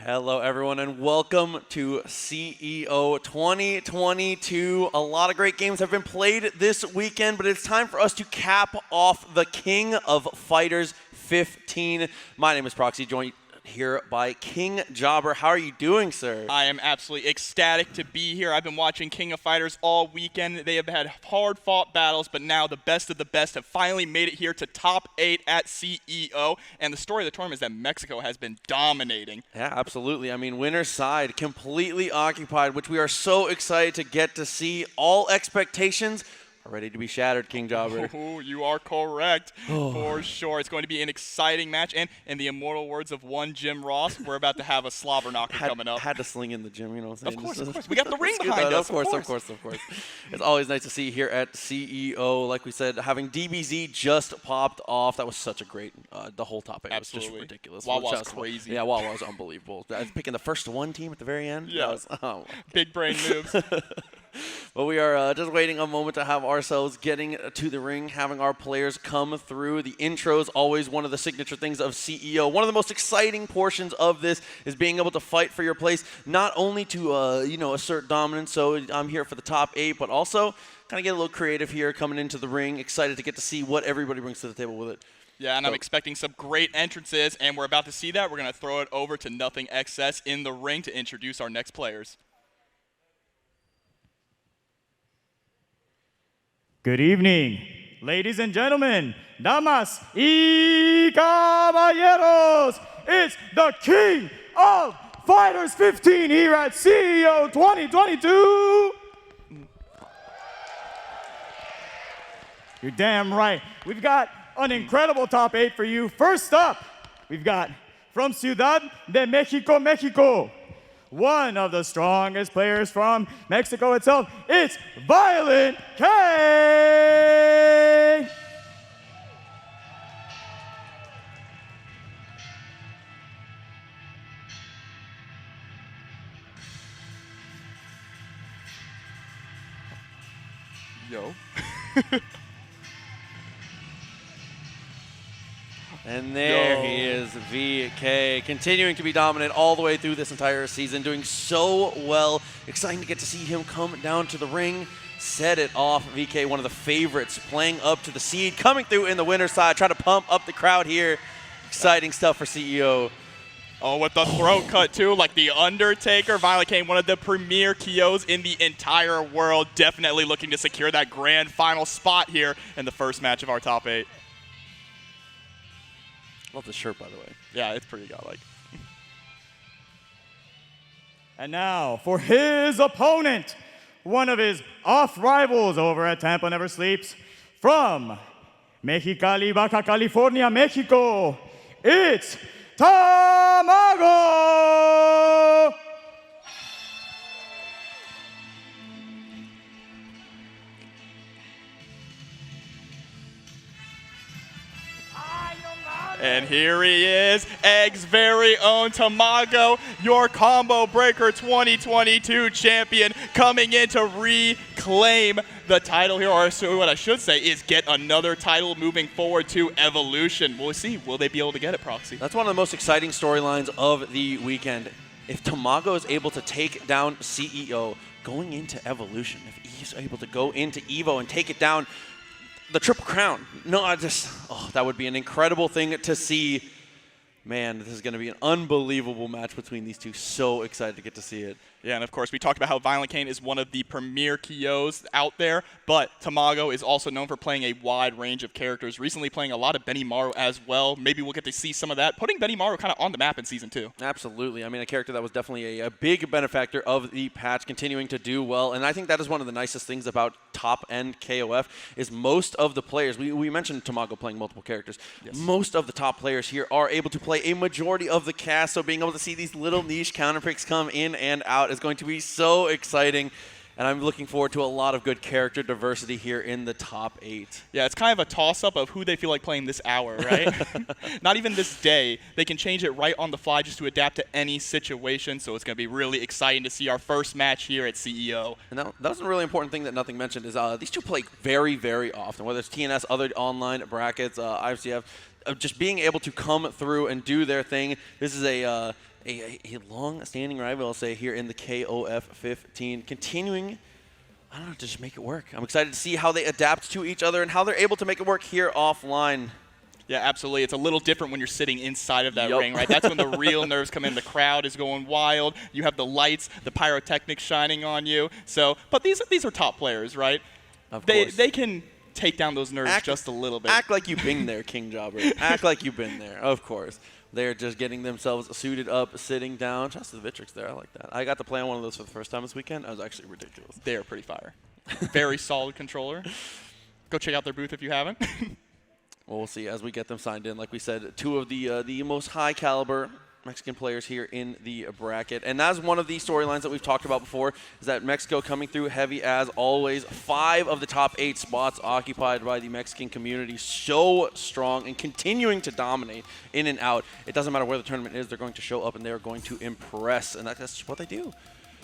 Hello, everyone, and welcome to CEO 2022. A lot of great games have been played this weekend, but it's time for us to cap off the King of Fighters 15. My name is Proxy, joined here by King Jobber. How are you doing, sir? I am absolutely ecstatic to be here. I've been watching King of Fighters all weekend. They have had hard-fought battles, but now the best of the best have finally made it here to top 8 at CEO. And the story of the tournament is that Mexico has been dominating. Yeah, absolutely. I mean, winner's side completely occupied, which we are so excited to get to see. All expectations are ready to be shattered, King Jobber. Oh, you are correct, for sure. It's going to be an exciting match, and in the immortal words of one Jim Ross, we're about to have a slobber knocker coming up. Had to sling in the gym, you know what I'm saying? Of course. We got the ring behind us. Of course. It's always nice to see here at CEO. Like we said, having DBZ just popped off. That was such a great, the whole top 8 was just ridiculous. Wawa's crazy. Yeah, Wawa was unbelievable. I was picking the first one team at the very end. Yeah, big brain moves. But we are just waiting a moment to have ourselves getting to the ring, having our players come through. The intro is always one of the signature things of CEO. One of the most exciting portions of this is being able to fight for your place, not only to assert dominance, so I'm here for the top 8, but also kind of get a little creative here coming into the ring. Excited to get to see what everybody brings to the table with it. Yeah, and I'm expecting some great entrances, and we're about to see that. We're going to throw it over to Nothing XS in the ring to introduce our next players. Good evening, ladies and gentlemen, damas y caballeros. It's the King of Fighters 15 here at CEO 2022. You're damn right. We've got an incredible top 8 for you. First up, we've got from Ciudad de Mexico, Mexico. One of the strongest players from Mexico itself, it's ViolentKain! Yo. And there he is, VK, continuing to be dominant all the way through this entire season, doing so well. Exciting to get to see him come down to the ring, set it off. VK, one of the favorites, playing up to the seed, coming through in the winner's side, trying to pump up the crowd here. Exciting stuff for CEO. Oh, with the throat cut, too, like the Undertaker. ViolentKain, one of the premier KOs in the entire world, definitely looking to secure that grand final spot here in the first match of our top 8. Love the shirt, by the way. Yeah, it's pretty godlike. And now for his opponent, one of his off-rivals over at Tampa Never Sleeps, from Mexicali, Baja California, Mexico, it's Tamago! And here he is, Egg's very own Tamago, your Combo Breaker 2022 champion, coming in to reclaim the title here, or so what I should say is get another title moving forward to Evolution. We'll see, will they be able to get it, Proxy? That's one of the most exciting storylines of the weekend. If Tamago is able to take down CEO going into Evolution, if he's able to go into Evo and take it down, the Triple Crown. No, that would be an incredible thing to see. Man, this is going to be an unbelievable match between these two. So excited to get to see it. Yeah, and of course, we talked about how ViolentKain is one of the premier KOs out there, but Tamago is also known for playing a wide range of characters, recently playing a lot of Benimaru as well. Maybe we'll get to see some of that, putting Benimaru kind of on the map in Season 2. Absolutely. I mean, a character that was definitely a big benefactor of the patch, continuing to do well, and I think that is one of the nicest things about top-end KOF is most of the players, we mentioned Tamago playing multiple characters, yes. Most of the top players here are able to play a majority of the cast, so being able to see these little niche counterpicks come in and out is going to be so exciting, and I'm looking forward to a lot of good character diversity here in the top 8. Yeah, it's kind of a toss-up of who they feel like playing this hour, right? Not even this day. They can change it right on the fly just to adapt to any situation, so it's going to be really exciting to see our first match here at CEO. And that was a really important thing that Nothing mentioned is these two play very, very often, whether it's TNS, other online brackets, IFCF. just being able to come through and do their thing. This is a long-standing rival, I'll say, here in the KOF 15, continuing, I don't know, to just make it work. I'm excited to see how they adapt to each other and how they're able to make it work here offline. Yeah, absolutely. It's a little different when you're sitting inside of that ring, right? That's when the real nerves come in. The crowd is going wild. You have the lights, the pyrotechnics shining on you. So, but these are top players, right? Of course. They can take down those nerves just a little bit. Act like you've been there, King Jobber. Act like you've been there, of course. They're just getting themselves suited up, sitting down. Just the Vitrix there. I like that. I got to play on one of those for the first time this weekend. That was actually ridiculous. They are pretty fire. Very solid controller. Go check out their booth if you haven't. Well, we'll see as we get them signed in. Like we said, two of the most high caliber Mexican players here in the bracket. And that's one of the storylines that we've talked about before, is that Mexico coming through heavy as always. 5 of the top 8 spots occupied by the Mexican community. So strong and continuing to dominate in and out. It doesn't matter where the tournament is, they're going to show up and they're going to impress. And that's what they do.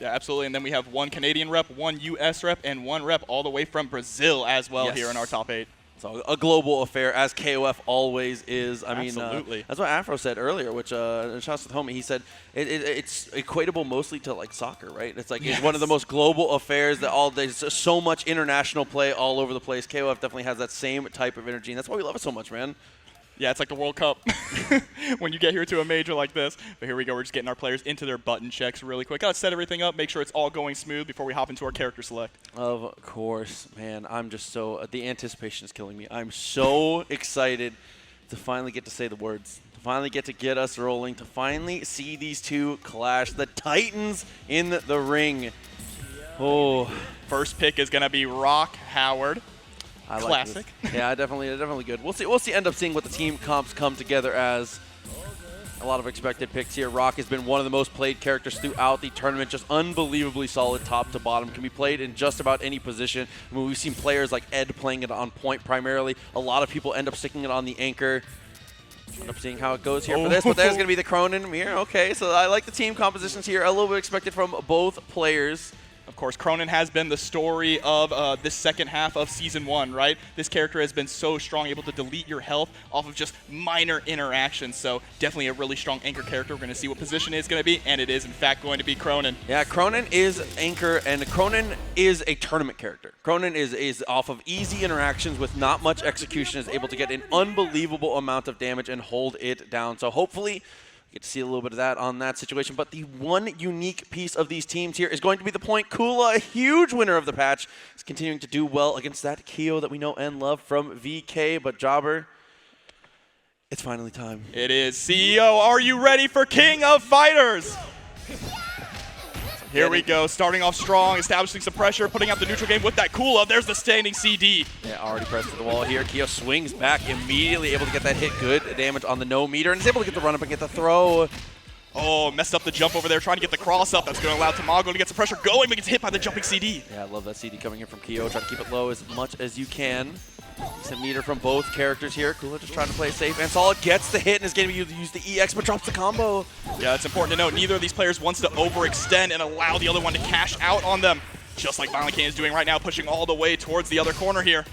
Yeah, absolutely. And then we have 1 Canadian rep, 1 US rep, and 1 rep all the way from Brazil as well here in our top 8. So a global affair, as KOF always is. I mean, that's what Afro said earlier, which shouts to the homie. He said it's equatable mostly to like soccer, right? It's like it's one of the most global affairs that there's so much international play all over the place. KOF definitely has that same type of energy, and that's why we love it so much, man. Yeah, it's like the World Cup when you get here to a major like this. But here we go. We're just getting our players into their button checks really quick. Gotta set everything up, make sure it's all going smooth before we hop into our character select. Of course, man. I'm just so the anticipation is killing me. I'm so excited to finally get to say the words, to finally get us rolling, to finally see these two clash. The Titans in the ring. Oh, first pick is gonna be Rock Howard. Classic. Like yeah, definitely good. We'll end up seeing what the team comps come together as. A lot of expected picks here. Rock has been one of the most played characters throughout the tournament. Just unbelievably solid top to bottom. Can be played in just about any position. I mean, we've seen players like Ed playing it on point primarily. A lot of people end up sticking it on the anchor. End up seeing how it goes here for this, but there's going to be the Krohnen here. Okay, so I like the team compositions here. A little bit expected from both players. Of course, Krohnen has been the story of this second half of Season 1, right? This character has been so strong, able to delete your health off of just minor interactions. So definitely a really strong anchor character. We're going to see what position it's going to be, and it is, in fact, going to be Krohnen. Yeah, Krohnen is anchor, and Krohnen is a tournament character. Krohnen is off of easy interactions with not much execution, is able to get an unbelievable amount of damage and hold it down. So hopefully get to see a little bit of that on that situation. But the one unique piece of these teams here is going to be the point. Kula, a huge winner of the patch, is continuing to do well against that Kyo that we know and love from VK. But Jobber, it's finally time. It is. CEO, are you ready for King of Fighters? Here we go, starting off strong, establishing some pressure, putting out the neutral game with that Kula. There's the standing CD. Yeah, already pressed to the wall here. Kyo swings back, immediately able to get that hit, good damage on the no meter, and is able to get the run up and get the throw. Oh, messed up the jump over there, trying to get the cross up. That's going to allow Tamago to get some pressure going, but gets hit by the jumping CD. Yeah, I love that CD coming in from Kyo. Try to keep it low as much as you can. Decent meter from both characters here. Kula just trying to play safe and solid. Gets the hit and is going to use the EX, but drops the combo. Yeah, it's important to note, neither of these players wants to overextend and allow the other one to cash out on them. Just like ViolentKain is doing right now, pushing all the way towards the other corner here.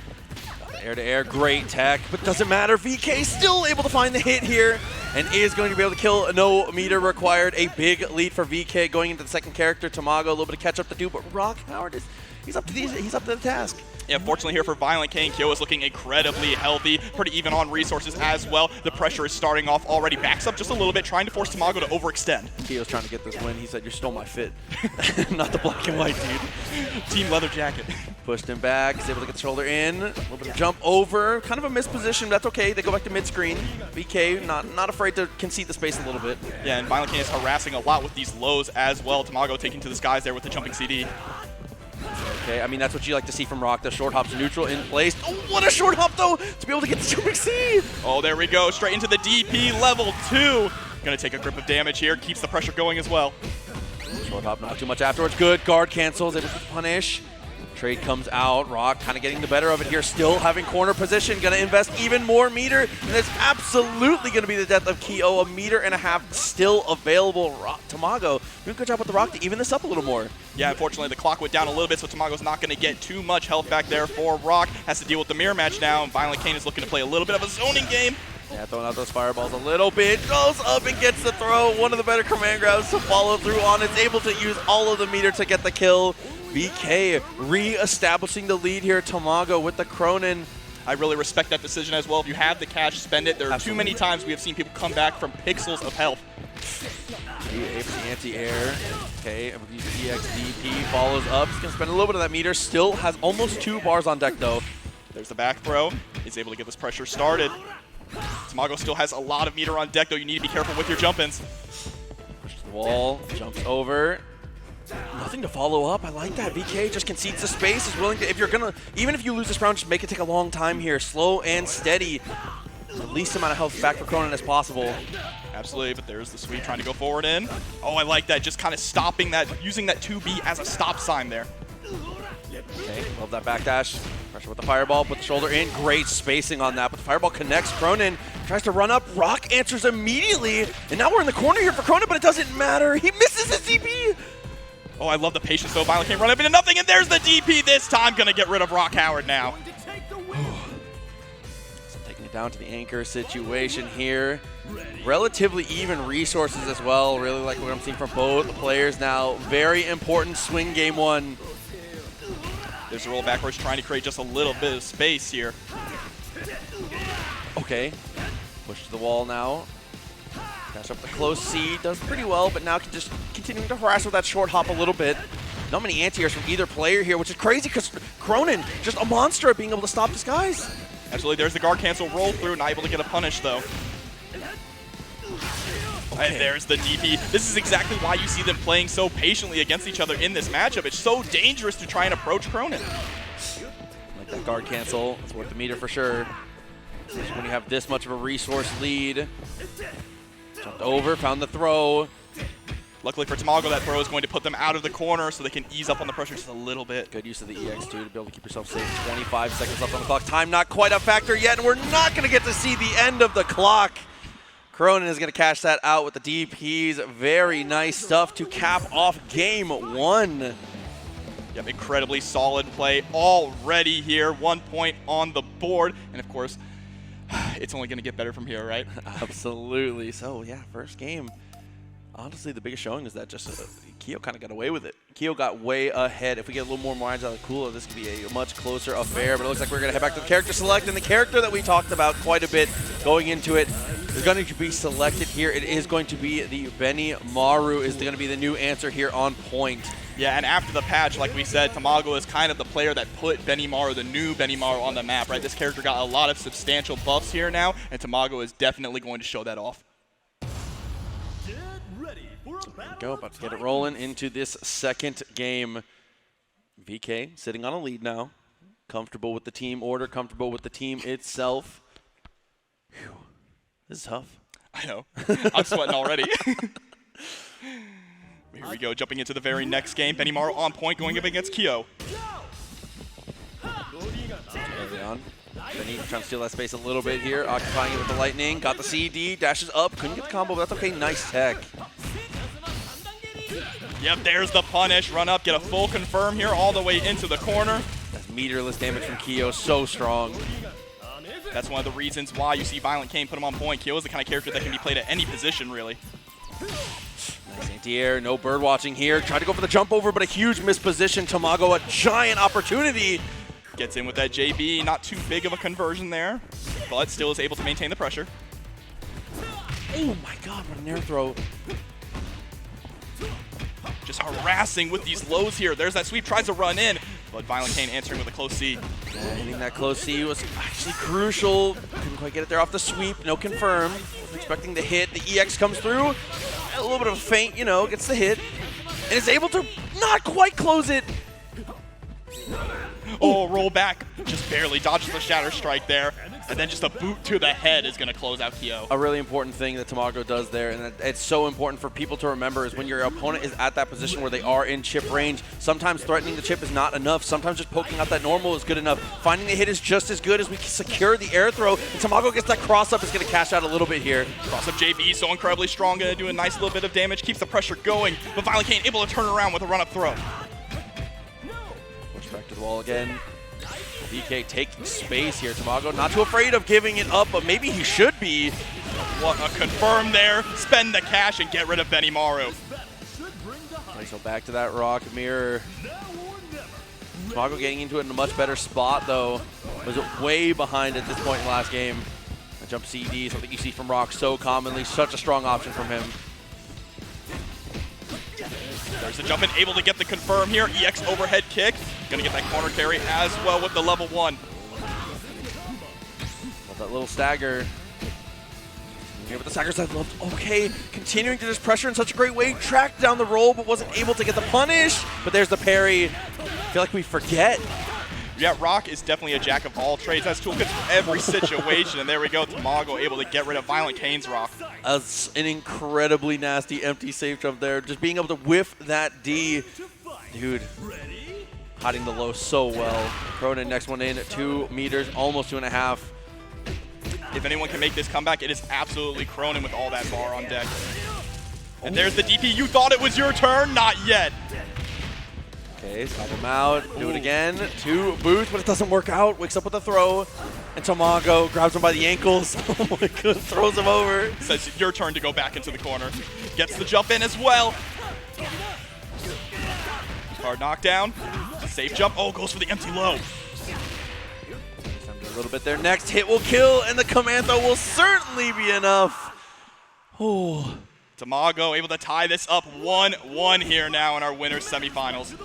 Air-to-air, great tech, but doesn't matter. VK still able to find the hit here and is going to be able to kill. No meter required. A big lead for VK going into the second character. Tamago, a little bit of catch up to do, but Rock Howard he's up to the task. Yeah, fortunately here for ViolentKain, Kyo is looking incredibly healthy, pretty even on resources as well. The pressure is starting off already. Backs up just a little bit, trying to force Tamago to overextend. Kyo's trying to get this win. He said, "You stole my fit." Not the black and white, dude. Team leather jacket. Pushed him back. He's able to get the shoulder in. A little bit of jump over. Kind of a missed position. That's okay. They go back to mid-screen. VK not afraid to concede the space a little bit. Yeah, and ViolentKain is harassing a lot with these lows as well. Tamago taking to the skies there with the jumping CD. Okay, I mean, that's what you like to see from Rock. The short hop's neutral in place. Oh, what a short hop, though, to be able to get the jumping C. Oh, there we go. Straight into the DP level 2. Going to take a grip of damage here. Keeps the pressure going as well. Short hop, not too much afterwards. Good. Guard cancels. Able to punish. Trade comes out. Rock kind of getting the better of it here. Still having corner position. Going to invest even more meter. And it's absolutely going to be the death of Kyo. 1.5 meters still available. Tamago doing a good job with the Rock to even this up a little more. Yeah, unfortunately, the clock went down a little bit, so Tamago's not going to get too much health back there for Rock. Has to deal with the mirror match now, and ViolentKain is looking to play a little bit of a zoning game. Yeah, throwing out those fireballs a little bit. Goes up and gets the throw. One of the better command grabs to follow through on. It's able to use all of the meter to get the kill. VK re-establishing the lead here. Tamago with the Krohnen. I really respect that decision as well. If you have the cash, spend it. There are Absolutely. too many times we have seen people come back from pixels of health. Anti-air. Okay, EXDP follows up. He's going to spend a little bit of that meter. Still has almost 2 bars on deck, though. There's the back throw. He's able to get this pressure started. Tamago still has a lot of meter on deck, though. You need to be careful with your jump-ins. Pushes the wall, jumps over. Nothing to follow up. I like that. VK just concedes the space. Is willing to, if you're going to, even if you lose this round, just make it take a long time here. Slow and steady. The least amount of health back for Krohnen as possible. Absolutely, but there's the sweep trying to go forward in. Oh, I like that. Just kind of stopping that, using that 2B as a stop sign there. Okay, love that backdash. Pressure with the fireball, put the shoulder in. Great spacing on that, but the fireball connects. Krohnen tries to run up. Rock answers immediately, and now we're in the corner here for Krohnen, but it doesn't matter. He misses his DP. Oh, I love the patience, though. ViolentKain run up into nothing, and there's the DP this time. Gonna get rid of Rock Howard now. So taking it down to the anchor situation here. Relatively even resources as well. Really like what I'm seeing from both the players now. Very important swing game 1. There's a roll backwards, trying to create just a little bit of space here. Okay, push to the wall now. Dash up the close C, does pretty well, but now can just continuing to harass with that short hop a little bit. Not many anti-airs from either player here, which is crazy because Krohnen, just a monster at being able to stop this guys. Absolutely, there's the guard cancel roll through, not able to get a punish though. Okay. And there's the DP. This is exactly why you see them playing so patiently against each other in this matchup. It's so dangerous to try and approach Krohnen. Like that guard cancel, it's worth the meter for sure. Especially when you have this much of a resource lead. Jumped over, found the throw. Luckily for Tamago, that throw is going to put them out of the corner so they can ease up on the pressure just a little bit. Good use of the EX2 to be able to keep yourself safe. 25 seconds left on the clock. Time not quite a factor yet, and we're not going to get to see the end of the clock. Krohnen is going to cash that out with the DPs. Very nice stuff to cap off game 1. Yep, incredibly solid play already here. 1 point on the board. And of course, it's only going to get better from here, right? Absolutely. So, yeah, first game. Honestly, the biggest showing is that just Kyo kind of got away with it. Kyo got way ahead. If we get a little more minds out of Kula, this could be a much closer affair. But it looks like we're going to head back to the character select. And the character that we talked about quite a bit going into it is going to be selected here. It is going to be the Benimaru is going to be the new answer here on point. Yeah, and after the patch, like we said, Tamago is kind of the player that put Benimaru, the new Benimaru, on the map, right? This character got a lot of substantial buffs here now, and Tamago is definitely going to show that off. There we go, about to get it rolling into this second game. VK sitting on a lead now. Comfortable with the team order, comfortable with the team itself. Whew. This is tough. I know. I'm sweating already. Here we go, jumping into the very next game. Benimaru on point, going up against Kyo. Early on. Benny trying to steal that space a little bit here, occupying it with the lightning. Got the CD, dashes up, couldn't get the combo, but that's okay. Nice tech. Yep, there's the punish. Run up, get a full confirm here all the way into the corner. That's meterless damage from Kyo, so strong. That's one of the reasons why you see ViolentKain put him on point. Kyo is the kind of character that can be played at any position, really. Nice anti-air, no bird watching here. Tried to go for the jump over, but a huge misposition. Tamago, a giant opportunity. Gets in with that JB, not too big of a conversion there, but still is able to maintain the pressure. Oh my god, what an air throw. Just harassing with these lows here. There's that sweep, tries to run in, but ViolentKain answering with a close C. Yeah, hitting that close C was actually crucial. Couldn't quite get it there off the sweep, no confirm. Wasn't expecting the hit. The EX comes through. A little bit of a feint, you know, gets the hit. And is able to not quite close it. Oh, roll back. Just barely dodges the Shatter Strike there. And then just a boot to the head is going to close out Kyo. A really important thing that Tamago does there, and it's so important for people to remember, is when your opponent is at that position where they are in chip range, sometimes threatening the chip is not enough. Sometimes just poking out that normal is good enough. Finding the hit is just as good as we can secure the air throw. And Tamago gets that cross up, is going to cash out a little bit here. Cross up JB, so incredibly strong, going to do a nice little bit of damage, keeps the pressure going, but ViolentKain able to turn around with a run-up throw. Push back to the wall again. VK taking space here. Tamago not too afraid of giving it up, but maybe he should be. What a confirm there. Spend the cash and get rid of Benimaru. Okay, so back to that rock mirror. Tamago getting into it in a much better spot, though. Was way behind at this point in the last game. A jump CD, something you see from Rock so commonly. Such a strong option from him. There's the jump in, able to get the confirm here. EX overhead kick. Gonna get that corner carry as well with the level 1. Love that little stagger. Here with the stagger side left. Okay, continuing to just pressure in such a great way. Tracked down the roll, but wasn't able to get the punish. But there's the parry. I feel like we forget. Yeah, Rock is definitely a jack of all trades. Has toolkits for every situation. And there we go, Tamago able to get rid of ViolentKain's Rock. An incredibly nasty empty safe jump there. Just being able to whiff that D. Dude, hiding the low so well. Krohnen next one in at 2 meters, almost 2.5. If anyone can make this comeback, it is absolutely Krohnen with all that bar on deck. And there's the DP. You thought it was your turn? Not yet. Okay, stop him out. Do it again. 2 boots, but it doesn't work out. Wakes up with a throw. And Tamago grabs him by the ankles. Oh my god, throws him over. Says your turn to go back into the corner. Gets the jump in as well. Hard knockdown. Safe jump. Oh, goes for the empty low. A little bit there. Next hit will kill, and the command throw will certainly be enough. Oh. Tamago able to tie this up 1-1 here now in our winners semifinals.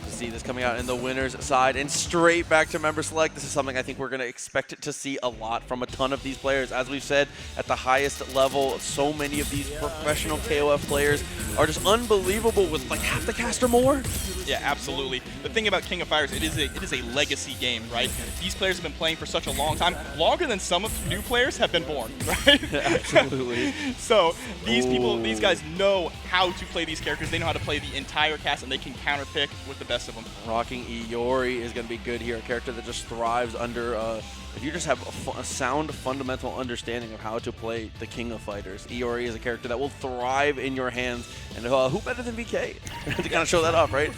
See this coming out in the winner's side and straight back to member select. This is something I think we're going to expect to see a lot from a ton of these players. As we've said, at the highest level, so many of these professional KOF players are just unbelievable with like half the cast or more. Yeah, absolutely. The thing about King of Fighters, it is a legacy game, right? These players have been playing for such a long time, longer than some of new players have been born, right? Absolutely. So these people, these guys know how to play these characters. They know how to play the entire cast, and they can counterpick with the best of them. Rocking Iori is going to be good here, a character that just thrives under, if you just have a sound fundamental understanding of how to play the King of Fighters. Iori is a character that will thrive in your hands, and who better than VK to kind of show that off, right?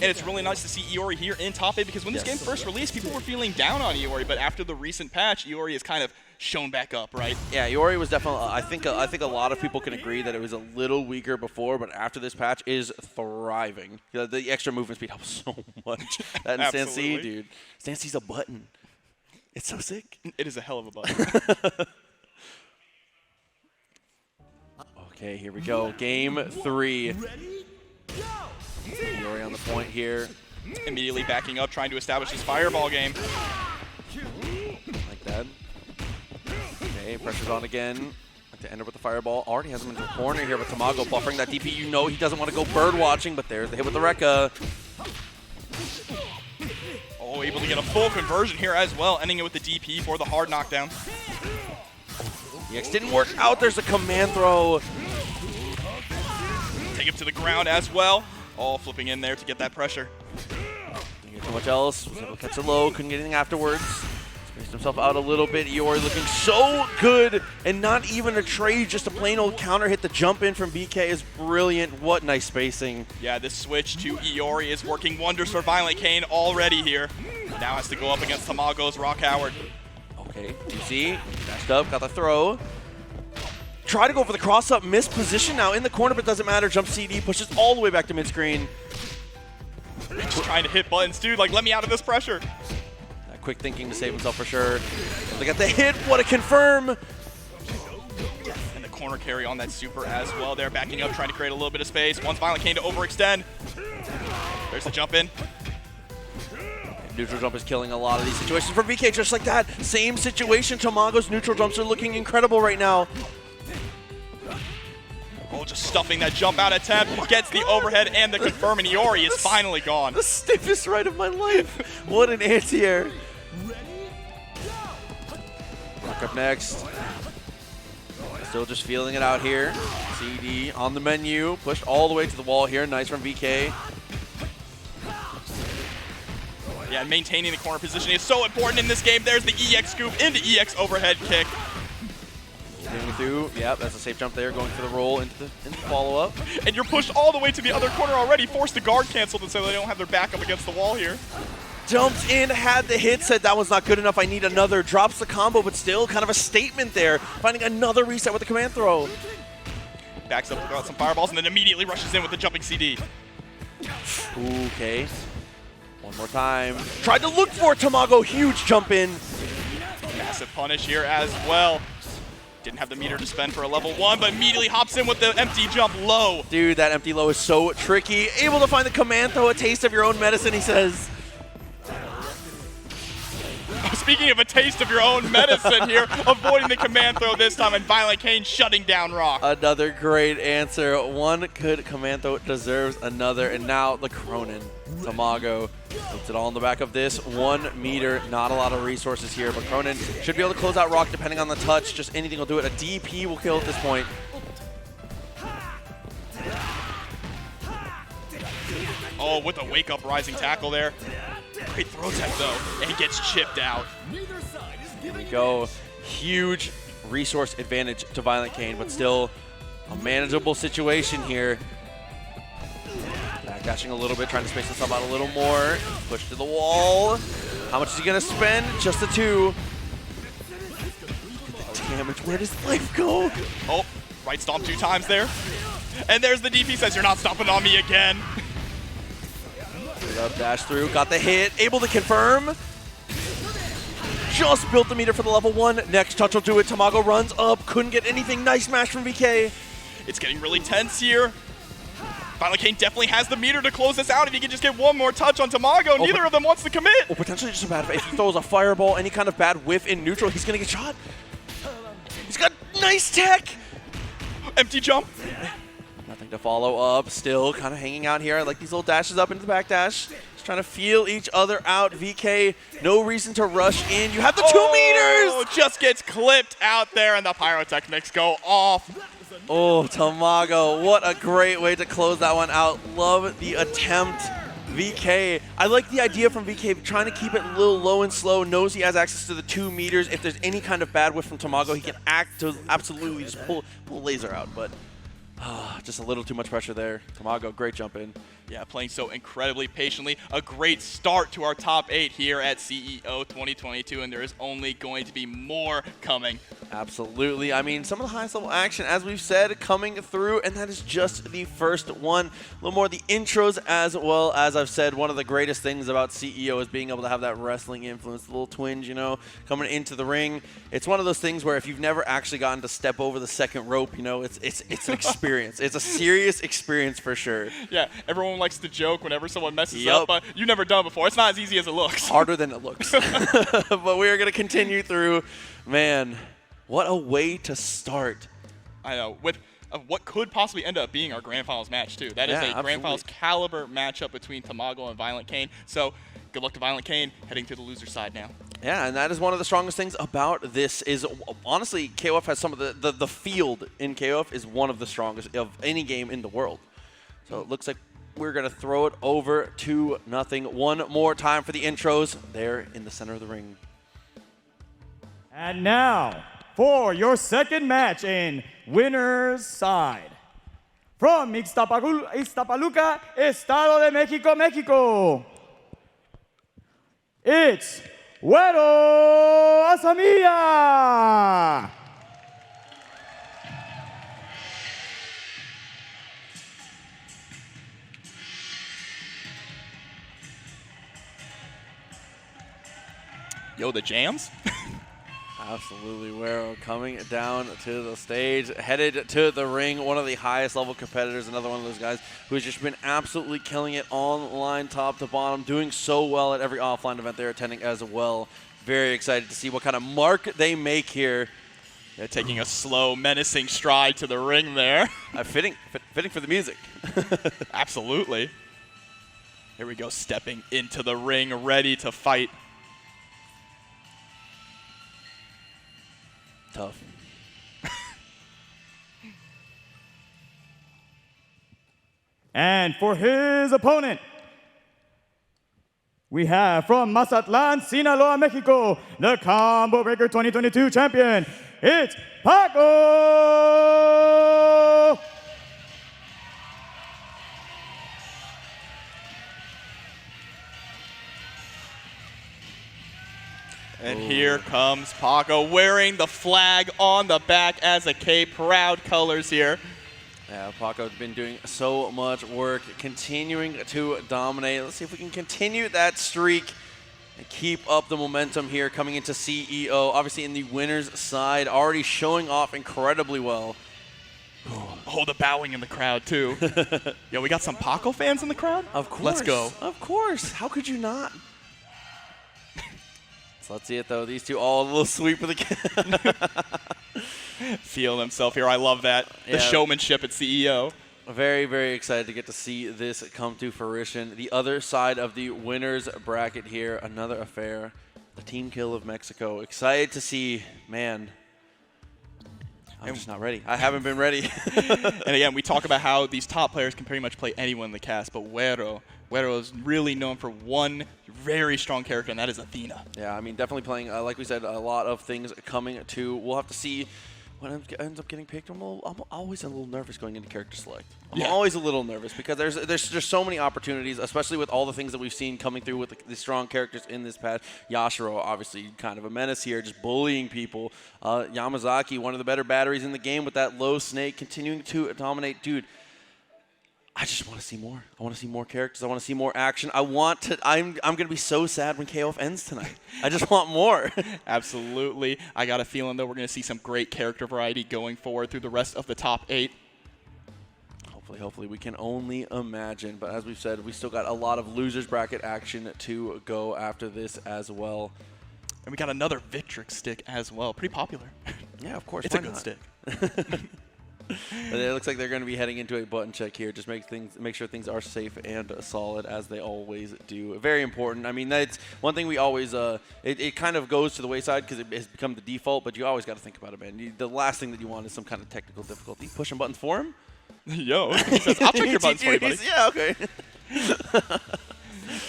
And it's really nice to see Iori here in top 8 because when this game first released, people were feeling down on Iori, but after the recent patch, Iori has kind of shown back up, right? Yeah, Iori was definitely, I think a lot of people can agree that it was a little weaker before, but after this patch is thriving. The extra movement speed helps so much. That in Stance C, dude. Stance C's a button. It's so sick. It is a hell of a button. Okay, here we go. Game 3. Iori on the point here. Immediately backing up, trying to establish his fireball game. Like that. Okay, pressure's on again. Like to enter with the fireball. Already has him into the corner here, but Tamago buffering that DP. You know he doesn't want to go bird watching, but there's the hit with the Rekka. Oh, able to get a full conversion here as well, ending it with the DP for the hard knockdown. EX didn't work out. There's a command throw. Take him to the ground as well. All flipping in there to get that pressure. Didn't get too much else. Was able to catch it low. Couldn't get anything afterwards. Spaced himself out a little bit. Iori looking so good. And not even a trade, just a plain old counter hit. The jump in from BK is brilliant. What nice spacing. Yeah, this switch to Iori is working wonders for ViolentKain already here. Now has to go up against Tamago's Rock Howard. Okay, you see, dashed up, got the throw. Try to go for the cross-up, missed position now in the corner, but doesn't matter. Jump CD, pushes all the way back to mid-screen. Just trying to hit buttons, dude. Like, let me out of this pressure. That quick thinking to save himself for sure. They got the hit, what a confirm. And the corner carry on that super as well. They're backing up, trying to create a little bit of space. Wants ViolentKain to overextend. There's the jump in. Neutral jump is killing a lot of these situations for VK, just like that. Same situation, Tamago's neutral jumps are looking incredible right now. Oh, just stuffing that jump out attempt. Gets the overhead and the confirm, and Iori is finally gone. The stiffest right of my life. What an anti-air. Rock up next. Still just feeling it out here. CD on the menu. Pushed all the way to the wall here. Nice from VK. Yeah, and maintaining the corner position is so important in this game. There's the EX scoop into EX overhead kick. Getting through. Yep, that's a safe jump there. Going for the roll into the follow-up. And you're pushed all the way to the other corner already. Forced to guard cancel so they don't have their back up against the wall here. Jumps in, had the hit, said that was not good enough, I need another. Drops the combo, but still kind of a statement there. Finding another reset with the command throw. Backs up, got some fireballs, and then immediately rushes in with the jumping CD. Okay. One more time. Tried to look for Tamago, huge jump in. Massive punish here as well. Didn't have the meter to spend for a level 1, but immediately hops in with the empty jump low. Dude, that empty low is so tricky. Able to find the command throw, a taste of your own medicine, he says. Speaking of a taste of your own medicine here, avoiding the command throw this time, and ViolentKain shutting down Rock. Another great answer. One good command throw deserves another, and now the Krohnen. Tamago puts it all in the back of this. 1 meter, not a lot of resources here, but Krohnen should be able to close out Rock depending on the touch. Just anything will do it. A DP will kill at this point. Oh, with a wake-up rising tackle there. Great throw tech, though, and he gets chipped out. Here we go. Huge resource advantage to ViolentKain, but still a manageable situation here. Backdashing a little bit, trying to space himself out a little more. Push to the wall. How much is he going to spend? Just a 2. Look at the damage. Where does life go? Oh, right stomp 2 times there. And there's the DP, says, you're not stomping on me again. Up, dash through, got the hit, able to confirm. Just built the meter for the level 1. Next touch will do it. Tamago runs up, couldn't get anything. Nice smash from VK. It's getting really tense here. ViolentKain definitely has the meter to close this out if he can just get one more touch on Tamago. Neither of them wants to commit. Or potentially just a bad, if he throws a fireball, any kind of bad whiff in neutral, he's gonna get shot. He's got nice tech. Empty jump. Nothing to follow up, still kind of hanging out here. I like these little dashes up into the back dash. Just trying to feel each other out. VK, no reason to rush in. You have the 2 meters! Just gets clipped out there, and the pyrotechnics go off. Oh, Tamago, what a great way to close that one out. Love the attempt. VK, I like the idea from VK, trying to keep it a little low and slow, knows he has access to the 2 meters. If there's any kind of bad whiff from Tamago, he can absolutely just pull laser out, but just a little too much pressure there. Tamago, great jump in. Yeah, playing so incredibly patiently. A great start to our top 8 here at CEO 2022, and there is only going to be more coming. Absolutely. I mean, some of the highest level action, as we've said, coming through, and that is just the first one. A little more of the intros, as well as I've said, one of the greatest things about CEO is being able to have that wrestling influence, the little twinge, you know, coming into the ring. It's one of those things where if you've never actually gotten to step over the second rope, you know, it's an experience. It's a serious experience for sure. Yeah, everyone likes to joke whenever someone messes up, but you've never done it before. It's not as easy as it looks. Harder than it looks. But we are going to continue through. Man, what a way to start. I know, with what could possibly end up being our Grand Finals match, too. That is a Grand Finals caliber matchup between Tamago and ViolentKain. So good luck to ViolentKain, heading to the loser side now. Yeah, and that is one of the strongest things about this is, honestly, KOF has some of the field in KOF is one of the strongest of any game in the world. So it looks like we're going to throw it over 2-0. One more time for the intros there in the center of the ring. And now, for your second match in winner's side. From Ixtapaluca, Estado de México, Mexico. It's Wero Asamiya. Yo, the jams? Absolutely, Wero coming down to the stage, headed to the ring, one of the highest level competitors, another one of those guys who's just been absolutely killing it online, top to bottom, doing so well at every offline event they're attending as well. Very excited to see what kind of mark they make here. Yeah, taking a slow, menacing stride to the ring there. Fitting for the music. Absolutely. Here we go, stepping into the ring, ready to fight. Tough. And for his opponent, we have from Mazatlan, Sinaloa, Mexico, the Combo Breaker 2022 champion, it's Pako! And here comes Pako wearing the flag on the back as a cape. Proud colors here. Yeah, Paco's been doing so much work, continuing to dominate. Let's see if we can continue that streak and keep up the momentum here coming into CEO. Obviously in the winner's side, already showing off incredibly well. Oh, the bowing in the crowd too. Yo, we got some Pako fans in the crowd? Of course. Let's go. Of course. How could you not? So let's see it though. These two all a little sweep of the Feeling himself here. I love that. The showmanship at CEO. Very, very excited to get to see this come to fruition. The other side of the winner's bracket here, another affair. The team kill of Mexico. Excited to see, man. I'm just not ready. I haven't been ready. And again, we talk about how these top players can pretty much play anyone in the cast, but Wero is really known for one very strong character, and that is Athena. Yeah, I mean, definitely playing, like we said, a lot of things coming to. We'll have to see what ends up getting picked. I'm always a little nervous going into character select. I'm always a little nervous because there's so many opportunities, especially with all the things that we've seen coming through with the strong characters in this patch. Yashiro, obviously kind of a menace here, just bullying people. Yamazaki, one of the better batteries in the game with that low snake, continuing to dominate. Dude, I just want to see more. I want to see more characters. I want to see more action. I'm going to be so sad when KOF ends tonight. I just want more. Absolutely. I got a feeling, though, we're going to see some great character variety going forward through the rest of the top 8. Hopefully we can only imagine. But as we've said, we still got a lot of losers bracket action to go after this as well. And we got another Victrix stick as well. Pretty popular. Yeah, of course. It's a good stick. But it looks like they're going to be heading into a button check here. Just make sure things are safe and solid as they always do. Very important. I mean, that's one thing we always it kind of goes to the wayside because it has become the default. But you always got to think about it, man. The last thing that you want is some kind of technical difficulty. Pushing buttons for him. Yo, he says, I'll check your buttons for you, buddy. Yeah, okay.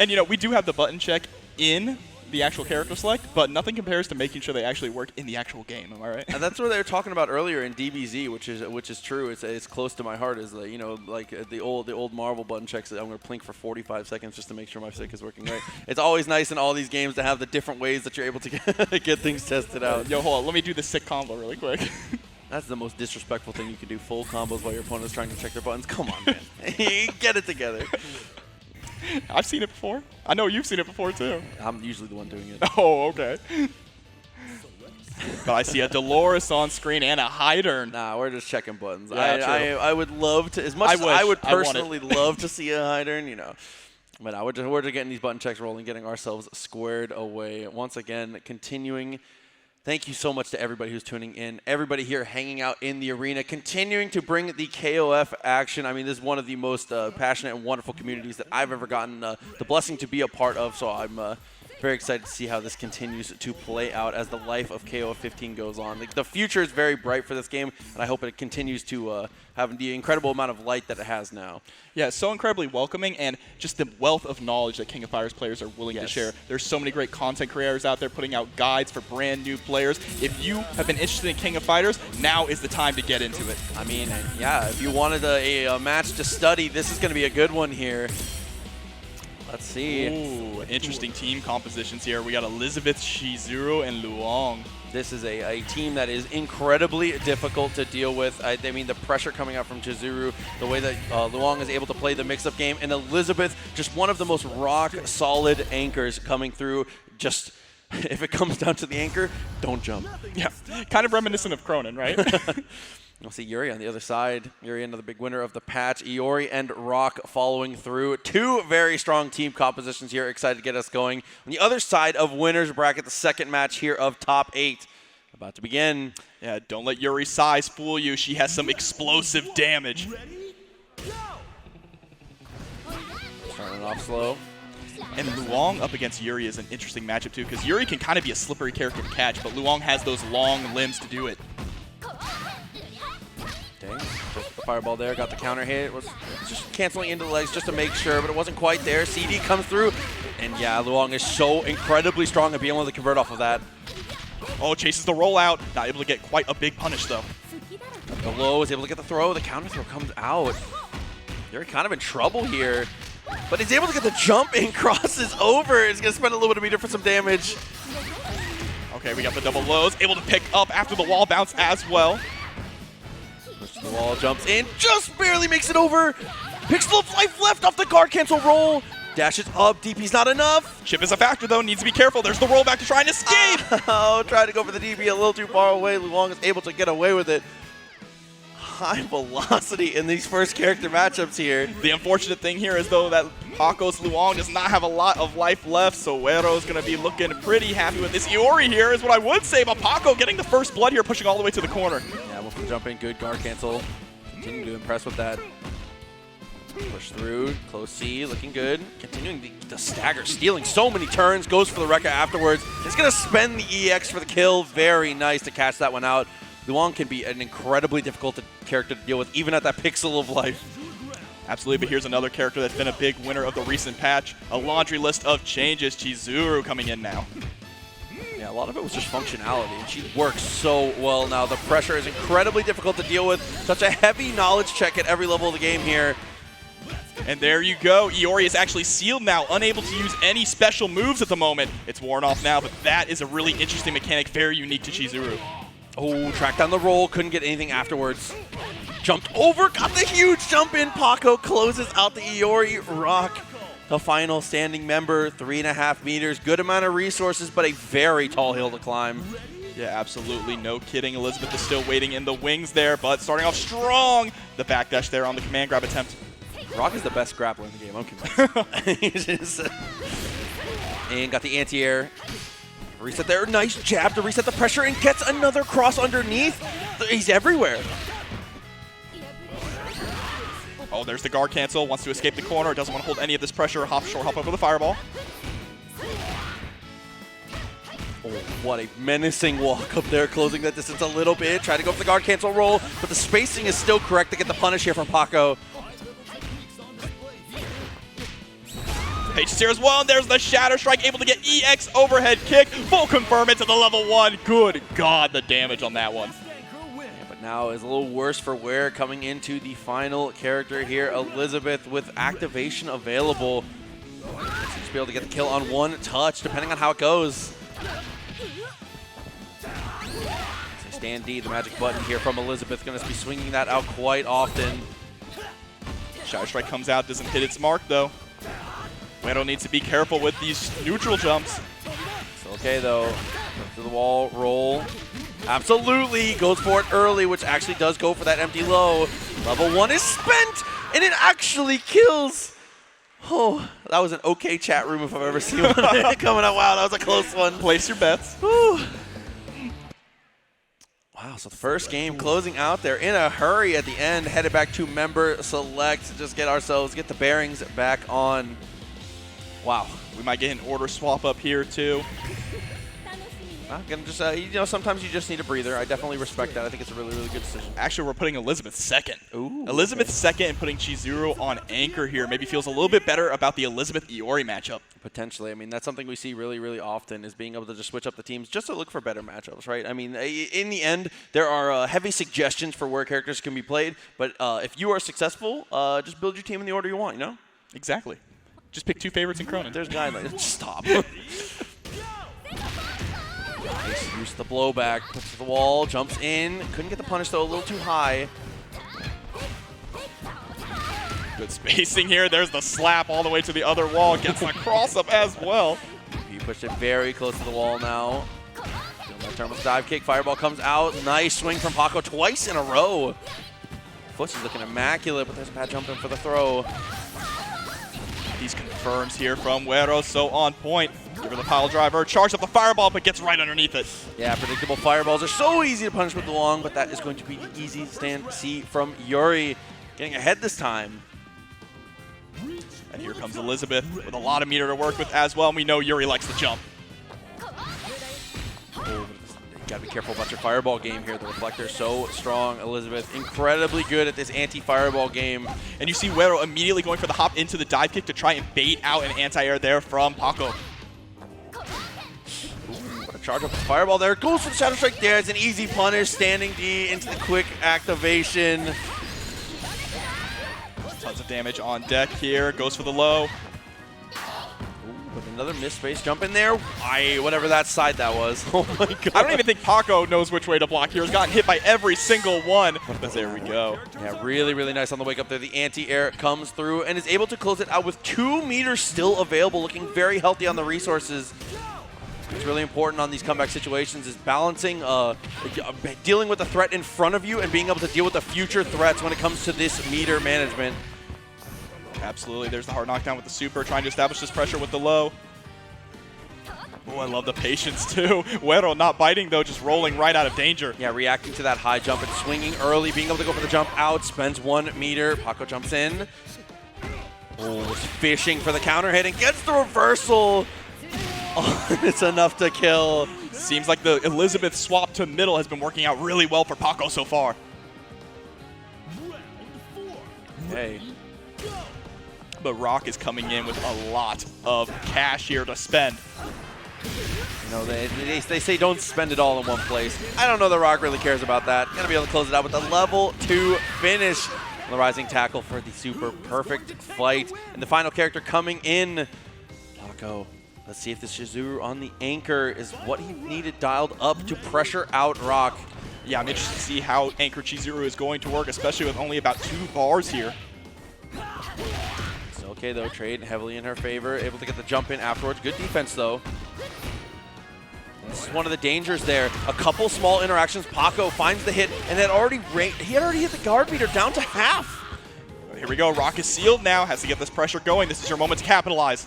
And you know, we do have the button check in the actual character select, but nothing compares to making sure they actually work in the actual game. Am I right? And that's what they were talking about earlier in DBZ, which is true. It's close to my heart. Is you know, like the old Marvel button checks that I'm going to blink for 45 seconds just to make sure my stick is working right. It's always nice in all these games to have the different ways that you're able to get things tested out. Yo, hold on. Let me do the sick combo really quick. That's the most disrespectful thing you can do. Full combos while your opponent is trying to check their buttons. Come on, man. Get it together. I've seen it before. I know you've seen it before, too. I'm usually the one doing it. Oh, okay. But I see a Dolores on screen and a Hydern. Nah, we're just checking buttons. Yeah, I would love to, as much as I would personally love to see a Hydern, you know. But we're just getting these button checks rolling, getting ourselves squared away. Once again, continuing. Thank you so much to everybody who's tuning in, everybody here hanging out in the arena, continuing to bring the KOF action. I mean, this is one of the most passionate and wonderful communities that I've ever gotten the blessing to be a part of, so I'm very excited to see how this continues to play out as the life of KOF 15 goes on. The future is very bright for this game, and I hope it continues to have the incredible amount of light that it has now. Yeah, so incredibly welcoming, and just the wealth of knowledge that King of Fighters players are willing to share. There's so many great content creators out there putting out guides for brand new players. If you have been interested in King of Fighters, now is the time to get into it. I mean, yeah, if you wanted a match to study, this is going to be a good one here. Let's see. Ooh, interesting team compositions here. We got Elisabeth, Chizuru, and Luong. This is a team that is incredibly difficult to deal with. I mean, the pressure coming out from Chizuru, the way that Luong is able to play the mix-up game, and Elisabeth, just one of the most rock-solid anchors coming through. Just, if it comes down to the anchor, don't jump. Yeah, kind of reminiscent of Krohnen, right? We'll see Yuri on the other side. Yuri, another big winner of the patch. Iori and Rock following through. Two very strong team compositions here. Excited to get us going. On the other side of winners bracket, the second match here of top 8. About to begin. Yeah, don't let Yuri's size fool you. She has some explosive damage. Starting off slow. And Luong up against Yuri is an interesting matchup too, because Yuri can kind of be a slippery character to catch, but Luong has those long limbs to do it. Dang, just the fireball there, got the counter hit. Was just canceling into the legs just to make sure, but it wasn't quite there. CD comes through, and yeah, Luong is so incredibly strong at being able to convert off of that. Oh, chases the rollout. Not able to get quite a big punish, though. The low is able to get the throw. The counter throw comes out. They're kind of in trouble here, but he's able to get the jump and crosses over. He's going to spend a little bit of meter for some damage. Okay, we got the double lows. Able to pick up after the wall bounce as well. Pushes the wall, jumps in, just barely makes it over. Pixel of life left off the guard cancel roll. Dashes up, DP's not enough. Chip is a factor though, needs to be careful. There's the rollback to try and escape. Oh, trying to go for the DP a little too far away. Luong is able to get away with it. High velocity in these first character matchups here. The unfortunate thing here is though that Pako's Luong does not have a lot of life left, so Wero's going to be looking pretty happy with this. Iori here is what I would say, but Pako getting the first blood here, pushing all the way to the corner. Yeah, well, from jump in, good guard cancel. Continue to impress with that. Push through, close C, looking good. Continuing the stagger, stealing so many turns, goes for the Rekka afterwards. He's going to spend the EX for the kill. Very nice to catch that one out. Luong can be an incredibly difficult character to deal with, even at that pixel of life. Absolutely, but here's another character that's been a big winner of the recent patch. A laundry list of changes. Chizuru coming in now. Yeah, a lot of it was just functionality, and she works so well now. The pressure is incredibly difficult to deal with. Such a heavy knowledge check at every level of the game here. And there you go. Iori is actually sealed now, unable to use any special moves at the moment. It's worn off now, but that is a really interesting mechanic, very unique to Chizuru. Oh, tracked down the roll, couldn't get anything afterwards. Jumped over, got the huge jump in. Pako closes out the Iori rock. The final standing member, 3.5 meters. Good amount of resources, but a very tall hill to climb. Yeah, absolutely. No kidding. Elisabeth is still waiting in the wings there, but starting off strong. The backdash there on the command grab attempt. Rock is the best grappler in the game, I'm convinced. And got the anti-air. Reset there, nice jab to reset the pressure and gets another cross underneath. He's everywhere. Oh, there's the guard cancel, wants to escape the corner, doesn't want to hold any of this pressure, short hop over the fireball. Oh, what a menacing walk up there, closing that distance a little bit. Try to go for the guard cancel roll, but the spacing is still correct to get the punish here from Pako. Pages here as well, and there's the Shatter Strike, able to get EX overhead kick, full confirm it to the level 1. Good God, the damage on that one. Yeah, but now is a little worse for Wero coming into the final character here. Elisabeth with activation available. Seems to be able to get the kill on one touch, depending on how it goes. So stand D, the magic button here from Elisabeth, going to be swinging that out quite often. Shatter Strike comes out, doesn't hit its mark though. Wero needs to be careful with these neutral jumps. It's okay though. To the wall, roll. Absolutely, goes for it early, which actually does go for that empty low. Level 1 is spent, and it actually kills. Oh, that was an okay chat room if I've ever seen one coming out. Wow, that was a close one. Place your bets. Whew. Wow, so the first game closing out there in a hurry at the end. Headed back to member select to just get the bearings back on. Wow, we might get an order swap up here too. I'm gonna just, you know, sometimes you just need a breather. I definitely respect that. I think it's a really, really good decision. Actually, we're putting Elisabeth second. Ooh, Elisabeth okay. second and putting Chizuru on anchor here. Maybe feels a little bit better about the Elisabeth-Iori matchup. Potentially. I mean, that's something we see really, really often is being able to just switch up the teams just to look for better matchups, right? I mean, in the end, there are heavy suggestions for where characters can be played, but if you are successful, just build your team in the order you want, you know? Exactly. Just pick 2 favorites in Krohnen. There's guidelines. Stop. Nice use the blowback, puts to the wall, jumps in. Couldn't get the punish though, a little too high. Good spacing here. There's the slap all the way to the other wall. Gets the cross up as well. He pushed it very close to the wall now. Terminal dive kick, fireball comes out. Nice swing from Pako twice in a row. Foots is looking immaculate, but there's a bad jump in for the throw. These confirms here from Wero, so on point. Give her the pile driver, charge up the fireball, but gets right underneath it. Yeah, predictable fireballs are so easy to punish with Luong, but that is going to be the easy stand C from Yuri. Getting ahead this time. And here comes Elisabeth with a lot of meter to work with as well, and we know Yuri likes to jump. Oh, gotta be careful about your fireball game here. The reflector so strong. Elisabeth incredibly good at this anti-fireball game. And you see Wero immediately going for the hop into the dive kick to try and bait out an anti-air there from Pako. Charge up the fireball there. Goes for the Shadow Strike there. It's an easy punish. Standing D into the quick activation. Tons of damage on deck here. Goes for the low. With another missed space jump in there. Whatever that side that was. Oh my god. I don't even think Pako knows which way to block here. He's gotten hit by every single one. But there we go. Yeah, really, really nice on the wake up there. The anti-air comes through and is able to close it out with 2 meters still available, looking very healthy on the resources. It's really important on these comeback situations is balancing, dealing with the threat in front of you and being able to deal with the future threats when it comes to this meter management. Absolutely. There's the hard knockdown with the super, trying to establish this pressure with the low. Oh, I love the patience too. Wero not biting though, just rolling right out of danger. Yeah, reacting to that high jump and swinging early, being able to go for the jump out, spends 1 meter. Pako jumps in. Oh, is fishing for the counter hit and gets the reversal. Oh, it's enough to kill. Seems like the Elisabeth swap to middle has been working out really well for Pako so far. Hey. But Rock is coming in with a lot of cash here to spend. You know, they say don't spend it all in one place. I don't know that Rock really cares about that. Gonna be able to close it out with a level 2 finish. The rising tackle for the super perfect fight. And the final character coming in, Pako. Let's see if this Chizuru on the anchor is what he needed dialed up to pressure out Rock. Yeah, I'm interested to see how Anchor Chizuru is going to work, especially with only about 2 bars here. It's okay though, trade heavily in her favor. Able to get the jump in afterwards. Good defense though. This is one of the dangers there. A couple small interactions. Pako finds the hit and then he had already hit the guard meter down to half. Here we go. Rock is sealed now. Has to get this pressure going. This is your moment to capitalize.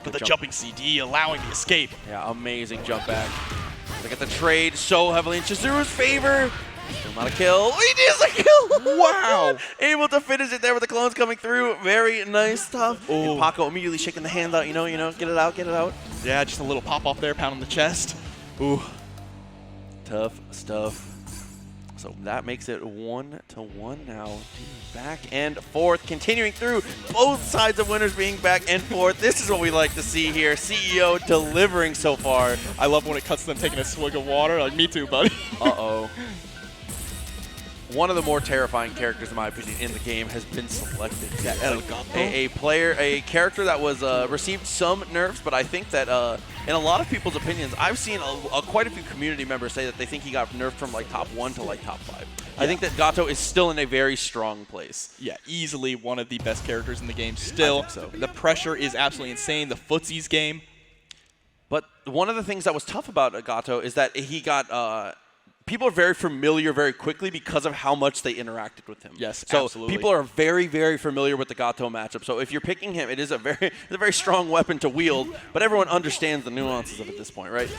But the jumping CD allowing the escape. Yeah, amazing jump back. Look at the trade so heavily in Chizuru's favor. Still not a kill. He is a kill! Wow! Able to finish it there with the clones coming through. Very nice stuff. Ooh. And Pako immediately shaking the hand out, you know, get it out, get it out. Yeah, just a little pop off there, pound on the chest. Ooh. Tough stuff. So that makes it 1-1 now. Back and forth, continuing through. Both sides of winners being back and forth. This is what we like to see here. CEO delivering so far. I love when it cuts to them taking a swig of water. Like, me too, buddy. Uh-oh. One of the more terrifying characters, in my opinion, in the game has been selected. A character that was received some nerfs, but I think that in a lot of people's opinions, I've seen quite a few community members say that they think he got nerfed from like top 1 to like top 5. Yeah. I think that Gato is still in a very strong place. Yeah, easily one of the best characters in the game still. I think so. The pressure is absolutely insane. The footsies game. But one of the things that was tough about Gato is that he got... people are very familiar very quickly because of how much they interacted with him. Yes, so absolutely. People are very, very familiar with the Gato matchup. So if you're picking him, it is a very strong weapon to wield, but everyone understands the nuances of it at this point, right?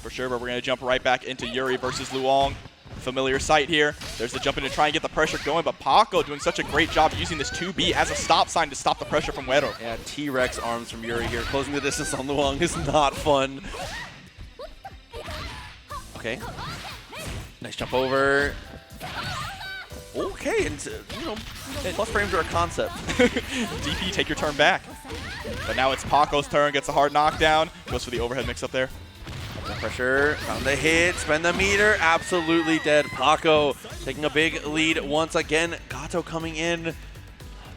For sure, but we're going to jump right back into Yuri versus Luong. Familiar sight here. There's the jump in to try and get the pressure going, but Pako doing such a great job using this 2B as a stop sign to stop the pressure from Wero. Yeah, T-Rex arms from Yuri here. Closing the distance on Luong is not fun. Okay. Nice jump over. Okay, and plus frames are a concept. DP, take your turn back. But now it's Pako's turn, gets a hard knockdown. Goes for the overhead mix up there. Pressure, found the hit, spend the meter, absolutely dead. Pako taking a big lead once again. Gato coming in.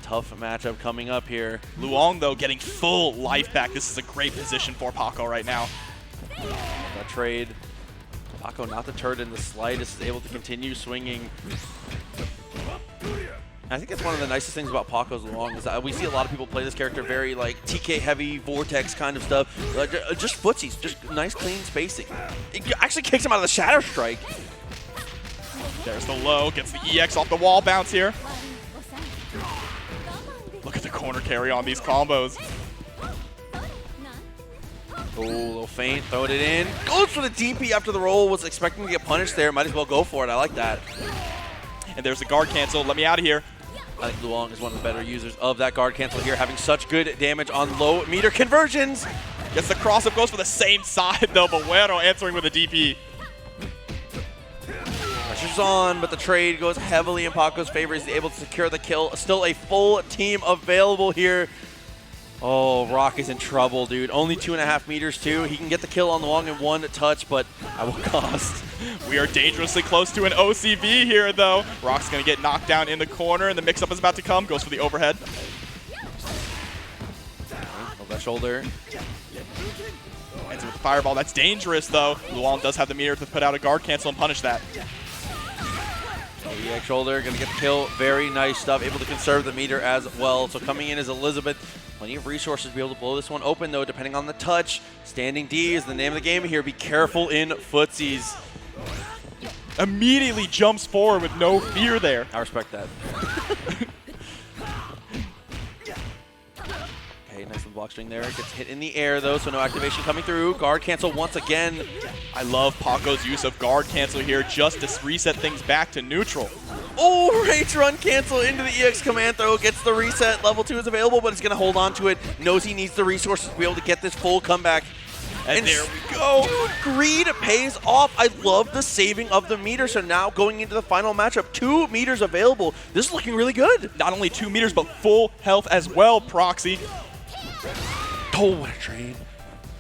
Tough matchup coming up here. Luong, though, getting full life back. This is a great position for Pako right now. That trade. Pako not deterred in the slightest, is able to continue swinging. I think that's one of the nicest things about Pako's Luong is that we see a lot of people play this character very like TK heavy, vortex kind of stuff. Just footsies, just nice clean spacing. It actually kicks him out of the Shadow Strike. There's the low, gets the EX off the wall bounce here. Look at the corner carry on these combos. Oh, a little feint, throwing it in. Goes for the DP after the roll, was expecting to get punished there. Might as well go for it, I like that. And there's the guard cancel, let me out of here. I think Luong is one of the better users of that guard cancel here, having such good damage on low meter conversions. Gets the cross-up, goes for the same side though, but Wero answering with a DP. Pressure's on, but the trade goes heavily in Pako's favor. He's able to secure the kill. Still a full team available here. Oh, Rock is in trouble, dude. Only 2.5 meters, too. He can get the kill on the Luong in one touch, but at what cost? We are dangerously close to an OCV here, though. Rock's going to get knocked down in the corner, and the mix-up is about to come. Goes for the overhead. that shoulder. Ends it with the fireball. That's dangerous, though. Luong does have the meter to put out a guard cancel and punish that. EX shoulder, going to get the kill. Very nice stuff. Able to conserve the meter as well. So coming in is Elisabeth. Plenty of resources to be able to blow this one open, though, depending on the touch. Standing D is the name of the game here. Be careful in footsies. Immediately jumps forward with no fear there. I respect that. Okay, nice little block string there. Gets hit in the air, though, so no activation coming through. Guard cancel once again. I love Pako's use of guard cancel here just to reset things back to neutral. Oh, rage run cancel into the EX command throw. Gets the reset. Level 2 is available, but he's going to hold on to it. Knows he needs the resources to be able to get this full comeback. And there we go. Dude, greed pays off. I love the saving of the meter. So now going into the final matchup, 2 meters available. This is looking really good. Not only 2 meters, but full health as well, Proxy. Oh, what a train.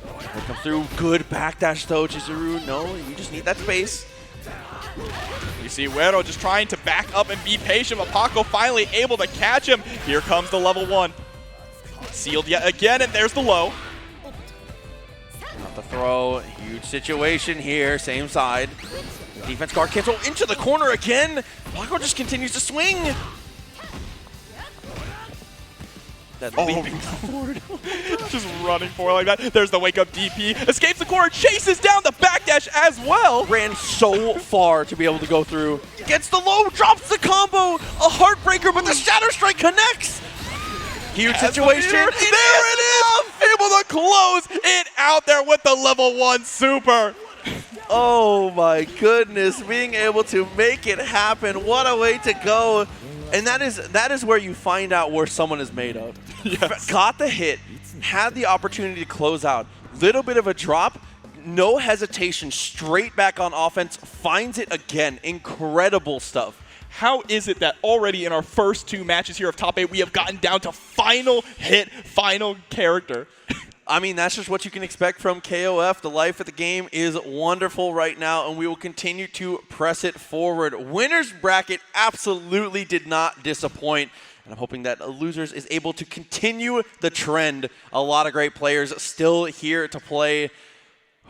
Here comes through. Good backdash, though, Chizuru. No, you just need that space. You see Wero just trying to back up and be patient, but Pako finally able to catch him. Here comes the level 1. Sealed yet again, and there's the low. Not the throw. Huge situation here. Same side. Defense guard cancel into the corner again. Pako just continues to swing. That leaping forward. Just running forward like that. There's the wake up DP. Escapes the corner, chases down the backdash as well. Ran so far to be able to go through. Gets the low, drops the combo. A heartbreaker, but the Shadow Strike connects. Huge situation. There it is! Able to close it out there with the level 1 super. Oh my goodness, being able to make it happen. What a way to go. And that is where you find out where someone is made of. Yes. Got the hit, had the opportunity to close out. Little bit of a drop, no hesitation, straight back on offense, finds it again. Incredible stuff. How is it that already in our first 2 matches here of top 8, we have gotten down to final hit, final character? I mean, that's just what you can expect from KOF. The life of the game is wonderful right now, and we will continue to press it forward. Winners bracket absolutely did not disappoint, and I'm hoping that Losers is able to continue the trend. A lot of great players still here to play.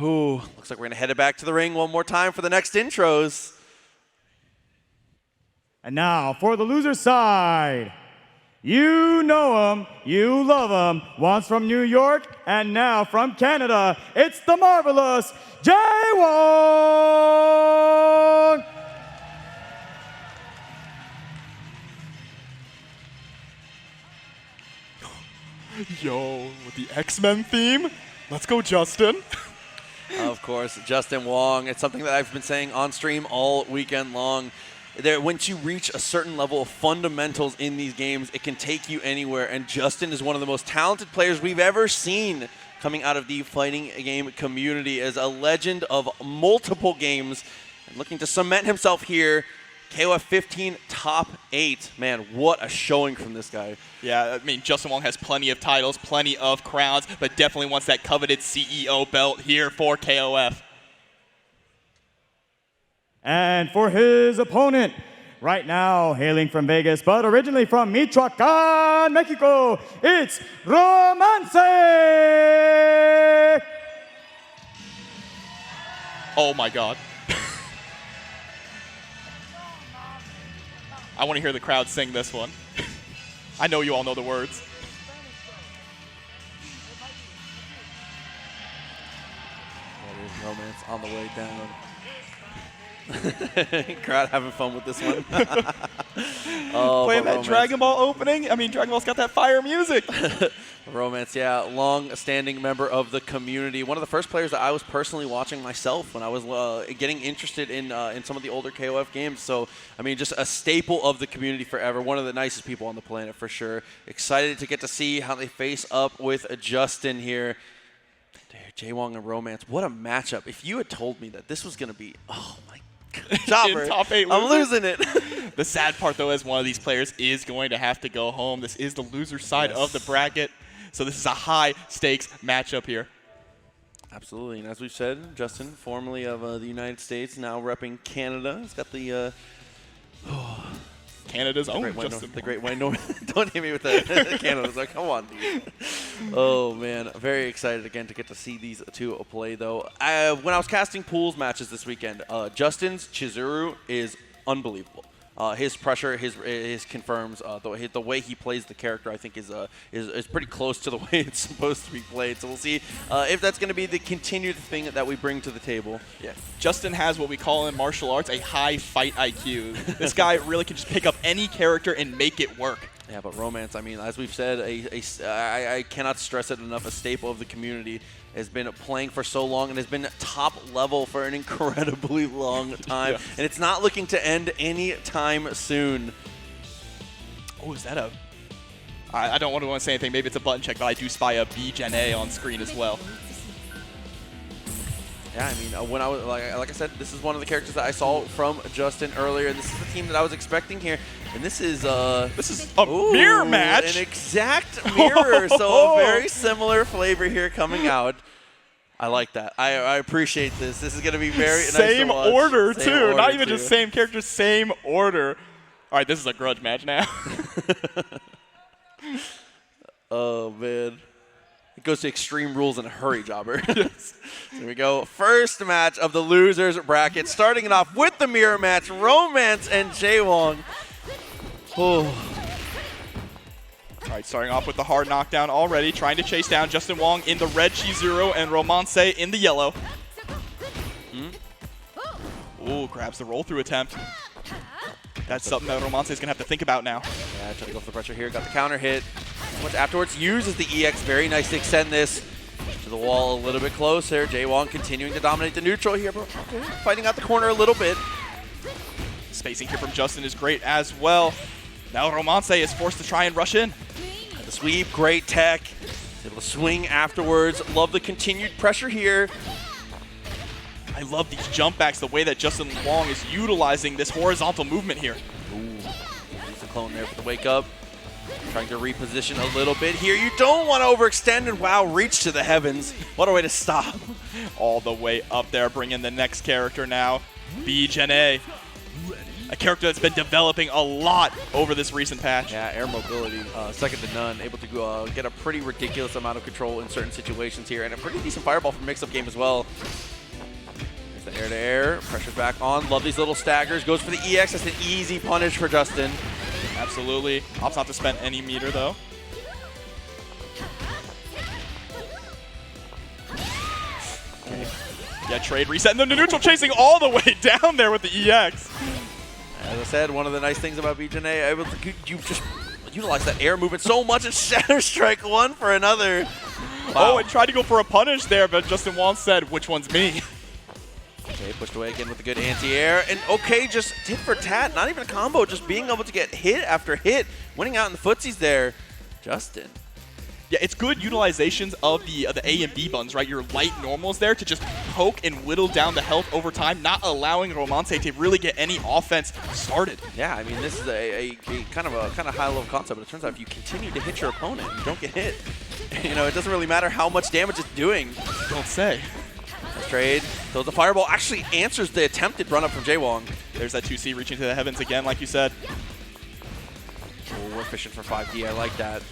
Ooh, looks like we're going to head it back to the ring one more time for the next intros. And now for the loser side. You know him, you love him, once from New York and now from Canada. It's the marvelous JWong! Yo, with the X-Men theme? Let's go, Justin. Of course, JWong. It's something that I've been saying on stream all weekend long. Once you reach a certain level of fundamentals in these games, it can take you anywhere. And Justin is one of the most talented players we've ever seen coming out of the fighting game community as a legend of multiple games and looking to cement himself here. KOF 15 top 8. Man, what a showing from this guy. Yeah, I mean, JWong has plenty of titles, plenty of crowns, but definitely wants that coveted CEO belt here for KOF. And for his opponent, right now hailing from Vegas, but originally from Michoacan, Mexico, it's Romance! Oh my god. I want to hear the crowd sing this one. I know you all know the words. That is Romance on the way down. Crowd having fun with this one. Playing that Dragon Ball opening. I mean, Dragon Ball's got that fire music. Romance, yeah, long-standing member of the community. One of the first players that I was personally watching myself when I was getting interested in some of the older KOF games. So, I mean, just a staple of the community forever. One of the nicest people on the planet for sure. Excited to get to see how they face up with Justin here. Dude, JWong and Romance, what a matchup. If you had told me that this was going to be, oh my Chopper. Top 8 I'm losing it. The sad part, though, is one of these players is going to have to go home. This is the loser side of the bracket. So this is a high-stakes matchup here. Absolutely. And as we've said, Justin, formerly of the United States, now repping Canada. He's got the Canada's own Justin. The great Wayne. Don't hit me with the Canada's. Like, come on, dude. Oh man, very excited again to get to see these two play though. When I was casting pools matches this weekend, Justin's Chizuru is unbelievable. His pressure, his confirms, the way he plays the character, I think is pretty close to the way it's supposed to be played. So we'll see if that's going to be the continued thing that we bring to the table. Yeah, Justin has what we call in martial arts a high fight IQ. This guy really can just pick up any character and make it work. Yeah, but romance, I mean, as we've said, I cannot stress it enough, a staple of the community, has been playing for so long and has been top level for an incredibly long time. Yeah. And it's not looking to end any time soon. Oh, is that a... I don't want to say anything. Maybe it's a button check, but I do spy a B.Jenet on screen as well. Yeah, I mean, when I was like I said, this is one of the characters that I saw from Justin earlier. This is the team that I was expecting here, and this is a mirror match, an exact mirror. So a very similar flavor here coming out. I like that. I appreciate this. This is going to be very nice same to watch. Order same too, order not even too. just same character, same order. All right, this is a grudge match now. Oh man. It goes to Extreme Rules in a hurry, jobber. Yes. Here we go. First match of the losers bracket. Starting it off with the mirror match, Romance and JWong. Oh. All right, starting off with the hard knockdown already. Trying to chase down Justin Wong in the red Chizuru and Romance in the yellow. Ooh, grabs the roll through attempt. That's something that Romance is going to have to think about now. Yeah, trying to go for the pressure here. Got the counter hit. Much afterwards, uses the EX. Very nice to extend this to the wall a little bit closer. JWong continuing to dominate the neutral here, but fighting out the corner a little bit. Spacing here from Justin is great as well. Now Romance is forced to try and rush in. The sweep, great tech. He's able to swing afterwards. Love the continued pressure here. I love these jump backs, the way that Justin Wong is utilizing this horizontal movement here. Ooh, there's a clone there for the wake up. Trying to reposition a little bit here. You don't want to overextend and wow, reach to the heavens. What a way to stop. All the way up there, bring in the next character now, B.Jenet. A character that's been developing a lot over this recent patch. Yeah, air mobility, second to none. Able to get a pretty ridiculous amount of control in certain situations here, and a pretty decent fireball from mix-up game as well. There's the air-to-air, pressure's back on. Love these little staggers. Goes for the EX. That's an easy punish for Justin. Absolutely. Opts not to spend any meter, though. Okay. Yeah, trade reset. And then the neutral chasing all the way down there with the EX. As I said, one of the nice things about B.Jenet, you just utilize that air movement so much and Shatter Strike one for another. Wow. Oh, and tried to go for a punish there, but Justin Wong said, which one's me? Okay, pushed away again with a good anti-air. And okay, just tit for tat. Not even a combo, just being able to get hit after hit. Winning out in the footsies there. Justin. Yeah, it's good utilizations of the A and B buttons, right? Your light normals there to just poke and whittle down the health over time, not allowing Romance to really get any offense started. Yeah, I mean, this is a kind of high-level concept, but it turns out if you continue to hit your opponent, you don't get hit. You know, it doesn't really matter how much damage it's doing. Don't say. Nice trade. So the fireball actually answers the attempted run-up from JWong. There's that 2C reaching to the heavens again, like you said. Oh, we're fishing for 5D. I like that.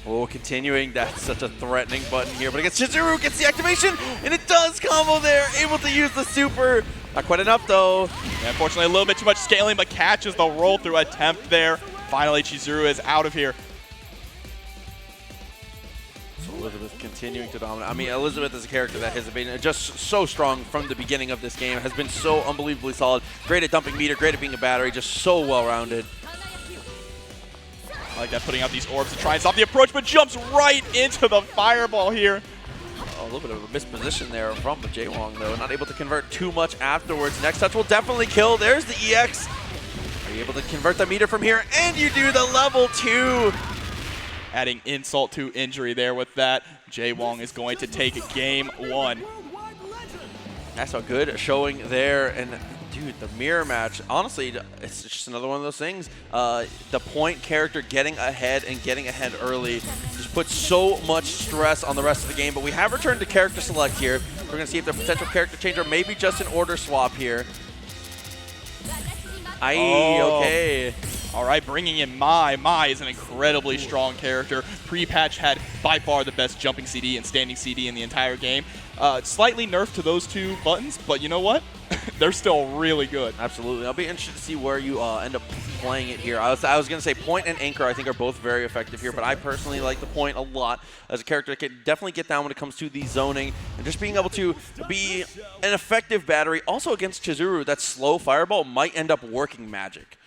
Oh, continuing. That's such a threatening button here. But against Chizuru, gets the activation, and it does combo there. Able to use the super. Not quite enough, though. Yeah, unfortunately, a little bit too much scaling, but catches the roll-through attempt there. Finally, Chizuru is out of here. So Elisabeth continuing to dominate. I mean, Elisabeth is a character that has been just so strong from the beginning of this game. Has been so unbelievably solid. Great at dumping meter, great at being a battery, just so well-rounded. I like that, putting out these orbs to try and stop the approach, but jumps right into the fireball here. Oh, a little bit of a misposition there from JWong, though. Not able to convert too much afterwards. Next touch will definitely kill. There's the EX. Are you able to convert the meter from here? And you do the level 2. Adding insult to injury there with that. JWong is going to take game 1. That's a good showing there. And dude, the mirror match, honestly, it's just another one of those things. The point character getting ahead and getting ahead early just puts so much stress on the rest of the game. But we have returned to character select here. We're going to see if the potential character change or maybe just an order swap here. Okay. All right, bringing in Mai. Mai is an incredibly strong character. Pre-patch had by far the best jumping CD and standing CD in the entire game. Slightly nerfed to those two buttons, but you know what? They're still really good. Absolutely. I'll be interested to see where you end up playing it here. I was going to say point and anchor I think are both very effective here, but I personally like the point a lot as a character that can definitely get down when it comes to the zoning and just being able to be an effective battery. Also against Chizuru, that slow fireball might end up working magic.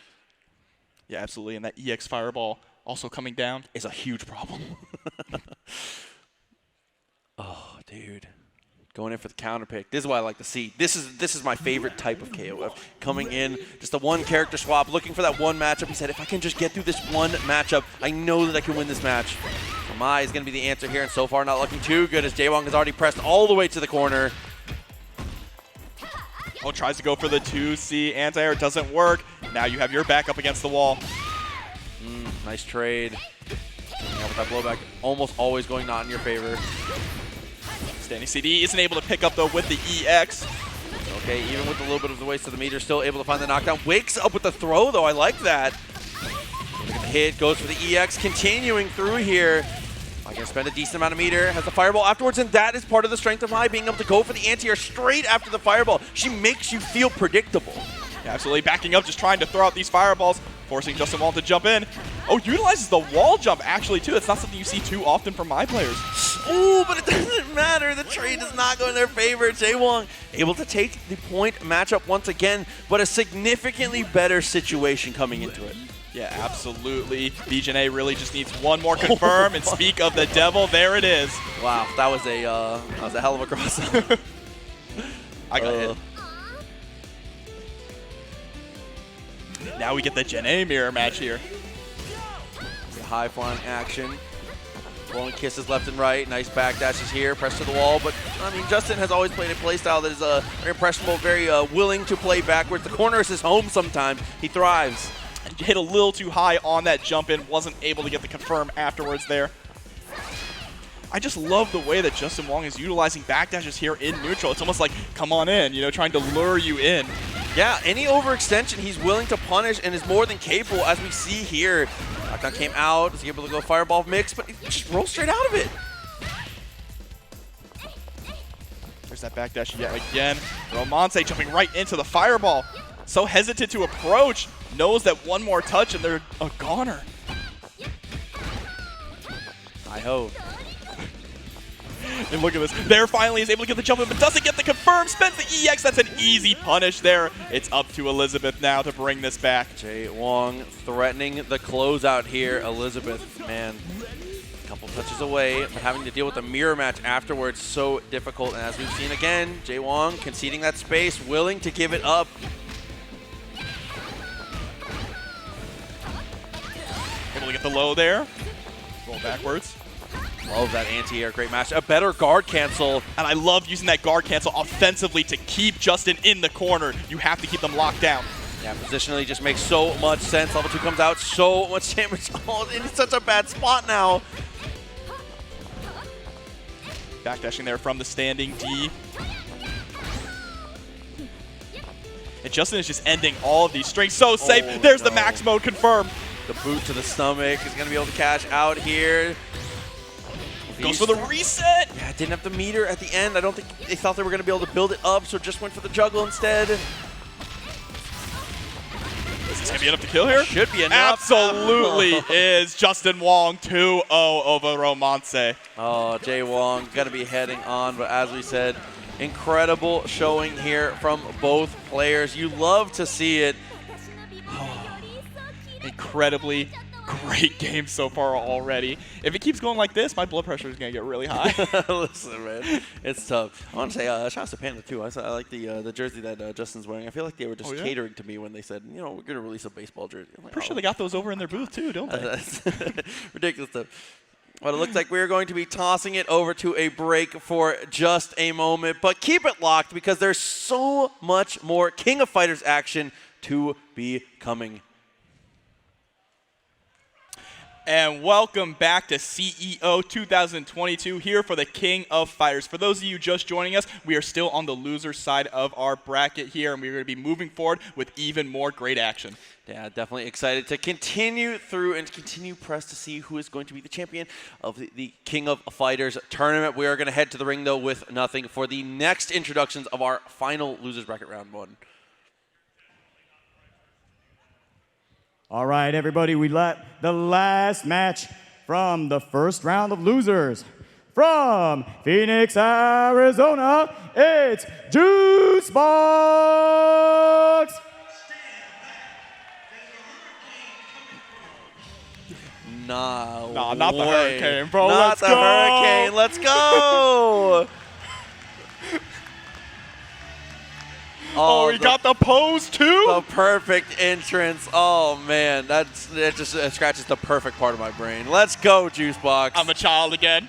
Yeah, absolutely. And that EX fireball also coming down is a huge problem. Oh, dude. Going in for the counter pick. This is what I like to see. This is my favorite type of KOF. Coming in, just a one character swap, looking for that one matchup. He said, if I can just get through this one matchup, I know that I can win this match. So Mai is going to be the answer here, and so far not looking too good as JWong has already pressed all the way to the corner. Oh, tries to go for the 2C anti-air. Doesn't work. Now you have your back up against the wall. Nice trade. Yeah, with that blowback almost always going not in your favor. Standing CD isn't able to pick up, though, with the EX. Okay, even with a little bit of the waste of the meter, still able to find the knockdown. Wakes up with the throw, though. I like that. Look at the hit. Goes for the EX. Continuing through here. I can spend a decent amount of meter. Has the fireball afterwards, and that is part of the strength of Mai, being able to go for the anti-air straight after the fireball. She makes you feel predictable. Yeah, absolutely. Backing up, just trying to throw out these fireballs, forcing JWong to jump in. Oh, utilizes the wall jump, actually, too. That's not something you see too often from Mai players. Ooh, but it doesn't matter. The trade does not go in their favor. JWong able to take the point matchup once again, but a significantly better situation coming into it. Yeah, absolutely. B.Jenet really just needs one more confirm, and speak of the devil, there it is. Wow, that was a hell of a cross. I got hit. Now we get the Jenet mirror match here. High flying action. Blowing kisses left and right. Nice backdashes here. Press to the wall. But, I mean, Justin has always played a playstyle that is very impressionable, very willing to play backwards. The corner is his home sometimes. He thrives. Hit a little too high on that jump in. Wasn't able to get the confirm afterwards there. I just love the way that JWong is utilizing backdashes here in neutral. It's almost like, come on in, you know, trying to lure you in. Yeah, any overextension he's willing to punish and is more than capable, as we see here. Knockdown came out, was able to go fireball mix, but he just rolls straight out of it. There's that backdash yet again. Romance jumping right into the fireball. So hesitant to approach. Knows that one more touch and they're a goner. I hope. And look at this. There finally is able to get the jump in, but doesn't get the confirm. Spends the EX. That's an easy punish there. It's up to Elisabeth now to bring this back. JWong threatening the closeout here. Elisabeth, man, a couple touches away, but having to deal with the mirror match afterwards, so difficult. And as we've seen again, JWong conceding that space, willing to give it up. Able to get the low there. Roll backwards. Love that anti-air, great match. A better guard cancel. And I love using that guard cancel offensively to keep Justin in the corner. You have to keep them locked down. Yeah, positionally just makes so much sense. Level 2 comes out, so much damage. Oh, in such a bad spot now. Backdashing there from the standing D. And Justin is just ending all of these strings. So safe. Oh, There's no. the max mode confirm. The boot to the stomach is going to be able to cash out here. Goes for the reset. Yeah, didn't have the meter at the end. I don't think they thought they were going to be able to build it up, so just went for the juggle instead. Is this going to be enough to kill here? Should be enough. Absolutely is JWong 2-0 over Romance. Oh, JWong going to be heading on, but as we said, incredible showing here from both players. You love to see it. Incredibly great game so far already. If it keeps going like this, my blood pressure is going to get really high. Listen, man, it's tough. I want to say shout out to Panda, too. I like the jersey that Justin's wearing. I feel like they were just catering to me when they said, you know, we're going to release a baseball jersey. I'm like, Pretty sure they got those over in their booth, too, don't they? Ridiculous stuff. But it looks like we're going to be tossing it over to a break for just a moment. But keep it locked because there's so much more King of Fighters action to be coming. And welcome back to CEO 2022 here for the King of Fighters. For those of you just joining us, we are still on the loser side of our bracket here, and we're going to be moving forward with even more great action. Yeah, definitely excited to continue through and continue press to see who is going to be the champion of the King of Fighters tournament. We are going to head to the ring, though, with nothing for the next introductions of our final losers bracket round 1. All right, everybody, we let the last match from the first round of losers. From Phoenix, Arizona, it's JuiceBox! No, not the Hurricane, bro. Not the Hurricane. Let's go. Oh, we got the pose too? The perfect entrance. Oh, man. It just scratches the perfect part of my brain. Let's go, JuiceBox. I'm a child again.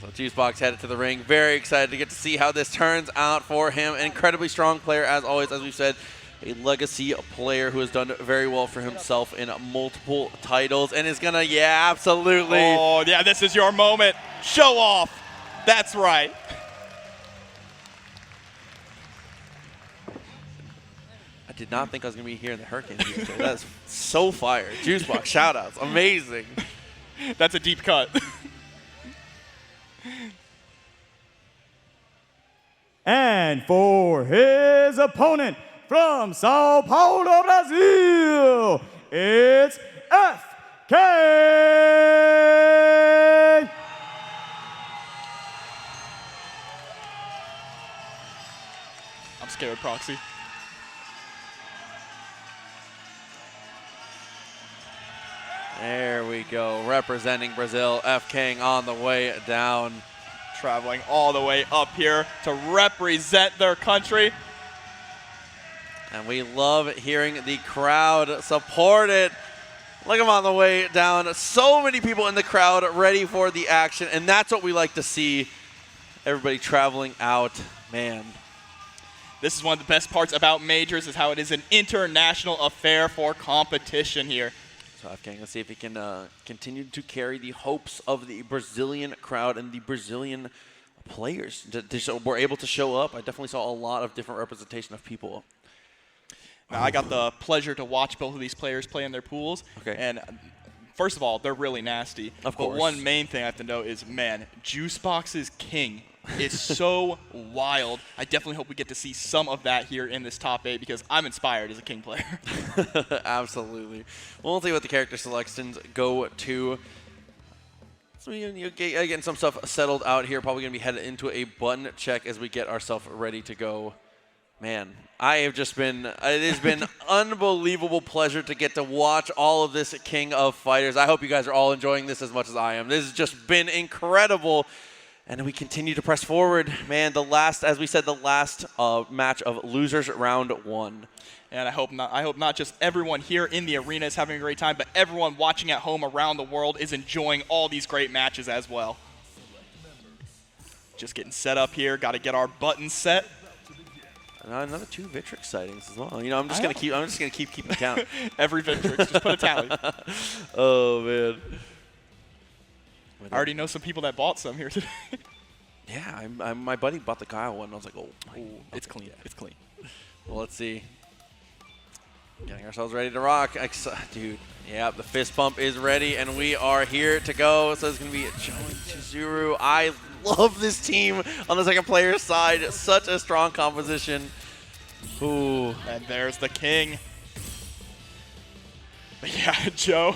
So JuiceBox headed to the ring. Very excited to get to see how this turns out for him. Incredibly strong player, as always, as we've said. A legacy player who has done very well for himself in multiple titles and is going to, yeah, absolutely. Oh, yeah, this is your moment. Show off. That's right. I did not think I was going to be here in the Hurricane. That's so fire. JuiceBox, shout-outs. Amazing. That's a deep cut. And for his opponent, from Sao Paulo, Brazil, it's FKang! I'm scared, Proxy. There we go. Representing Brazil, FKang on the way down. Traveling all the way up here to represent their country. And we love hearing the crowd support it. Look at him on the way down. So many people in the crowd ready for the action, and that's what we like to see. Everybody traveling out, man. This is one of the best parts about majors is how it is an international affair for competition here. So FKang, let's see if he can continue to carry the hopes of the Brazilian crowd and the Brazilian players. We're able to show up. I definitely saw a lot of different representation of people. Now, I got the pleasure to watch both of these players play in their pools. Okay. And first of all, they're really nasty. Of course. But one main thing I have to know is, man, JuiceBox's king is so wild. I definitely hope we get to see some of that here in this top 8 because I'm inspired as a king player. Absolutely. We'll see what the character selections go to. So you getting some stuff settled out here. Probably going to be headed into a button check as we get ourselves ready to go. Man, it has been unbelievable pleasure to get to watch all of this King of Fighters. I hope you guys are all enjoying this as much as I am. This has just been incredible. And we continue to press forward. Man, as we said, the last match of losers round 1. And I hope not just everyone here in the arena is having a great time, but everyone watching at home around the world is enjoying all these great matches as well. Just getting set up here. Got to get our buttons set. Another 2 Victrix sightings as well. You know, I'm just gonna keep keeping count. Every Victrix, just put a tally. Oh man. I already know some people that bought some here today. Yeah, my buddy bought the Kyle one. And I was like, oh, it's clean. Yeah. It's clean. Well, let's see. Getting ourselves ready to rock, dude. Yeah, the fist pump is ready, and we are here to go. So it's gonna be Joe and Chizuru. I love this team on the second player side. Such a strong composition. Ooh. And there's the king. But yeah, Joe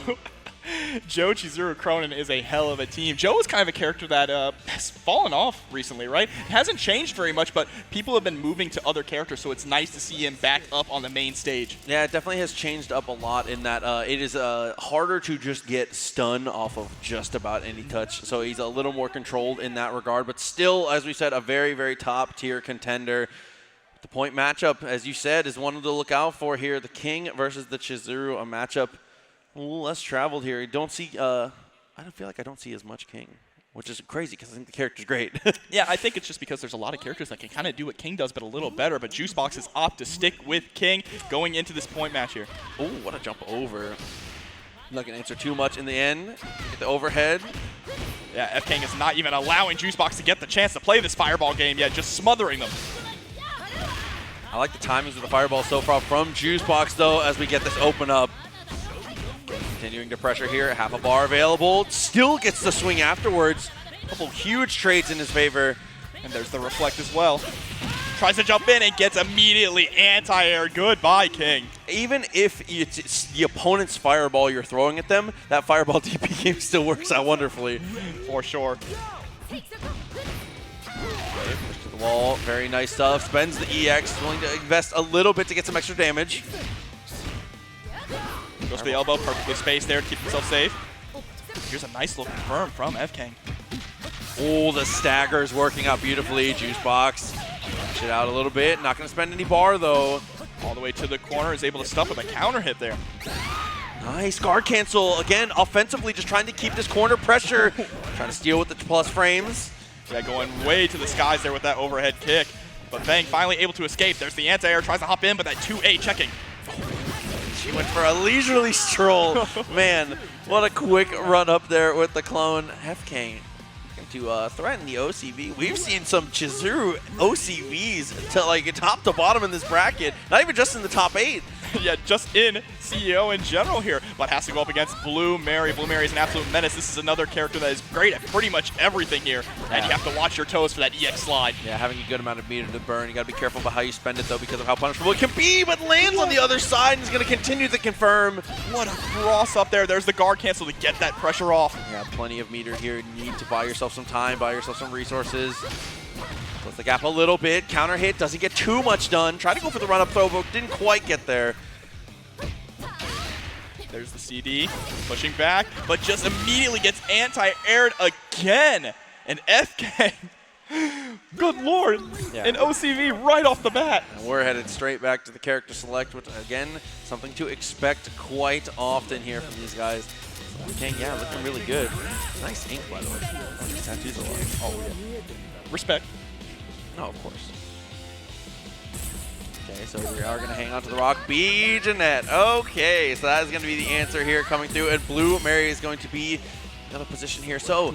Chizuru Krohnen is a hell of a team. Joe is kind of a character that has fallen off recently, right? It hasn't changed very much, but people have been moving to other characters, so it's nice to see him back up on the main stage. Yeah, it definitely has changed up a lot in that it is harder to just get stun off of just about any touch. So he's a little more controlled in that regard, but still, as we said, a very, very top-tier contender. The point matchup, as you said, is one to look out for here. The King versus the Chizuru, a matchup a little less traveled here. I don't feel like I don't see as much King, which is crazy because I think the character's great. Yeah, I think it's just because there's a lot of characters that can kind of do what King does, but a little better. But JuiceBox is opt to stick with King going into this point match here. Oh, what a jump over. Not going to answer too much in the end. Get the overhead. Yeah, FKang is not even allowing JuiceBox to get the chance to play this fireball game yet, just smothering them. I like the timings of the fireball so far from JuiceBox, though, as we get this open up. Continuing to pressure here. Half a bar available. Still gets the swing afterwards. A couple huge trades in his favor. And there's the reflect as well. Tries to jump in and gets immediately anti-air. Goodbye, King. Even if it's the opponent's fireball you're throwing at them, that fireball DP game still works out wonderfully. For sure. Push to the wall. Very nice stuff. Spends the EX. Willing to invest a little bit to get some extra damage. Goes to the elbow. Perfectly spaced there to keep himself safe. Here's a nice little confirm from FKang. Oh, the stagger's working out beautifully. JuiceBox. Push it out a little bit. Not going to spend any bar, though. All the way to the corner. Is able to stuff with a counter hit there. Nice guard cancel. Again, offensively, just trying to keep this corner pressure. Trying to steal with the plus frames. Yeah, going way to the skies there with that overhead kick. But Fang finally able to escape. There's the anti-air. Tries to hop in, but that 2A checking. She went for a leisurely stroll. Man, what a quick run up there with the clone. FKang to threaten the OCV. We've seen some Chizuru OCVs to like top to bottom in this bracket. Not even just in the top 8. Yeah, just in CEO in general here, but has to go up against Blue Mary. Blue Mary is an absolute menace. This is another character that is great at pretty much everything here, and you have to watch your toes for that EX slide. Yeah, having a good amount of meter to burn. You got to be careful about how you spend it, though, because of how punishable it can be, but lands on the other side and is going to continue to confirm. What a cross up there. There's the guard cancel to get that pressure off. Yeah, plenty of meter here. You need to buy yourself some time, buy yourself some resources. Close the gap a little bit. Counter hit, doesn't get too much done. Try to go for the run-up throw, but didn't quite get there. There's the CD, pushing back, but just immediately gets anti-aired again. And FKang, good lord, an OCV right off the bat. And we're headed straight back to the character select, which again, something to expect quite often here from these guys. FKang, yeah, looking really good. Nice ink, by the way. These tattoos a lot. Oh, yeah. Respect. No, of course. Okay, so we are going to hang on to the rock. B.Jenet. Okay, so that is going to be the answer here coming through. And Blue Mary is going to be another position here. So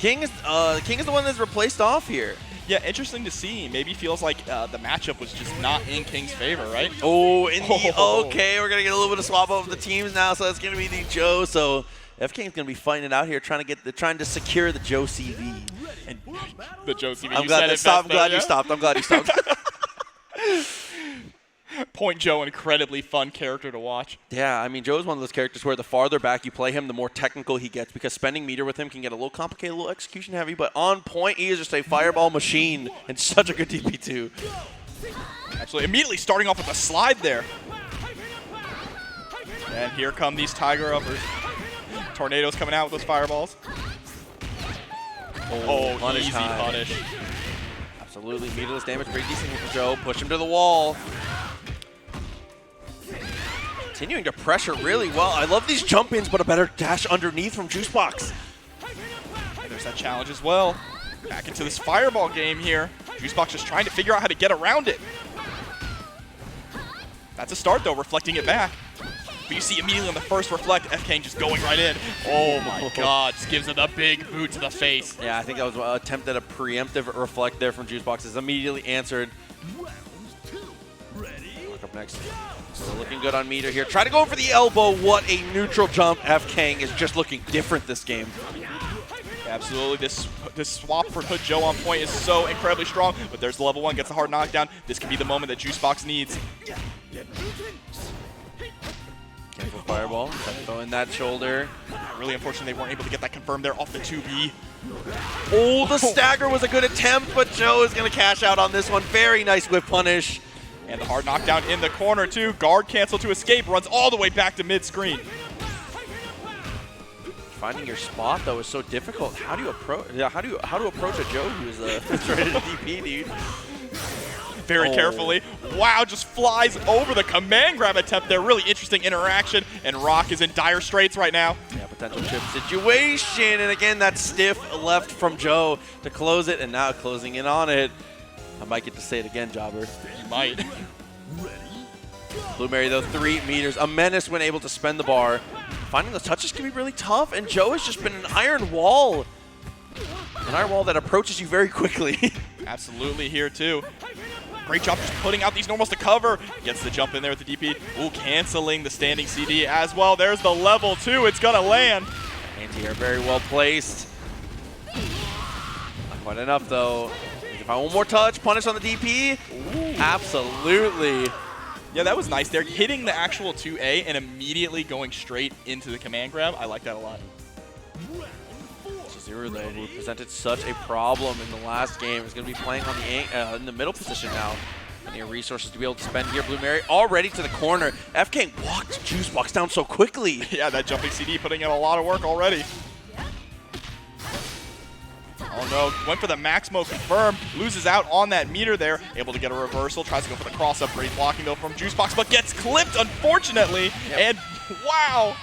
King is the one that's replaced off here. Yeah, interesting to see. Maybe feels like the matchup was just not in King's favor, right? Oh, okay, we're going to get a little bit of swap over the teams now. So that's going to be the Joe. So FKang's going to be fighting it out here, trying to secure the Joe CV. And the Joe CV. I'm glad you stopped. I'm glad you stopped. Point Joe, incredibly fun character to watch. Yeah, I mean, Joe's one of those characters where the farther back you play him, the more technical he gets, because spending meter with him can get a little complicated, a little execution heavy, but on point, he is just a fireball machine and such a good DP2. Absolutely. Immediately starting off with a slide there. And here come these Tiger uppers. Tornadoes coming out with those fireballs. Oh, punish easy time. punish. Absolutely, meterless damage, pretty decent with Joe. Push him to the wall. Continuing to pressure really well. I love these jump-ins, but a better dash underneath from JuiceBox. And there's that challenge as well. Back into this fireball game here. JuiceBox just trying to figure out how to get around it. That's a start, though, reflecting it back. But you see immediately on the first reflect, FKang just going right in. Oh my god, just gives it a big boot to the face. Yeah, I think that was an attempt at a preemptive reflect there from JuiceBox. Is immediately answered. Look up next. So looking good on meter here. Try to go for the elbow. What a neutral jump. FKang is just looking different this game. Absolutely, this swap for put Joe on point is so incredibly strong. But there's the level 1, gets a hard knockdown. This can be the moment that JuiceBox needs. Careful fireball. Throw in that shoulder. Really unfortunate they weren't able to get that confirmed there off the 2B. Oh, the stagger was a good attempt, but Joe is going to cash out on this one. Very nice whip punish. And the hard knockdown in the corner too. Guard cancel to escape, runs all the way back to mid-screen. Finding your spot though is so difficult. How do you approach? Yeah, how to approach a Joe who is ready to DP, dude? Very carefully. Wow, just flies over the command grab attempt there. Really interesting interaction. And Rock is in dire straits right now. Yeah, potential chip situation. And again, that stiff left from Joe to close it, and now closing in on it. I might get to say it again, Jobber. You might. Blue Mary, though, 3 meters. A menace when able to spend the bar. finding those touches can be really tough, and Joe has just been an iron wall. An iron wall that approaches you very quickly. Absolutely here too. Great job just putting out these normals to cover. Gets the jump in there with the DP. Ooh, canceling the standing CD as well. There's the level 2. It's going to land. Anti-air very well placed. Not quite enough though. If I want one more touch, punish on the DP. Ooh. Absolutely. Yeah, that was nice there. Hitting the actual 2A and immediately going straight into the command grab. I like that a lot. Chizuru, though, who presented such a problem in the last game, is going to be playing on the in the middle position now. Plenty of resources to be able to spend here. Blue Mary already to the corner. FKang walked JuiceBox down so quickly. Yeah, that jumping CD putting in a lot of work already. Oh no, went for the Maximo confirm, loses out on that meter there, able to get a reversal, tries to go for the cross up, great blocking though from JuiceBox, but gets clipped unfortunately, and wow,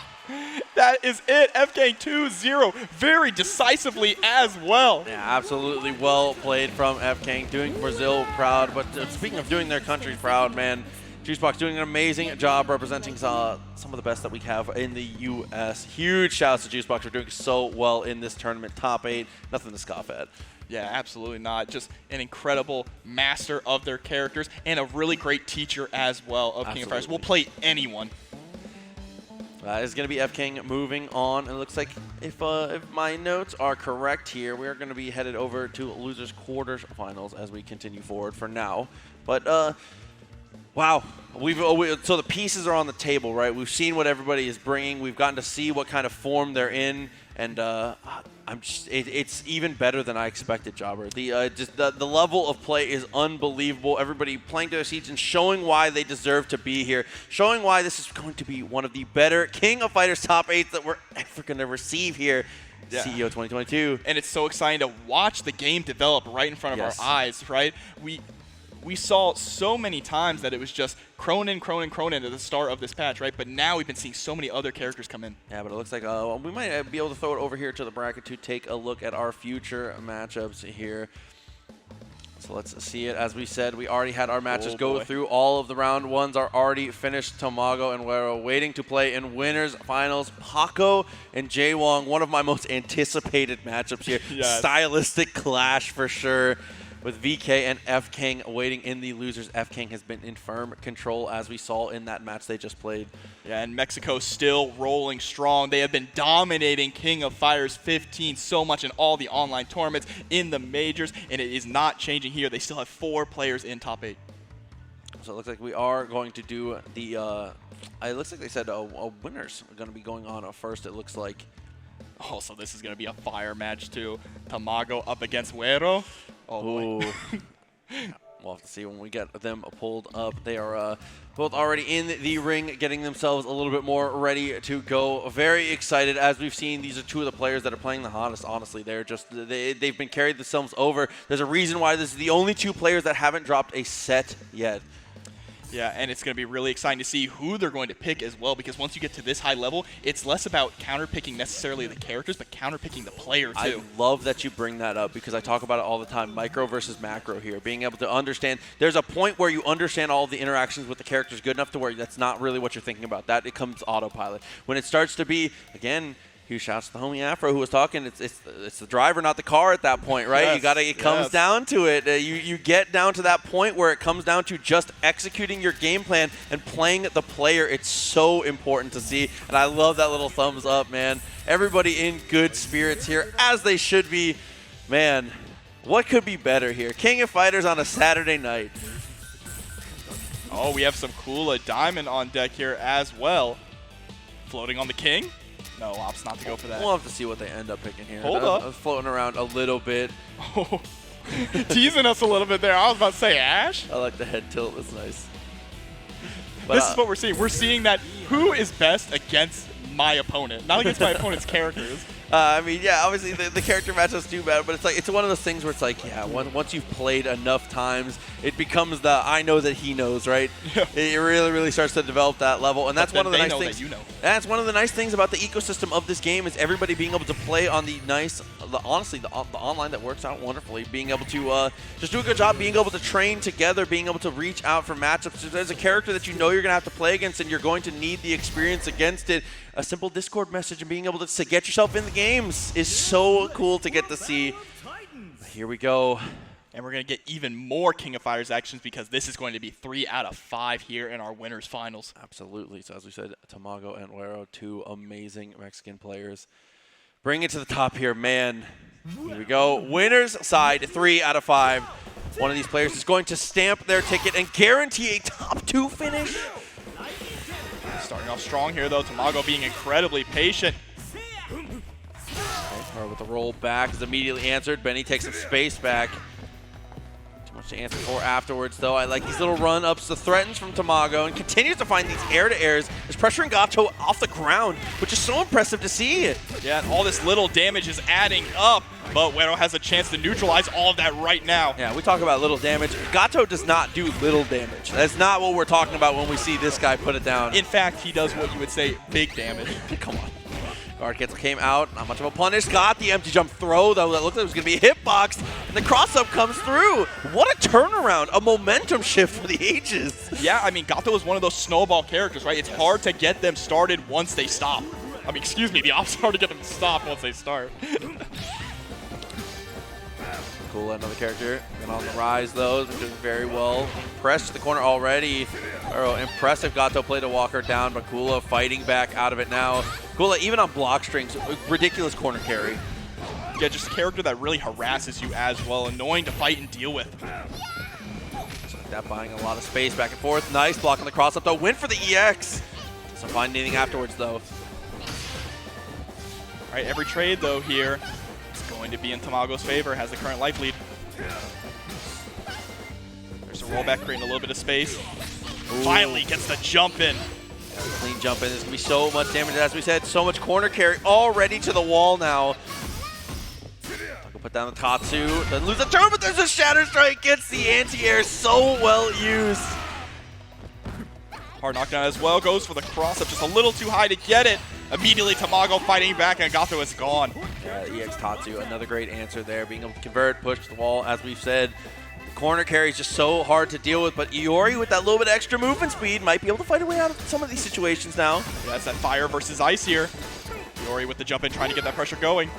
that is it, FKang 2-0, very decisively as well. Yeah, absolutely well played from FKang, doing Brazil proud, but speaking of doing their country proud, man, JuiceBox doing an amazing job representing some of the best that we have in the U.S. Huge shouts to JuiceBox for doing so well in this tournament. Top 8, nothing to scoff at. Yeah, absolutely not. Just an incredible master of their characters and a really great teacher as well of King of Fighters. Will play anyone. That is going to be FKang moving on. It looks like if my notes are correct here, we are going to be headed over to losers quarterfinals as we continue forward for now. But wow, so the pieces are on the table, right? We've seen what everybody is bringing. We've gotten to see what kind of form they're in, and it's even better than I expected, Jobber. The level of play is unbelievable. Everybody playing to their seats and showing why they deserve to be here, showing why this is going to be one of the better King of Fighters top 8s that we're ever going to receive here. Yeah. CEO 2022. And it's so exciting to watch the game develop right in front of our eyes, right? We saw so many times that it was just Krohnen at the start of this patch, right? But now we've been seeing so many other characters come in. Yeah, but it looks like we might be able to throw it over here to the bracket to take a look at our future matchups here. So let's see it. As we said, we already had our matches go through. All of the round ones are already finished. Tamago and Wero waiting to play in winners finals. Pako and JWong, one of my most anticipated matchups here. Yes. Stylistic clash for sure. With VK and FKang waiting in the losers. FKang has been in firm control, as we saw in that match they just played. Yeah, and Mexico still rolling strong. They have been dominating King of Fighters 15 so much in all the online tournaments, in the majors, and it is not changing here. They still have 4 players in top 8. So it looks like we are going to do the, it looks like they said winners are going to be going on first, it looks like. Oh, so this is going to be a fire match too. Tamago up against Wero. Oh boy. We'll have to see when we get them pulled up. They are both already in the ring, getting themselves a little bit more ready to go. Very excited, as we've seen. These are 2 of the players that are playing the hottest, honestly. They're just, they've been carried themselves over. There's a reason why this is the only 2 players that haven't dropped a set yet. Yeah, and it's going to be really exciting to see who they're going to pick as well, because once you get to this high level, it's less about counterpicking necessarily the characters, but counterpicking the player too. I love that you bring that up, because I talk about it all the time, micro versus macro here, being able to understand. There's a point where you understand all the interactions with the characters good enough to where that's not really what you're thinking about. That it comes autopilot. When it starts to be, again, huge shouts to the homie Afro who was talking. It's the driver, not the car at that point, right? Yes, it comes down to it. You get down to that point where it comes down to just executing your game plan and playing the player. It's so important to see, and I love that little thumbs up, man. Everybody in good spirits here, as they should be. Man, what could be better here? King of Fighters on a Saturday night. Oh, we have some Kula Diamond on deck here as well. Floating on the King. No, opts not to go for that. We'll have to see what they end up picking here. Hold up. I was floating around a little bit. Oh, teasing us a little bit there. I was about to say Ash. I like the head tilt. That's nice. But, this is what we're seeing. We're seeing that who is best against my opponent, not against my opponent's characters. I mean, yeah, obviously the character matchup's too bad, but it's like it's one of those things where it's like, yeah, once you've played enough times, it becomes the I know that he knows, right? Yeah. It really starts to develop that level, and that's one of the nice things. That you know. That's one of the nice things about the ecosystem of this game is everybody being able to play on the honestly, the online that works out wonderfully. Being able to just do a good job, being able to train together, being able to reach out for matchups. If there's a character that you know you're gonna have to play against, and you're going to need the experience against it. A simple Discord message and being able to get yourself in the games is so cool to get to see. Here we go. And we're going to get even more King of Fighters actions because this is going to be 3 out of 5 here in our winners finals. Absolutely. So as we said, Tamago and Wero, 2 amazing Mexican players. Bring it to the top here, man. Here we go. Winners side, 3 out of 5. One of these players is going to stamp their ticket and guarantee a top 2 finish. Starting off strong here, though. Tamago being incredibly patient. Or with the roll back is immediately answered. Benny takes some space back. Too much to answer for afterwards, though. I like these little run-ups, the threatens from Tamago, and continues to find these air-to-airs. Is pressuring Gato off the ground, which is so impressive to see. Yeah, and all this little damage is adding up, but Wero has a chance to neutralize all of that right now. Yeah, we talk about little damage. Gato does not do little damage. That's not what we're talking about when we see this guy put it down. In fact, he does what you would say big damage. Come on. Guard cancel came out, not much of a punish. Got the empty jump throw, though. That looked like it was going to be a hitbox, and the cross-up comes through. What a turnaround, a momentum shift for the ages. Yeah, I mean, Gato is one of those snowball characters, right? It's hard to get them started once they stop. I mean, excuse me, the opposite, hard to get them to stop once they start. Kula, another character, and on the rise, though, doing very well. Pressed to the corner already. Impressive Gato play to walk her down, but Kula fighting back out of it now. Kula, even on block strings, ridiculous corner carry. Yeah, just a character that really harasses you as well. Annoying to fight and deal with. That buying a lot of space back and forth. Nice block on the cross-up, though. Win for the EX. Doesn't find anything afterwards, though. All right, every trade, though, here is going to be in Tamago's favor. Has the current life lead. There's a rollback, creating a little bit of space. Ooh. Finally gets the jump in. Clean jump in. There's going to be so much damage, as we said. So much corner carry already to the wall now. Pako put down the Tatsu. Doesn't lose the turn, but there's a Shatter Strike. Gets the anti-air so well used. Hard knockdown as well. Goes for the cross-up. Just a little too high to get it. Immediately Tamago fighting back, and Gato is gone. EX Tatsu, another great answer there. Being able to convert, push the wall, as we've said. Corner carry is just so hard to deal with, but Iori with that little bit of extra movement speed might be able to fight a way out of some of these situations now. Yeah, it's that fire versus ice here. Iori with the jump in, trying to get that pressure going.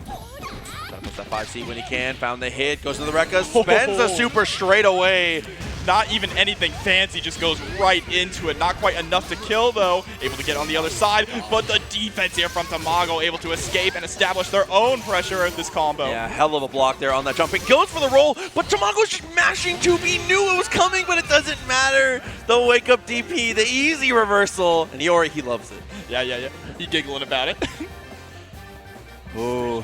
Gotta push that 5C when he can. Found the hit, goes to the Rekka, spends the super straight away. Not even anything fancy, just goes right into it. Not quite enough to kill, though. Able to get on the other side, but the defense here from Tamago able to escape and establish their own pressure at this combo. Yeah, hell of a block there on that jumping. Goes for the roll, but Tamago's just mashing tube. He knew it was coming, but it doesn't matter. The wake-up DP, the easy reversal. And Iori, he loves it. Yeah. He giggling about it. Ooh.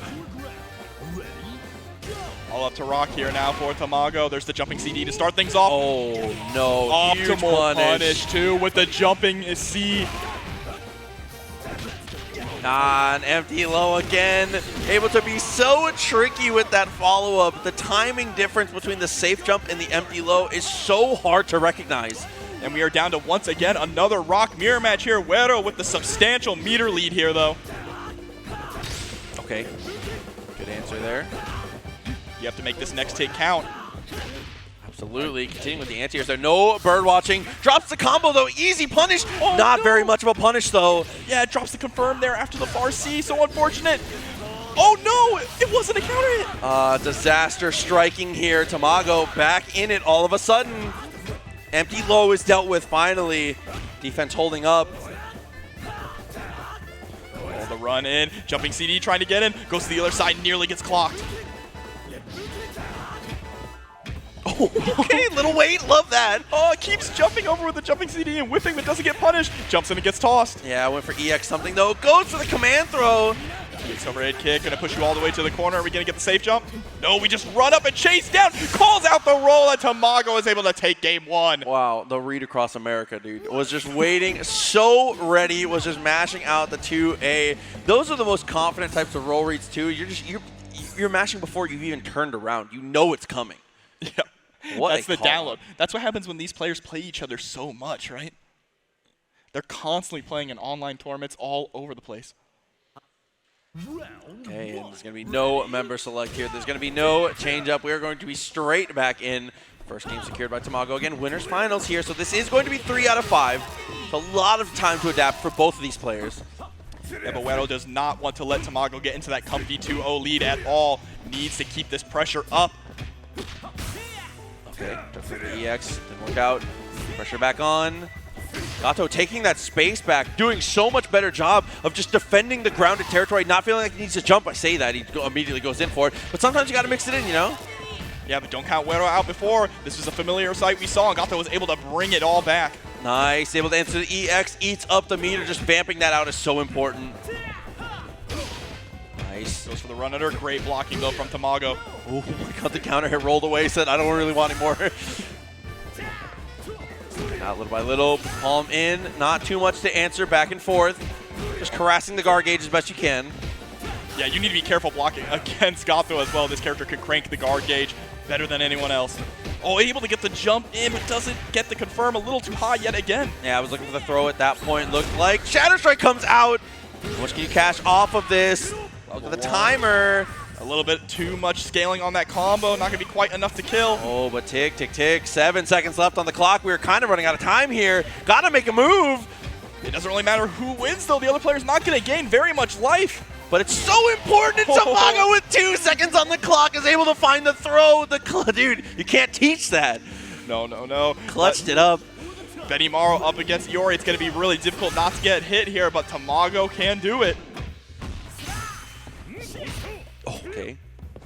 All up to rock here now for Tamago. There's the jumping CD to start things off. Oh, no. Optimal punish, too, with the jumping C. An empty low again. Able to be so tricky with that follow-up. The timing difference between the safe jump and the empty low is so hard to recognize. And we are down to, once again, another rock mirror match here. Wero with the substantial meter lead here, though. Okay. Good answer there. You have to make this next take count. Absolutely. Continuing with the anti-airs there. No bird watching. Drops the combo, though. Easy punish. Oh, Not no. very much of a punish, though. Yeah, it drops the confirm there after the far C. So unfortunate. Oh, no. It wasn't a counter hit. Disaster striking here. Tamago back in it all of a sudden. Empty low is dealt with finally. Defense holding up. Oh, the run in. Jumping CD trying to get in. Goes to the other side. Nearly gets clocked. Oh, okay, little wait, love that. Oh, it keeps jumping over with the jumping CD and whipping, but doesn't get punished. Jumps in and gets tossed. Yeah, went for EX something, though. Goes for the command throw. Takes overhead kick, gonna push you all the way to the corner. Are we gonna get the safe jump? No, we just run up and chase down. Calls out the roll, and Tamago is able to take game 1. Wow, the read across America, dude, was just waiting, so ready, was just mashing out the 2A. Those are the most confident types of roll reads too. You're mashing before you've even turned around. You know it's coming. Yeah, That's the download. That's what happens when these players play each other so much, right? They're constantly playing in online tournaments all over the place. Okay, and there's going to be no member select here. There's going to be no change up. We're going to be straight back in. First game secured by Tamago. Again, winners finals here, so this is going to be 3 out of 5. It's a lot of time to adapt for both of these players. Yeah, but Wero does not want to let Tamago get into that comfy 2-0 lead at all. Needs to keep this pressure up. Okay, for the EX, didn't work out. Pressure back on. Gato taking that space back, doing so much better job of just defending the grounded territory, not feeling like he needs to jump. I say that, he immediately goes in for it. But sometimes you got to mix it in, you know? Yeah, but don't count Wero out before. This was a familiar sight we saw, and Gato was able to bring it all back. Nice, able to answer the EX, eats up the meter. Just vamping that out is so important. Nice. Goes for the run under. Great blocking, though, from Tamago. Oh my god, the counter hit rolled away, said I don't really want any more. Now little by little, palm in, not too much to answer, back and forth. Just harassing the guard gauge as best you can. Yeah, you need to be careful blocking against Gato as well. This character can crank the guard gauge better than anyone else. Oh, able to get the jump in, but doesn't get the confirm. A little too high yet again. Yeah, I was looking for the throw at that point. Looked like Shatter Strike comes out. How much can you cash off of this? Look at the timer. A little bit too much scaling on that combo. Not going to be quite enough to kill. Oh, but tick, tick, tick. 7 seconds left on the clock. We were kind of running out of time here. Got to make a move. It doesn't really matter who wins, though. The other player's not going to gain very much life. But it's so important. And Tamago with 2 seconds on the clock is able to find the throw. Dude, you can't teach that. No, no, no. Clutched it up. Benny Morrow up against Iori. It's going to be really difficult not to get hit here, but Tamago can do it. Oh, okay.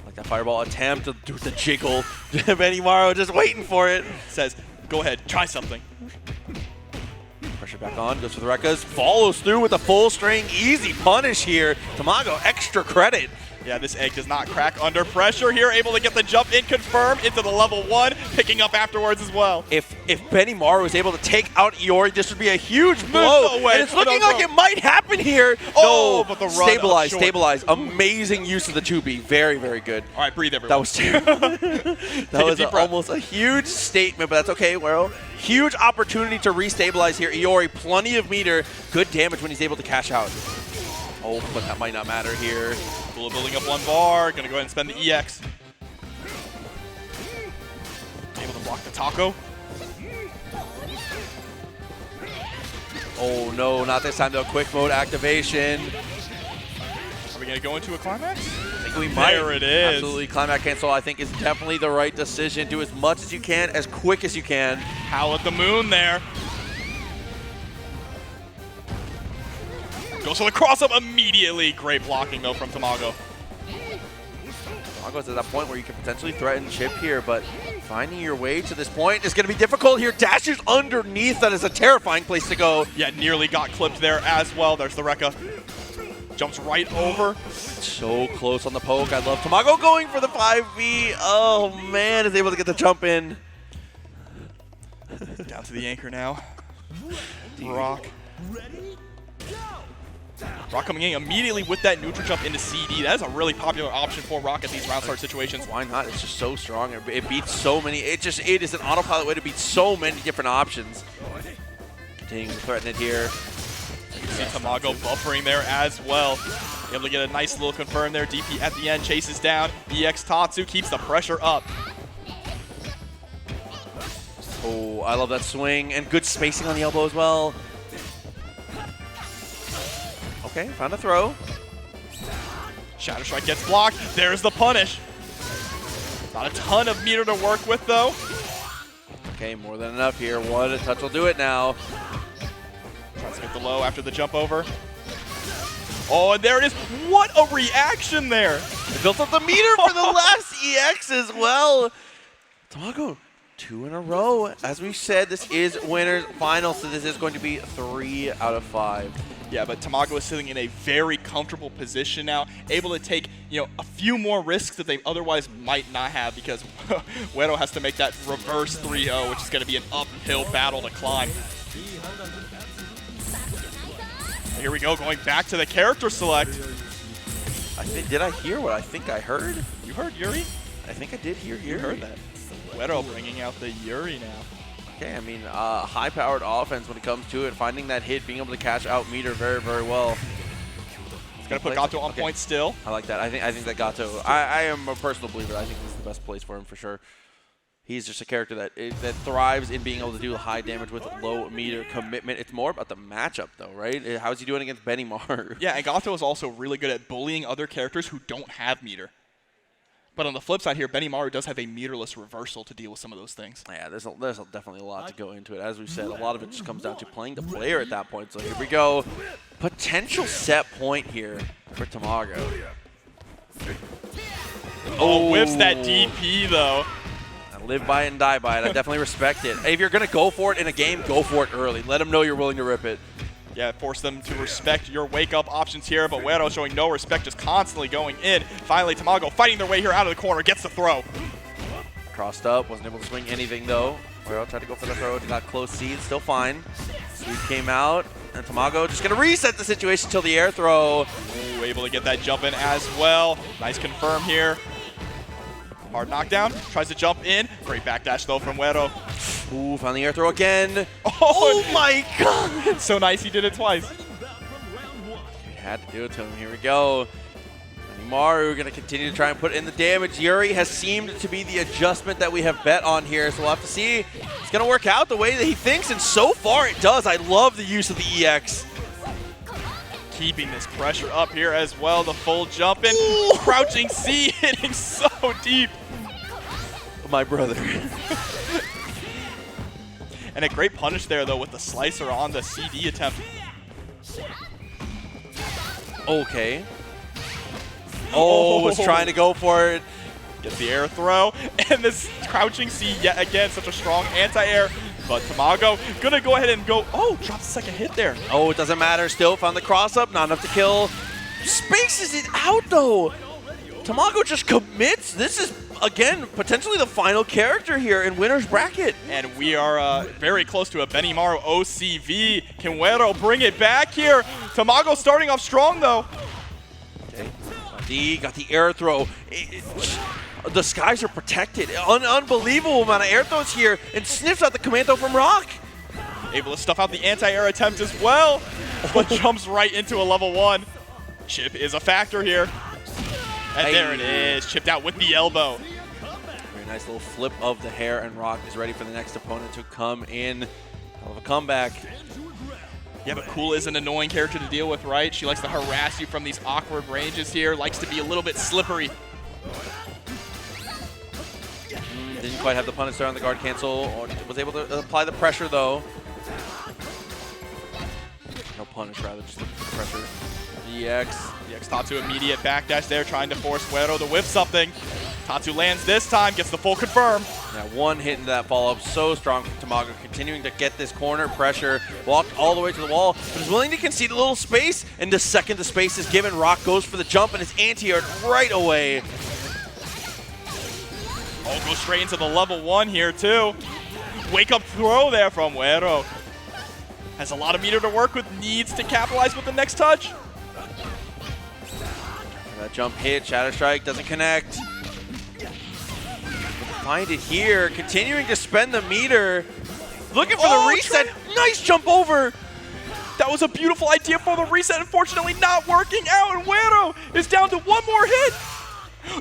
Like that fireball attempt to do the jiggle. Benny Morrow just waiting for it. Says, go ahead, try something. Pressure back on, goes for the Rekkas, follows through with a full string, easy punish here. Tamago, extra credit. Yeah, this egg does not crack under pressure here, able to get the jump in, confirm into the level 1, picking up afterwards as well. If Benny Morrow was able to take out Iori, this would be a huge blow. No way. And it's looking like it might happen here. Oh, no, but the run stabilize, stabilize. Amazing use of the 2B, very, very good. All right, breathe, everyone. That was terrible. That was almost a huge statement, but that's okay, Wero. Huge opportunity to restabilize here. Iori, plenty of meter, good damage when he's able to cash out. Oh, but that might not matter here. Kula building up 1 bar, gonna go ahead and spend the EX. Able to block the taco. Oh no, not this time though. Quick mode activation. Are we gonna go into a climax? I think we might. There it is. Absolutely, climax cancel I think is definitely the right decision. Do as much as you can, as quick as you can. Howl at the moon there. Goes for the cross-up immediately. Great blocking, though, from Tamago. Tamago's at that point where you can potentially threaten chip here, but finding your way to this point is going to be difficult here. Dashes underneath. That is a terrifying place to go. Yeah, nearly got clipped there as well. There's the Rekka. Jumps right over. So close on the poke. I love Tamago going for the 5V. Oh, man, is able to get the jump in. Down to the anchor now. Rock. Rock coming in immediately with that neutral jump into CD. That is a really popular option for Rock at these round start situations. Why not? It's just so strong. It beats so many. It is an autopilot way to beat so many different options. Continuing to threaten it here. You see Tamago buffering there as well. Able to get a nice little confirm there. DP at the end chases down. EX Tatsu keeps the pressure up. Oh, I love that swing and good spacing on the elbow as well. Okay, found a throw. Shadow Strike gets blocked. There's the punish. Not a ton of meter to work with, though. Okay, more than enough here. One touch will do it now. Tries to get the low after the jump over. Oh, and there it is. What a reaction there. It built up the meter for the last EX as well. Tamago 2 in a row. As we said, this is winners final, so this is going to be 3 out of 5. Yeah, but Tamago is sitting in a very comfortable position now, able to take, a few more risks that they otherwise might not have because Wero has to make that reverse 3-0, which is going to be an uphill battle to climb. Here we go, going back to the character select. Did I hear what I think I heard? You heard Yuri? I think I did hear Yuri. You heard that. Wero bringing out the Yuri now. Okay, I mean, high-powered offense when it comes to it, finding that hit, being able to catch out meter very, very well. It's gonna put Gato on point still. I like that. I think that Gato. I am a personal believer. I think this is the best place for him for sure. He's just a character that thrives in being able to do high damage with low meter commitment. It's more about the matchup, though, right? How's he doing against Benimaru? Yeah, and Gato is also really good at bullying other characters who don't have meter. But on the flip side here, Benimaru does have a meterless reversal to deal with some of those things. Yeah, there's definitely a lot to go into it. As we said, a lot of it just comes down to playing the player at that point. So here we go. Potential set point here for Tamago. Oh, whips that DP, though. I live by it and die by it. I definitely respect it. If you're going to go for it in a game, go for it early. Let them know you're willing to rip it. Yeah, force them to respect your wake-up options here, but Wero showing no respect, just constantly going in. Finally, Tamago fighting their way here out of the corner, gets the throw. Crossed up, wasn't able to swing anything though. Wero tried to go for the throw, got close seed, still fine. Seed came out, and Tamago just going to reset the situation till the air throw. Ooh, able to get that jump in as well. Nice confirm here. Hard knockdown, tries to jump in. Great backdash though from Wero. Ooh, found the air throw again. Oh my god! It's so nice he did it twice. He had to do it to him. Here we go. Maru going to continue to try and put in the damage. Yuri has seemed to be the adjustment that we have bet on here, so we'll have to see. It's going to work out the way that he thinks, and so far it does. I love the use of the EX. Keeping this pressure up here as well. The full jump in. Crouching C hitting so deep. My brother. And a great punish there, though, with the slicer on the CD attempt. Okay. Oh, was trying to go for it. Gets the air throw. And this crouching C yet again, such a strong anti-air. But Tamago gonna go ahead and go. Oh, drops the second hit there. Oh, it doesn't matter. Still found the cross up. Not enough to kill. Spaces it out, though. Tamago just commits. This is, again, potentially the final character here in winner's bracket. And we are very close to a Benimaru OCV. Can Wero bring it back here? Tamago starting off strong, though. Okay. Got the air throw. The skies are protected. Unbelievable amount of air throws here, and sniffs out the commando from Rock. Able to stuff out the anti-air attempt as well, but jumps right into a level 1. Chip is a factor here. And there it is, chipped out with the elbow. Very nice little flip of the hair, and Rock is ready for the next opponent to come in. Hell of a comeback. Yeah, but Kula is an annoying character to deal with, right? She likes to harass you from these awkward ranges here, likes to be a little bit slippery. Didn't quite have the punish there on the guard cancel, or was able to apply the pressure though. No punish, rather, just the pressure. EX. Tatsu immediate backdash there, trying to force Wero to whip something. Tatsu lands this time, gets the full confirm. That one hit into that follow-up, so strong from Tamago, continuing to get this corner pressure, walked all the way to the wall, but is willing to concede a little space, and the second the space is given, Rock goes for the jump and his anti-air right away. Oh, goes straight into the level 1 here too. Wake up throw there from Wero. Has a lot of meter to work with, needs to capitalize with the next touch. That jump hit, Shadow Strike doesn't connect. Find it here, continuing to spend the meter. Looking for the reset, nice jump over. That was a beautiful idea for the reset, unfortunately not working out, and Wero is down to one more hit.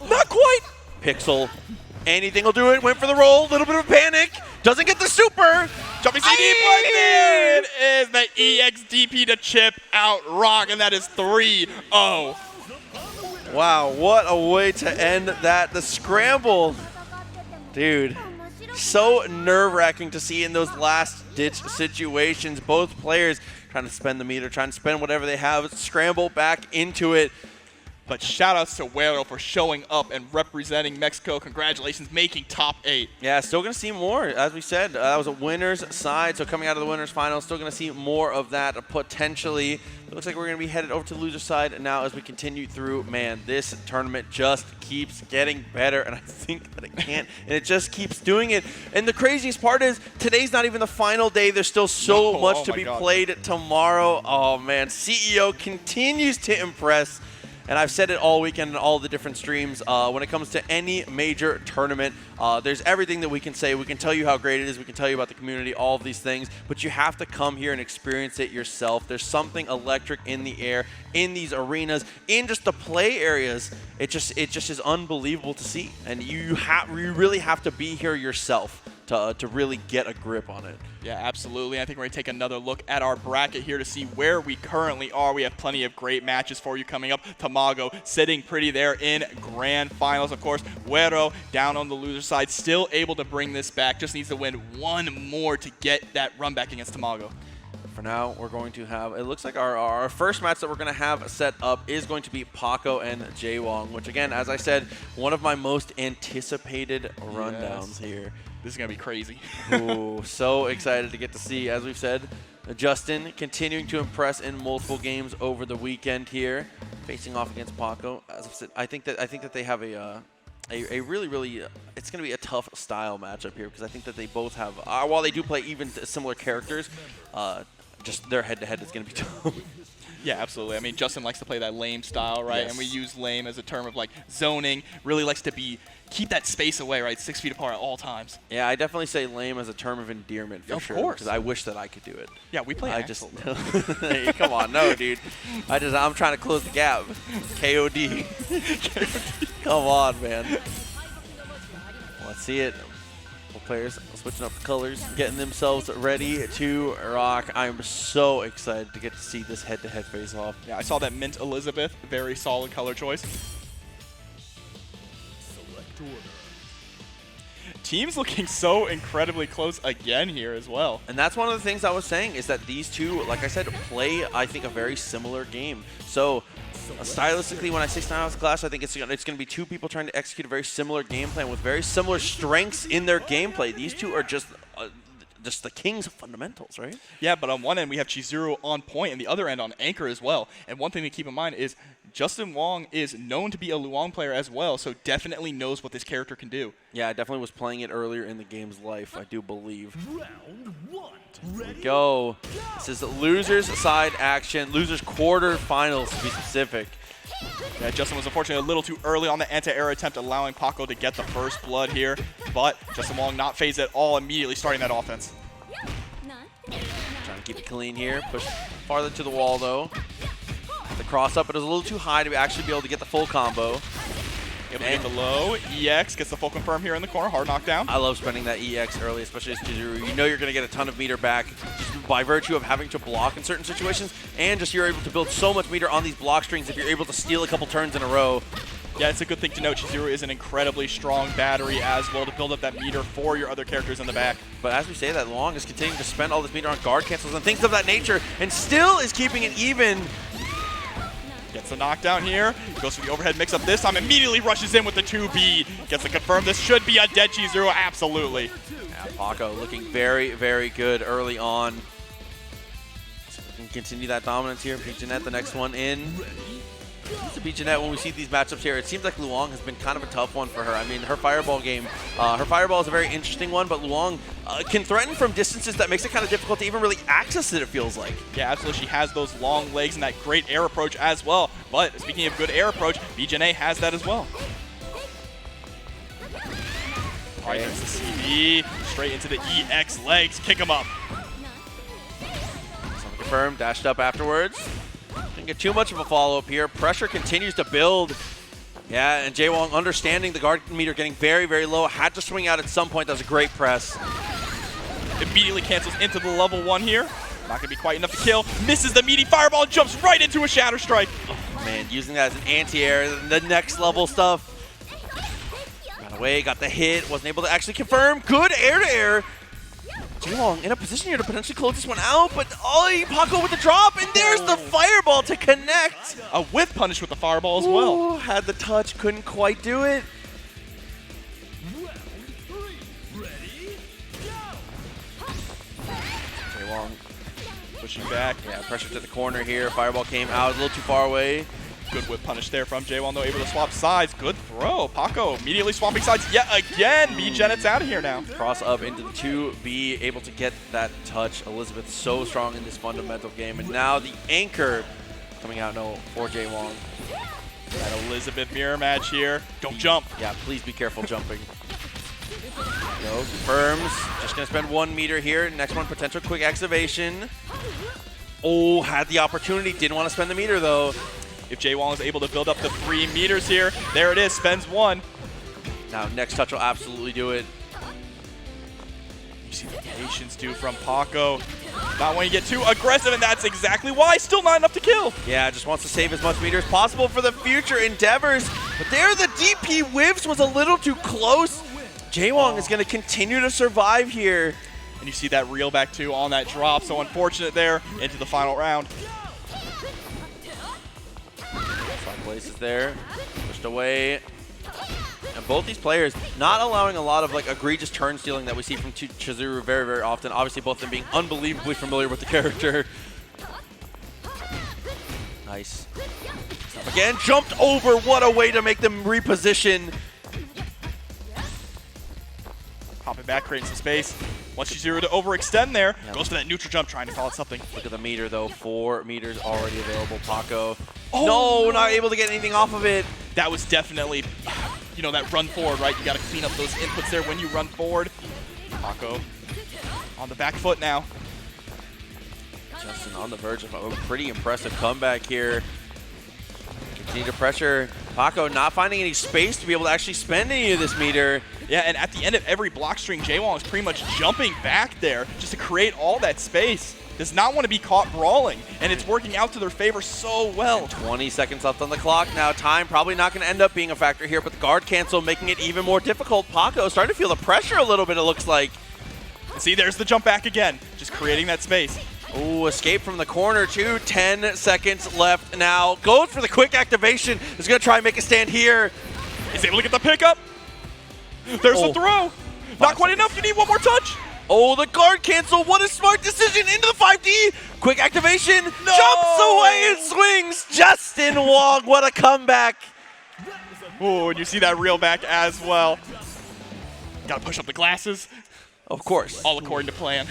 Not quite. Pixel, anything will do it, went for the roll, little bit of panic, doesn't get the super. Jumping CD, but there it is, the EX DP to chip out Rock, and that is 3-0. Wow, what a way to end that. The scramble, dude, so nerve-wracking to see in those last-ditch situations. Both players trying to spend the meter, trying to spend whatever they have, scramble back into it. But shout-outs to Wero for showing up and representing Mexico. Congratulations, making top 8. Yeah, still going to see more. As we said, that was a winner's side, so coming out of the winner's final, still going to see more of that potentially. It looks like we're going to be headed over to the loser's side now as we continue through. Man, this tournament just keeps getting better, and I think that it can't, and it just keeps doing it. And the craziest part is, today's not even the final day. There's still so much to be played tomorrow. Oh, man, CEO continues to impress. And I've said it all weekend in all the different streams. When it comes to any major tournament, there's everything that we can say. We can tell you how great it is. We can tell you about the community, all of these things. But you have to come here and experience it yourself. There's something electric in the air, in these arenas, in just the play areas. It just is unbelievable to see. And you really have to be here yourself to really get a grip on it. Yeah, absolutely. I think we're going to take another look at our bracket here to see where we currently are. We have plenty of great matches for you coming up. Tamago sitting pretty there in grand finals. Of course, Wero down on the loser side, still able to bring this back. Just needs to win one more to get that run back against Tamago. For now, we're going to have, it looks like our first match that we're going to have set up is going to be Pako and JWong, which again, as I said, one of my most anticipated rundowns here. This is going to be crazy. Ooh, so excited to get to see, as we've said, Justin continuing to impress in multiple games over the weekend here, facing off against Pako. As I've said, I think that they have a really, it's going to be a tough style matchup here because I think that they both have, while they do play even similar characters, just their head-to-head is going to be tough. Yeah, absolutely. I mean, Justin likes to play that lame style, right? Yes. And we use lame as a term of like zoning. Really likes to keep that space away, right? 6 feet apart at all times. Yeah, I definitely say lame as a term of endearment for sure. Of course. Because I wish that I could do it. Yeah, we play Axel. Hey, come on, no, dude. I'm trying to close the gap. KOD. Come on, man. Let's see it. Both players switching up the colors, getting themselves ready to rock. I'm so excited to get to see this head-to-head face-off. Yeah, I saw that mint Elisabeth, very solid color choice. Teams looking so incredibly close again here as well. And that's one of the things I was saying is that these two, like I said, play, I think, a very similar game. So stylistically, when I say stylistic clash, I think it's going to be two people trying to execute a very similar game plan with very similar strengths in their gameplay. These two are just the kings of fundamentals, right? Yeah, but on one end we have Chizuru on point and the other end on anchor as well. And one thing to keep in mind is JWong is known to be a Luong player as well, so definitely knows what this character can do. Yeah, I definitely was playing it earlier in the game's life, I do believe. Round 1. Here we go. This is the losers side action, losers quarterfinals to be specific. Yeah, Justin was unfortunately a little too early on the anti-air attempt, allowing Pako to get the first blood here. But JWong not phased at all, immediately starting that offense. Trying to keep it clean here. Push farther to the wall, though. The cross-up, but it was a little too high to actually be able to get the full combo. Able to get the low. EX gets the full confirm here in the corner. Hard knockdown. I love spending that EX early, especially as Chizuru. You know you're going to get a ton of meter back just by virtue of having to block in certain situations, and just you're able to build so much meter on these block strings if you're able to steal a couple turns in a row. Yeah, it's a good thing to note. Chizuru is an incredibly strong battery as well to build up that meter for your other characters in the back. But as we say that, Luong is continuing to spend all this meter on guard cancels and things of that nature, and still is keeping it even. Gets the knockdown here. Goes for the overhead mix-up this time. Immediately rushes in with the 2B. Gets the confirm. This should be a dead Chizuru. Absolutely. Yeah, Pako looking very, very good early on. So we can continue that dominance here. B.Jenet, the next one in. To B.Jenet, when we see these matchups here, it seems like Luong has been kind of a tough one for her. I mean, her fireball game, her fireball is a very interesting one, but Luong can threaten from distances that makes it kind of difficult to even really access it, it feels like. Yeah, absolutely. She has those long legs and that great air approach as well. But speaking of good air approach, B.Jenet has that as well. All right, there's the CD, straight into the EX legs. Kick him up. Confirmed, dashed up afterwards. Didn't get too much of a follow-up here. Pressure continues to build. Yeah, and JWong understanding the guard meter getting very, very low. Had to swing out at some point. That was a great press. Immediately cancels into the level 1 here. Not going to be quite enough to kill. Misses the meaty fireball, jumps right into a Shatter Strike. Oh, man, using that as an anti-air, the next level stuff. Got away, got the hit, wasn't able to actually confirm. Good air-to-air. JWong in a position here to potentially close this one out, but Pako with the drop, and there's the fireball to connect. A whiff punish with the fireball as well. Ooh, had the touch, couldn't quite do it. JWong pushing back. Yeah, pressure to the corner here. Fireball came out a little too far away. Good whip punish there from JWong, though, able to swap sides. Good throw. Pako immediately swapping sides yet again. B.Jenet's out of here now. Cross up into the 2B, able to get that touch. Elisabeth so strong in this fundamental game. And now the anchor coming out for JWong. That Elisabeth mirror match here. Don't jump. Yeah, please be careful jumping. No, confirms. Just going to spend 1 meter here. Next one, potential quick activation. Oh, had the opportunity. Didn't want to spend the meter, though. If JWong is able to build up to 3 meters here, there it is, spends 1. Now, next touch will absolutely do it. You see the patience, too, from Pako. Not when you get too aggressive, and that's exactly why. Still not enough to kill. Yeah, just wants to save as much meter as possible for the future endeavors. But there, the DP whiffs was a little too close. JWong is going to continue to survive here. And you see that reel back, too, on that drop. So unfortunate there into the final round. Places there, pushed away. And both these players not allowing a lot of egregious turn stealing that we see from Chizuru very, very often. Obviously, both of them being unbelievably familiar with the character. Nice. Again, jumped over. What a way to make them reposition. Popping back, creating some space. Wants Chizuru to overextend there. Goes for that neutral jump, trying to call it something. Look at the meter, though. 4 meters already available. Pako. Oh, no, not able to get anything off of it. That was definitely, that run forward, right? You got to clean up those inputs there when you run forward. Pako on the back foot now. Justin on the verge of a pretty impressive comeback here. Continue to pressure. Pako not finding any space to be able to actually spend any of this meter. Yeah, and at the end of every block string, JWong is pretty much jumping back there just to create all that space. Does not want to be caught brawling, and it's working out to their favor so well. 20 seconds left on the clock now. Time probably not going to end up being a factor here, but the guard cancel making it even more difficult. Pako starting to feel the pressure a little bit, it looks like. See, there's the jump back again, just creating that space. Ooh, escape from the corner too. 10 seconds left now. Goes for the quick activation. Is going to try and make a stand here. Is able to get the pickup. There's the throw. Not quite enough. You need one more touch. Oh, the guard cancel. What a smart decision into the 5D. Quick activation. No! Jumps away and swings. JWong, what a comeback. Oh, and you see that reel back as well. Got to push up the glasses. Of course. All according to plan.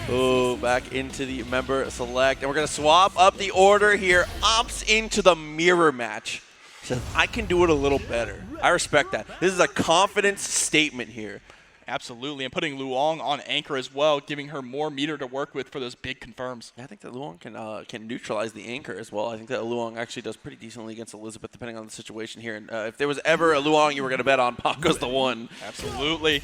Oh, back into the member select. And we're going to swap up the order here. Opts into the mirror match. Says, I can do it a little better. I respect that. This is a confidence statement here. Absolutely, and putting Luong on anchor as well, giving her more meter to work with for those big confirms. Yeah, I think that Luong can neutralize the anchor as well. I think that Luong actually does pretty decently against Elisabeth, depending on the situation here. And if there was ever a Luong you were going to bet on, Pako's the one. Absolutely.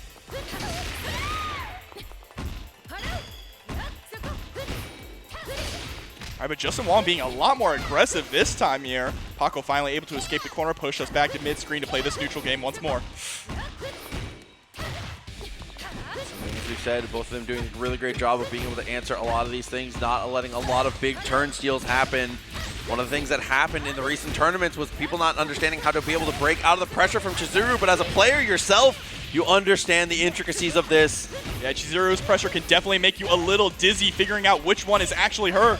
All right, but JWong being a lot more aggressive this time here. Pako finally able to escape the corner, push us back to mid-screen to play this neutral game once more. As we've said, both of them doing a really great job of being able to answer a lot of these things, not letting a lot of big turn steals happen. One of the things that happened in the recent tournaments was people not understanding how to be able to break out of the pressure from Chizuru, but as a player yourself, you understand the intricacies of this. Yeah, Chizuru's pressure can definitely make you a little dizzy figuring out which one is actually her.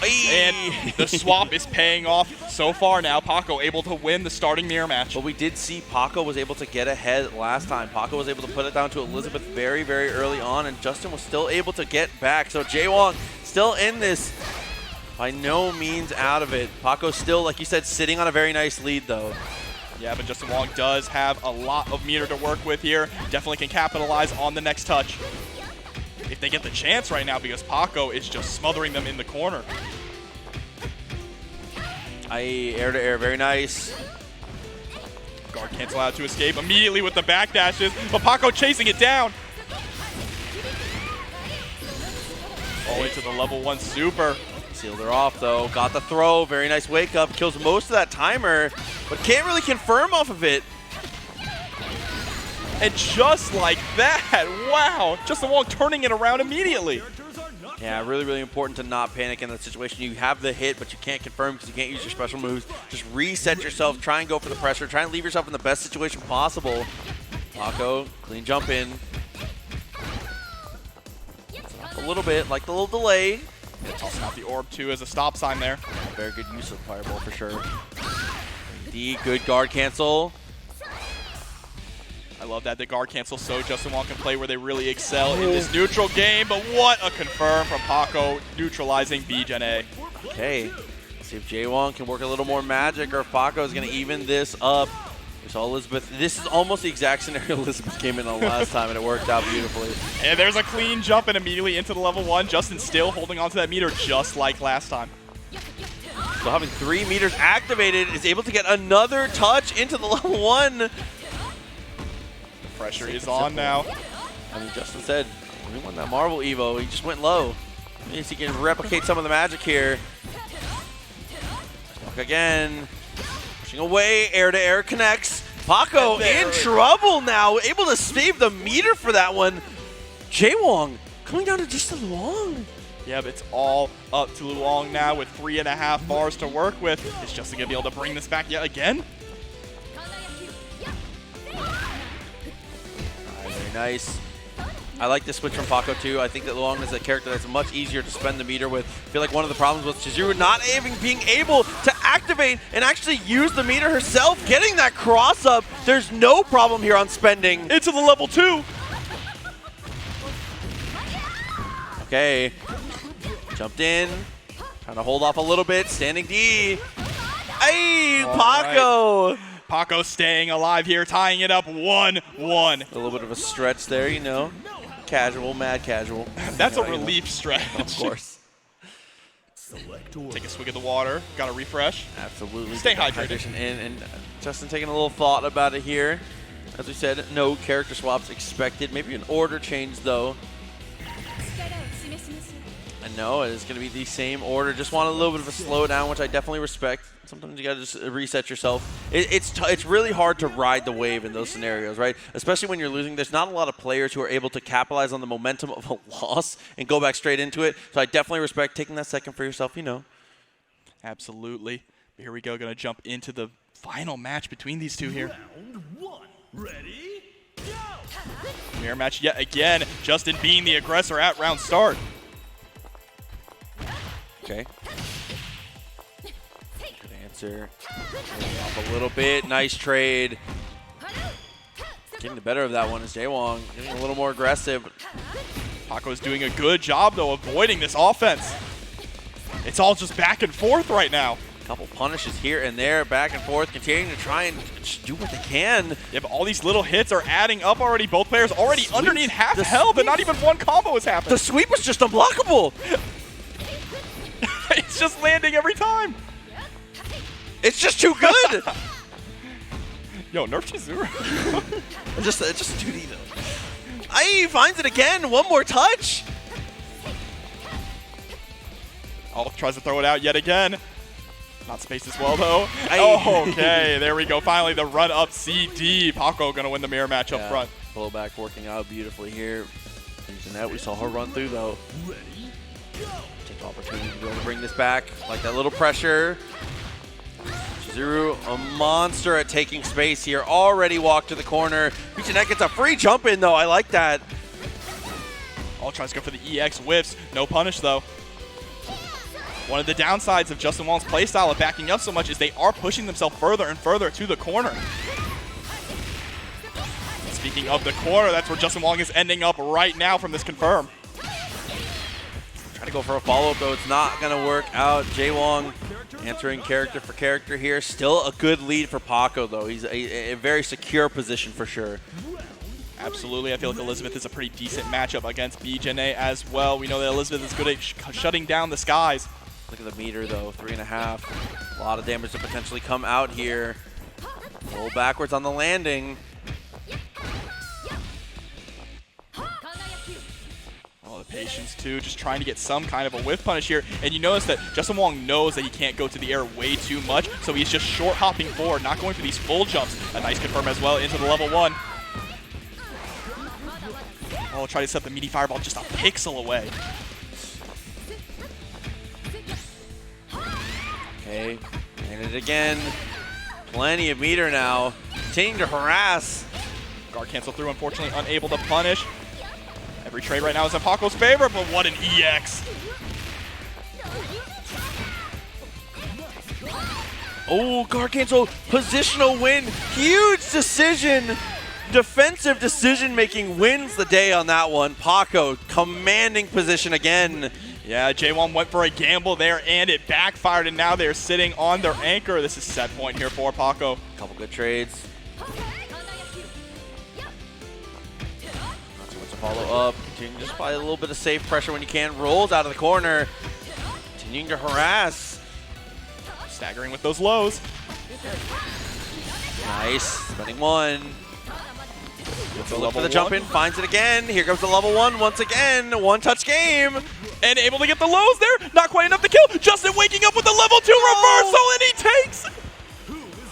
And the swap is paying off so far now. Pako able to win the starting mirror match. But we did see Pako was able to get ahead last time. Pako was able to put it down to Elisabeth very, very early on, and Justin was still able to get back. So JWong still in this, by no means out of it. Pako still, like you said, sitting on a very nice lead, though. Yeah, but JWong does have a lot of meter to work with here. Definitely can capitalize on the next touch if they get the chance right now, because Pako is just smothering them in the corner. Air to air, very nice. Guard cancel out to escape immediately with the backdashes, but Pako chasing it down. All the way to the level 1 super. Sealed her off, though. Got the throw. Very nice wake up. Kills most of that timer, but can't really confirm off of it. And just like that, wow, JWong turning it around immediately. Yeah, really, really important to not panic in that situation. You have the hit, but you can't confirm because you can't use your special moves. Just reset yourself, try and go for the pressure, try and leave yourself in the best situation possible. Pako, clean jump in. A little bit, like the little delay. Tossing out the orb too as a stop sign there. Very good use of Fireball for sure. D, good guard cancel. I love that the guard cancel so JWong can play where they really excel in this neutral game, but what a confirm from Pako neutralizing B.Jenet. Okay, let's see if JWong can work a little more magic or if Pako is going to even this up. We saw Elisabeth. This is almost the exact scenario Elisabeth came in on last time, and it worked out beautifully. And there's a clean jump and immediately into the level 1. Justin still holding onto that meter just like last time. So having 3 meters activated is able to get another touch into the level 1. Pressure is on now. I mean, Justin said when he won that Marvel Evo, he just went low. Means he can replicate some of the magic here. Walk again. Pushing away, air-to-air connects. Pako in trouble now, able to save the meter for that one. JWong coming down to just the Luong. Yeah, but it's all up to Luong now with 3.5 bars to work with. Is Justin going to be able to bring this back yet again? Nice. I like this switch from Pako too. I think that Luong is a character that's much easier to spend the meter with. I feel like one of the problems was Chizuru not being able to activate and actually use the meter herself. Getting that cross up, there's no problem here on spending. Into the level 2. Okay. Jumped in. Trying to hold off a little bit. Standing D. Hey, Pako. Right. Pako staying alive here, tying it up 1-1. A little bit of a stretch there, you know. Casual, mad casual. That's a relief stretch. Of course. Take a swig of the water. Got to refresh. Absolutely. Stay hydrated. Hydration in, and Justin taking a little thought about it here. As we said, no character swaps expected. Maybe an order change, though. I know it's going to be the same order. Just want a little bit of a slowdown, which I definitely respect. Sometimes you got to just reset yourself. It's really hard to ride the wave in those scenarios, right? Especially when you're losing. There's not a lot of players who are able to capitalize on the momentum of a loss and go back straight into it. So I definitely respect taking that second for yourself, you know. Absolutely. Here we go. Going to jump into the final match between these two here. Round 1. Ready? Go! Mirror match yet again. Justin being the aggressor at round start. Okay. Good answer. Off a little bit. Nice trade. Getting the better of that one is JWong. Getting a little more aggressive. Pako's doing a good job, though, avoiding this offense. It's all just back and forth right now. A couple punishes here and there, back and forth, continuing to try and just do what they can. Yeah, but all these little hits are adding up already. Both players already underneath half health, and not even one combo has happened. The sweep was just unblockable. It's just landing every time. It's just too good. Yo, nerf Chizuru. It's just a 2D though. He finds it again. One more touch. Oh, tries to throw it out yet again. Not spaced as well though. Aye. Okay, there we go. Finally, the run up CD. Pako gonna win the mirror match up front. Pull back working out beautifully here. JuiceBox, we saw her run through though. Ready? Go! Take the opportunity to be able to bring this back. Like that little pressure. Chizuru, a monster at taking space here. Already walked to the corner. B.Jenet gets a free jump in though. I like that. All tries to go for the EX whiffs. No punish though. One of the downsides of JWong's playstyle of backing up so much is they are pushing themselves further and further to the corner. Speaking of the corner, that's where JWong is ending up right now from this confirm. Trying to go for a follow-up though. It's not going to work out. JWong answering character for character here. Still a good lead for Pako though. He's a very secure position for sure. Absolutely. I feel like Elisabeth is a pretty decent matchup against B.Jenet as well. We know that Elisabeth is good at shutting down the skies. Look at the meter though, 3.5. A lot of damage to potentially come out here. Roll backwards on the landing. Oh, the patience too, just trying to get some kind of a whiff punish here. And you notice that JWong knows that he can't go to the air way too much, so he's just short hopping forward, not going for these full jumps. A nice confirm as well into the level 1. Oh, try to set the meaty fireball just a pixel away. Okay, and it again. Plenty of meter now. Continuing to harass. Guard cancel through, unfortunately unable to punish. Every trade right now is in Pako's favor, but what an EX. Oh, guard cancel, positional win. Huge decision. Defensive decision making wins the day on that one. Pako commanding position again. Yeah, JWong went for a gamble there, and it backfired, and now they're sitting on their anchor. This is set point here for Pako. Couple good trades. Not too much to follow up. Continuing to just apply a little bit of safe pressure when you can. Rolls out of the corner. Continuing to harass. Staggering with those lows. Nice. Spending one. The Look for the jump in, finds it again. Here comes the level one once again. One touch game. And able to get the lows there. Not quite enough to kill. Justin waking up with the level 2 reversal, and he takes.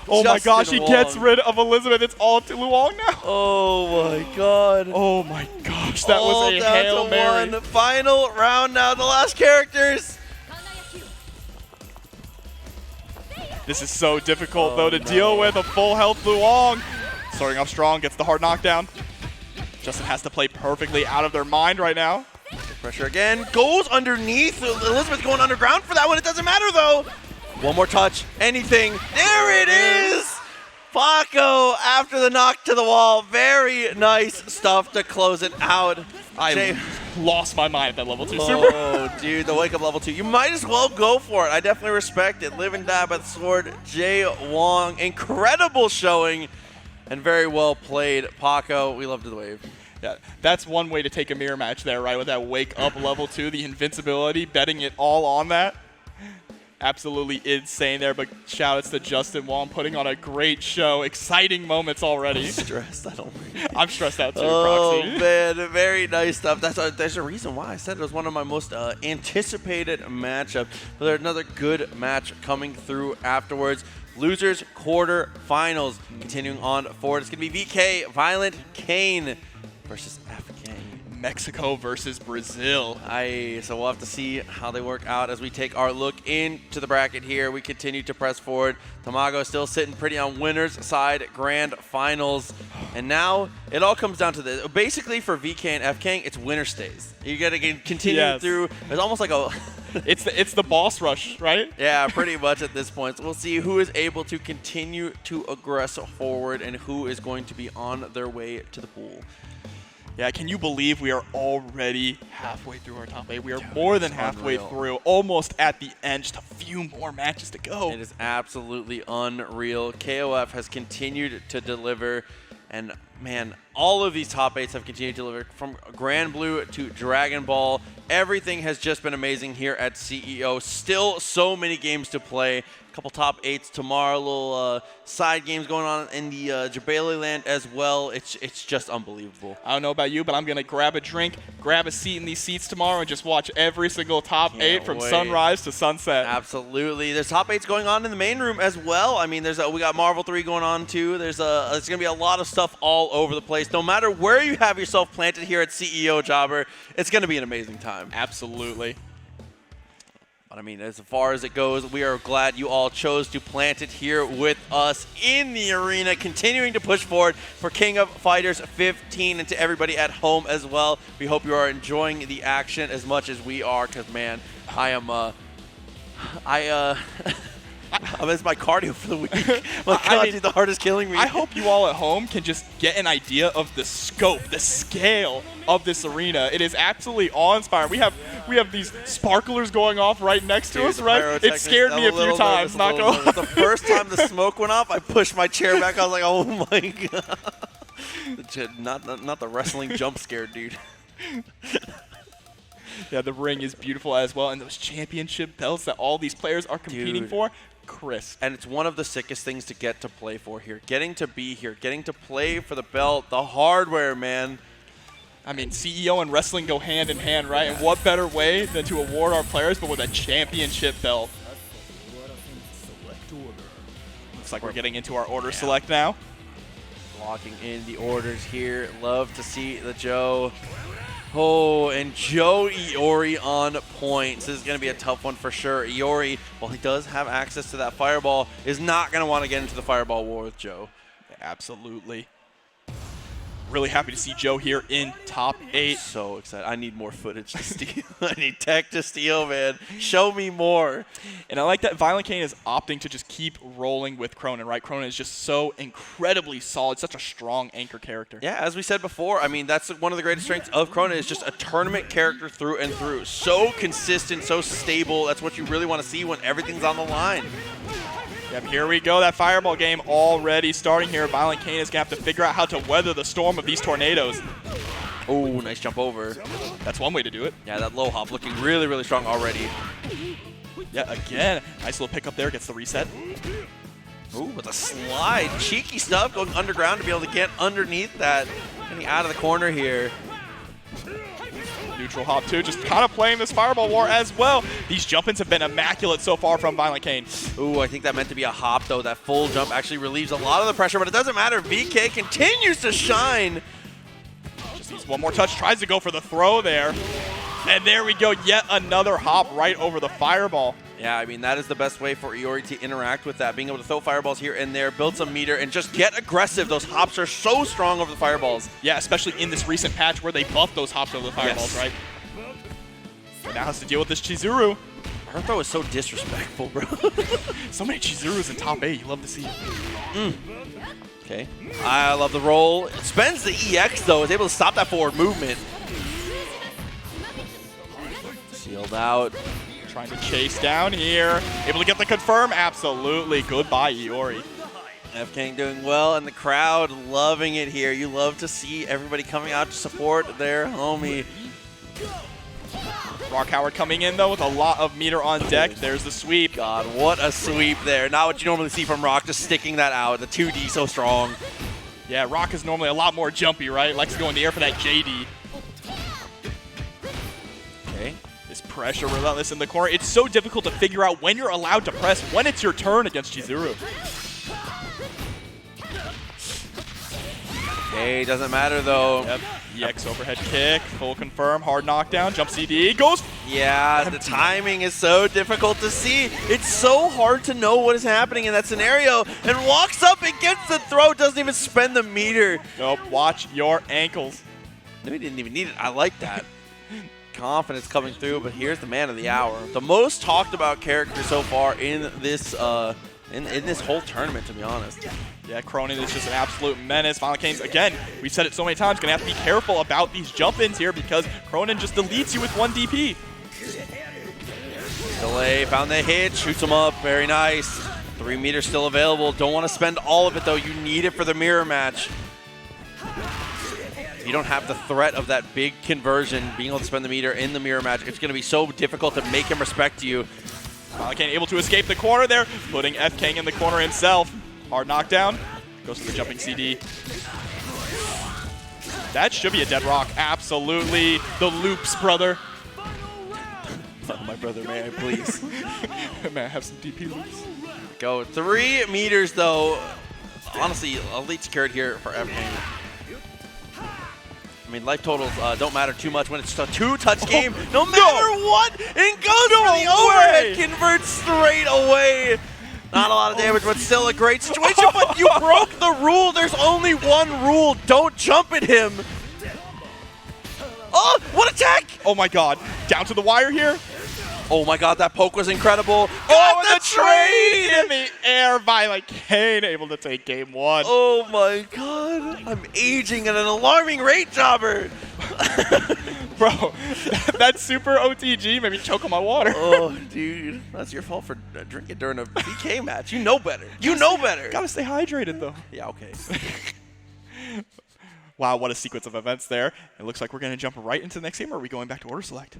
Oh my gosh, he gets rid of Elisabeth. It's all to Luong now. Oh my god. Oh my gosh, that was a Hail Mary. One. Final round now, the last characters. This is so difficult though to deal with. A full health Luong. Starting off strong, gets the hard knockdown. Justin has to play perfectly out of their mind right now. Pressure again, goes underneath. Elisabeth going underground for that one. It doesn't matter though. One more touch, anything. There it is. Pako after the knock to the wall. Very nice stuff to close it out. I lost my mind at that level 2 super. Oh, dude, the wake up level 2. You might as well go for it. I definitely respect it. Live and die by the sword. JWong, incredible showing and very well played. Pako, we love to the wave. Yeah, that's one way to take a mirror match there, right? With that wake up level 2, the invincibility, betting it all on that. Absolutely insane there, but shout-outs to Justin Wong putting on a great show. Exciting moments already. I'm stressed. I don't I'm stressed out too, Oh, Proxy. man, very nice stuff. There's a reason why I said it was one of my most anticipated matchups. But there's another good match coming through afterwards. Losers quarterfinals. Continuing on forward, it's going to be VK, ViolentKain versus FKang. Mexico versus Brazil. So we'll have to see how they work out as we take our look into the bracket here. We continue to press forward. Tamago still sitting pretty on winner's side, grand finals. And now it all comes down to this. Basically for VK and FKang, it's winner stays. You got to continue through. It's almost like a... it's the boss rush, right? Yeah, pretty much at this point. So we'll see who is able to continue to aggress forward and who is going to be on their way to the pool. Yeah, can you believe we are already halfway through our top 8? We are more than halfway through, almost at the end, just a few more matches to go. It is absolutely unreal. KOF has continued to deliver, and man, all of these top 8s have continued to deliver from Grand Blue to Dragon Ball. Everything has just been amazing here at CEO. Still so many games to play. A couple top 8s tomorrow, little side games going on in the Jabali land as well. It's just unbelievable. I don't know about you, but I'm going to grab a drink, grab a seat in these seats tomorrow, and just watch every single top 8 from sunrise to sunset. Absolutely. There's top 8s going on in the main room as well. I mean, we got Marvel 3 going on too. There's going to be a lot of stuff all over the place. No matter where you have yourself planted here at CEO Jobber, it's going to be an amazing time. Absolutely. But I mean, as far as it goes, we are glad you all chose to plant it here with us in the arena, continuing to push forward for King of Fighters 15, and to everybody at home as well. We hope you are enjoying the action as much as we are, because man, it's my cardio for the week. My God, dude, the heart is killing me. I hope you all at home can just get an idea of the scope, the scale of this arena. It is absolutely awe-inspiring. We have these sparklers going off right next to us, right? It scared me a few times, not gonna lie. The first time the smoke went off, I pushed my chair back. I was like, oh my God. Not the wrestling jump scare, dude. Yeah, the ring is beautiful as well, and those championship belts that all these players are competing for, crisp. And it's one of the sickest things to get to play for here. Getting to be here, getting to play for the belt, the hardware, man. I mean, CEO and wrestling go hand in hand, right? And what better way than to award our players, but with a championship belt. Looks like we're getting into our order select now. Locking in the orders here. Love to see the Joe. Oh, and Joe Iori on point. This is going to be a tough one for sure. Iori, while he does have access to that fireball, is not going to want to get into the fireball war with Joe. Absolutely. Really happy to see Joe here in top 8. So excited. I need more footage to steal. I need tech to steal, man. Show me more. And I like that ViolentKain is opting to just keep rolling with Krohnen, right? Krohnen is just so incredibly solid, such a strong anchor character. Yeah, as we said before, I mean, that's one of the greatest strengths of Krohnen is just a tournament character through and through. So consistent, so stable. That's what you really want to see when everything's on the line. Yep, here we go. That fireball game already starting here. ViolentKain is going to have to figure out how to weather the storm of these tornadoes. Oh, nice jump over. That's one way to do it. Yeah, that low hop looking really, really strong already. Yeah, again, nice little pickup there. Gets the reset. Ooh, with a slide. Cheeky stuff going underground to be able to get underneath that. Getting out of the corner here. Neutral hop too, just kind of playing this fireball war as well. These jump-ins have been immaculate so far from ViolentKain. Ooh, I think that meant to be a hop though. That full jump actually relieves a lot of the pressure, but it doesn't matter. VK continues to shine. Just needs one more touch, tries to go for the throw there. And there we go, yet another hop right over the fireball. Yeah, I mean, that is the best way for Iori to interact with that, being able to throw fireballs here and there, build some meter, and just get aggressive. Those hops are so strong over the fireballs. Yeah, especially in this recent patch where they buffed those hops over the fireballs, right? But now has to deal with this Chizuru. Her throw is so disrespectful, bro. So many Chizurus in top 8, you love to see it. Okay, I love the roll. It spends the EX, though, is able to stop that forward movement. Sealed out. Trying to chase down here. Able to get the confirm. Absolutely. Goodbye, Iori. FKang doing well, and the crowd loving it here. You love to see everybody coming out to support their homie. Rock Howard coming in, though, with a lot of meter on deck. There's the sweep. God, what a sweep there. Not what you normally see from Rock, just sticking that out. The 2D so strong. Yeah, Rock is normally a lot more jumpy, right? Likes to go in the air for that JD. Okay. This pressure relentless in the corner. It's so difficult to figure out when you're allowed to press, when it's your turn against Chizuru. Okay, doesn't matter though. Yep. EX overhead kick, full confirm, hard knockdown, jump CD, goes. Yeah, the timing is so difficult to see. It's so hard to know what is happening in that scenario. And walks up and gets the throw, doesn't even spend the meter. Nope, watch your ankles. No, he didn't even need it. I like that. Confidence coming through, but here's the man of the hour. The most talked about character so far in this in this whole tournament, to be honest. Yeah, Krohnen is just an absolute menace. ViolentKain's, again, we've said it so many times, gonna have to be careful about these jump-ins here because Krohnen just deletes you with 1 DP. Delay, found the hit, shoots him up, very nice. 3 meters still available. Don't want to spend all of it though. You need it for the mirror match. If you don't have the threat of that big conversion, being able to spend the meter in the mirror match, it's going to be so difficult to make him respect you. ViolentKain able to escape the corner there, putting FKang in the corner himself. Hard knockdown, goes to the jumping CD. That should be a dead rock, absolutely. The loops, brother. Oh, my brother, may I please? May I have some DP loops? Go 3 meters though. Honestly, elite secured here for FKang. I mean, life totals don't matter too much when it's a 2-touch game. No matter what, it goes for the overhead, converts straight away. Not a lot of damage, but still a great situation. But you broke the rule. There's only one rule. Don't jump at him. Oh, what attack! Oh my god, down to the wire here. Oh my god, that poke was incredible. Oh, and the trade in the air. ViolentKain able to take game 1. Oh my god, I'm aging at an alarming rate, Jobber. Bro, that super OTG made me choke on my water. Oh, dude, that's your fault for drinking during a PK match. You know better. You know better. Gotta stay hydrated, though. Yeah, okay. Wow, what a sequence of events there. It looks like we're going to jump right into the next game, or are we going back to order select?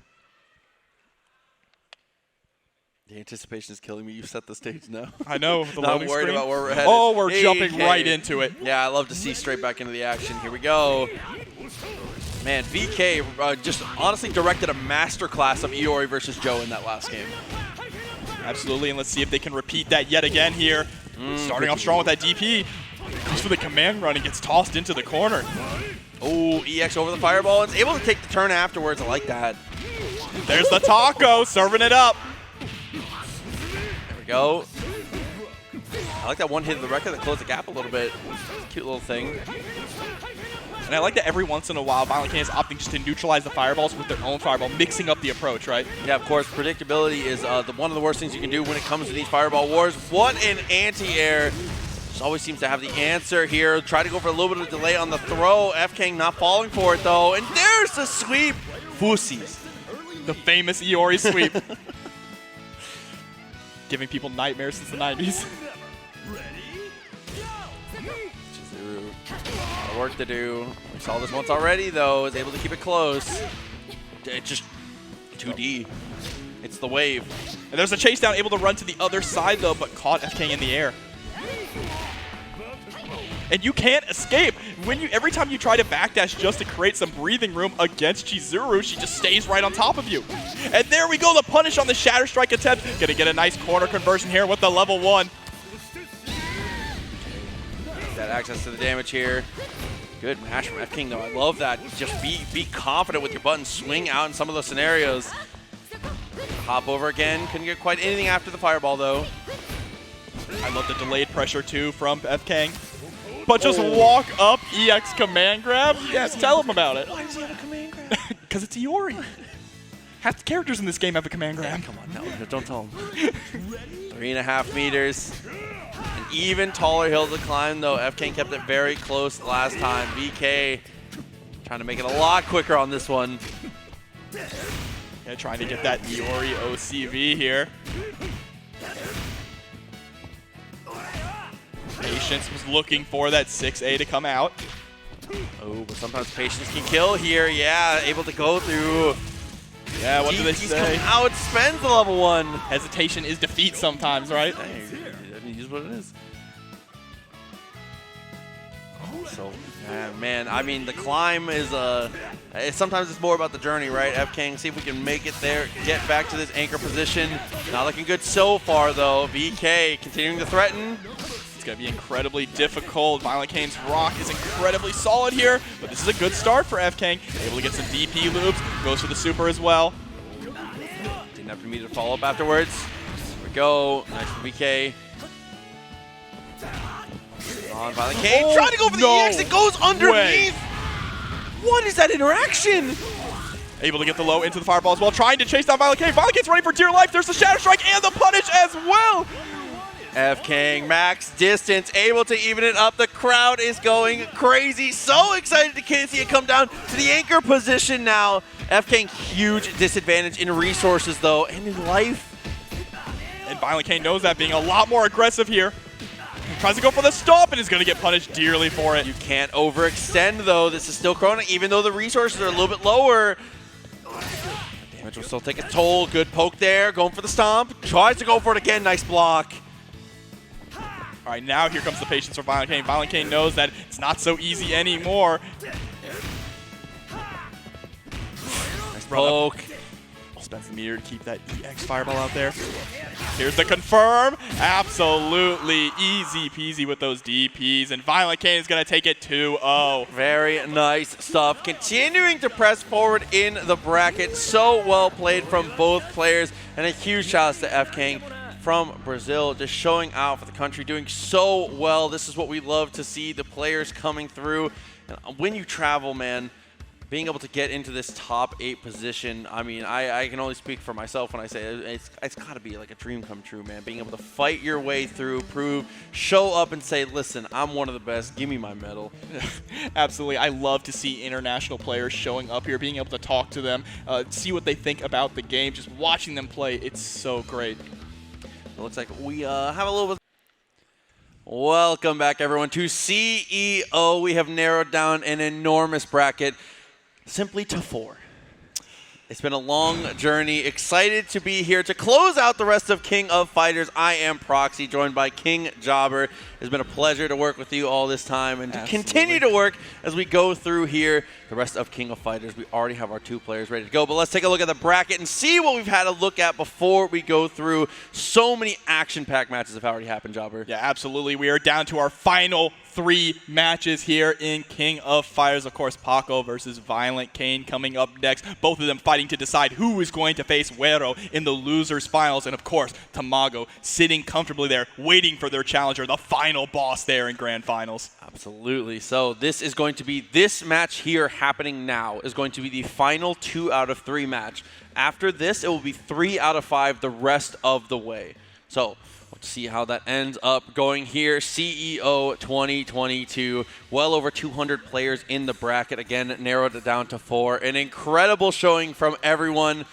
The anticipation is killing me. You set the stage now. I know. The Not loading worried screen. about where we're headed. Oh, we're jumping Okay. right into it. Yeah, I love to see straight back into the action. Here we go. Man, VK just honestly directed a masterclass of Iori versus Joe in that last game. Absolutely, and let's see if they can repeat that yet again here. Starting off strong with that DP. Goes for the command run and gets tossed into the corner. Oh, EX over the fireball. It's able to take the turn afterwards. I like that. There's the taco, serving it up. There we go. I like that one hit of the record that closed the gap a little bit. Cute little thing. And I like that every once in a while, ViolentKain is opting just to neutralize the fireballs with their own fireball, mixing up the approach, right? Yeah, of course. Predictability is one of the worst things you can do when it comes to these fireball wars. What an anti-air. Just always seems to have the answer here. Try to go for a little bit of delay on the throw. FKang not falling for it, though. And there's the sweep. Fusies. The famous Iori sweep. Giving people nightmares since the 90s. Chizuru. A lot of work to do. We saw this once already, though. Is able to keep it close. It just 2D. It's the wave. And there's a chase down, able to run to the other side, though, but caught FKang in the air. And you can't escape. Every time you try to backdash just to create some breathing room against Chizuru, she just stays right on top of you. And there we go, the punish on the Shatter Strike attempt. Gonna get a nice corner conversion here with the level 1. That access to the damage here. Good match from FKang, though. I love that. Just be confident with your button. Swing out in some of those scenarios. Hop over again. Couldn't get quite anything after the fireball, though. I love the delayed pressure, too, from FKang. But just walk up EX command grab? Yes, tell him about it. Why does he have a command grab? Because it's Iori. Half the characters in this game have a command grab. Hey, come on, no, don't tell him. 3.5 meters. An even taller hill to climb, though. FKang kept it very close last time. VK trying to make it a lot quicker on this one. Yeah, trying to get that Iori OCV here. Patience was looking for that 6A to come out. Oh, but sometimes patience can kill here. Yeah, able to go through. Yeah, what do they say? Out spends the level 1. Hesitation is defeat sometimes, right? Hey, it is what it is. So, man, I mean, the climb is sometimes it's more about the journey, right? FKang, see if we can make it there, get back to this anchor position. Not looking good so far, though. VK continuing to threaten. It's going to be incredibly difficult. ViolentKain's rock is incredibly solid here, but this is a good start for FKang. Able to get some DP loops, goes for the super as well. Didn't have to meet a follow-up afterwards. Here we go. Nice for VK. On ViolentKain. Oh, trying to go for the EX. It goes underneath. What is that interaction? Able to get the low into the fireball as well, trying to chase down ViolentKain. ViolentKain's running for dear life. There's the Shatter Strike and the punish as well. FKang, max distance, able to even it up. The crowd is going crazy. So excited to see it come down to the anchor position now. FKang, huge disadvantage in resources, though, and in life. And ViolentKain knows that, being a lot more aggressive here. He tries to go for the stomp and is going to get punished dearly for it. You can't overextend, though. This is still Krohnen, even though the resources are a little bit lower. Damage will still take a toll. Good poke there. Going for the stomp. Tries to go for it again. Nice block. All right, now here comes the patience for ViolentKain. ViolentKain knows that it's not so easy anymore. Nice poke. Spends the meter to keep that EX fireball out there. Here's the confirm. Absolutely easy peasy with those DPs. And ViolentKain is going to take it 2-0. Very nice stuff. Continuing to press forward in the bracket. So well played from both players. And a huge shout out to FKang from Brazil, just showing out for the country, doing so well. This is what we love to see, the players coming through. And when you travel, man, being able to get into this top 8 position, I mean, I can only speak for myself when I say it's got to be like a dream come true, man. Being able to fight your way through, prove, show up and say, listen, I'm one of the best, give me my medal. Absolutely. I love to see international players showing up here, being able to talk to them, see what they think about the game, just watching them play. It's so great. It looks like we have a little bit. Welcome back, everyone, to CEO. We have narrowed down an enormous bracket simply to 4. It's been a long journey. Excited to be here to close out the rest of King of Fighters. I am Proxy, joined by King Jobber. It's been a pleasure to work with you all this time and to continue to work as we go through here the rest of King of Fighters. We already have our 2 players ready to go, but let's take a look at the bracket and see what we've had to look at before we go through. So many action-packed matches have already happened, Jobber. Yeah, absolutely. We are down to our final 3 matches here in King of Fighters. Of course, Pako versus ViolentKain coming up next. Both of them fighting to decide who is going to face Wero in the losers finals. And of course, Tamago sitting comfortably there, waiting for their challenger, the final boss there in grand finals. Absolutely. So this is going to be, this match here happening now is going to be the final 2 out of 3 match. After this, it will be 3 out of 5 the rest of the way. So let's see how that ends up going here. CEO 2022, well over 200 players in the bracket. Again, narrowed it down to 4. An incredible showing from everyone.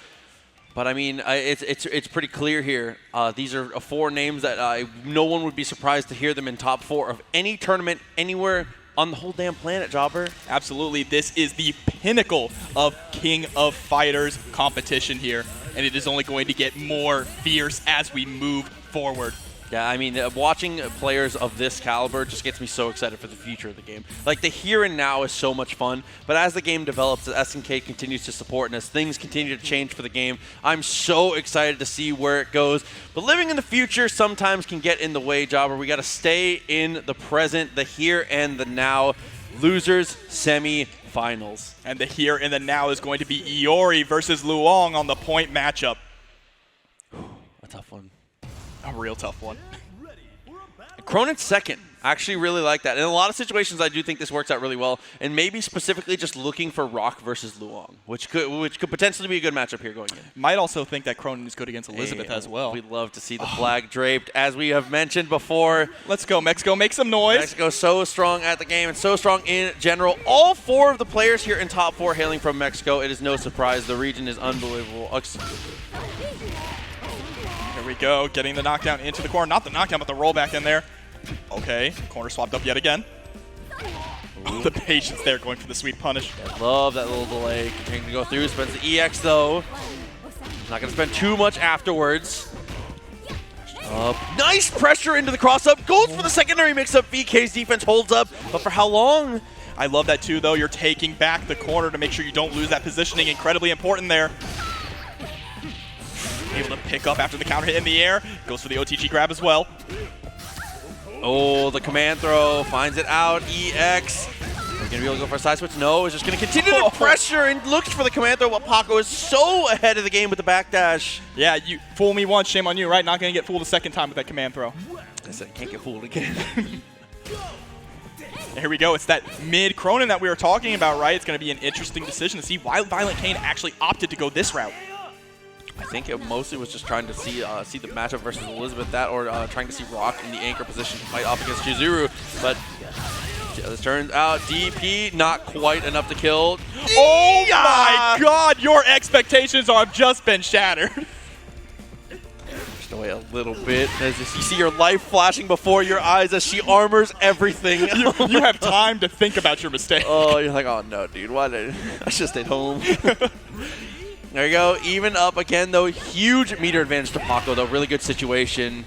But I mean, it's pretty clear here. These are 4 names that no one would be surprised to hear them in top 4 of any tournament anywhere on the whole damn planet, Jobber. Absolutely. This is the pinnacle of King of Fighters competition here. And it is only going to get more fierce as we move forward. Yeah, I mean, watching players of this caliber just gets me so excited for the future of the game. Like, the here and now is so much fun, but as the game develops, as SNK continues to support, and as things continue to change for the game, I'm so excited to see where it goes. But living in the future sometimes can get in the way, Jobber. We got to stay in the present, the here and the now. Losers semi-finals. And the here and the now is going to be Iori versus Luong on the point matchup. A tough one. A real tough one. Krohnen's second. I actually really like that. In a lot of situations, I do think this works out really well, and maybe specifically just looking for Rock versus Luong, which could potentially be a good matchup here going in. Might also think that Krohnen is good against Elisabeth Hey, as well. We'd love to see the flag draped, as we have mentioned before. Let's go, Mexico. Make some noise. Mexico so strong at the game and so strong in general. All 4 of the players here in top 4 hailing from Mexico. It is no surprise. The region is unbelievable. Here we go, getting the knockdown into the corner. Not the knockdown, but the rollback in there. Okay, corner swapped up yet again. Oh, the patience there going for the sweet punish. I love that little delay. Continuing to go through. Spends the EX though. Not going to spend too much afterwards. Nice pressure into the cross-up. Goes for the secondary mix-up. VK's defense holds up, but for how long? I love that too, though. You're taking back the corner to make sure you don't lose that positioning. Incredibly important there. Able to pick up after the counter hit in the air. Goes for the OTG grab as well. Oh, the command throw. Finds it out. EX. Are we going to be able to go for a side switch? No, it's just going to continue to pressure and looks for the command throw, while Pako is so ahead of the game with the backdash. Yeah, you fool me once, shame on you, right? Not going to get fooled a second time with that command throw. I said, can't get fooled again. Here we go. It's that mid Krohnen that we were talking about, right? It's going to be an interesting decision to see why ViolentKain actually opted to go this route. I think it mostly was just trying to see the matchup versus Elisabeth, that or trying to see Rock in the anchor position to fight off against Chizuru. But it turns out DP not quite enough to kill. Oh my God! Your expectations have just been shattered. Just away a little bit as you see your life flashing before your eyes as she armors everything. You have time to think about your mistake. Oh, you're like, oh no, dude, why did I should have stayed home? There you go, even up again though. Huge meter advantage to Pako though, really good situation.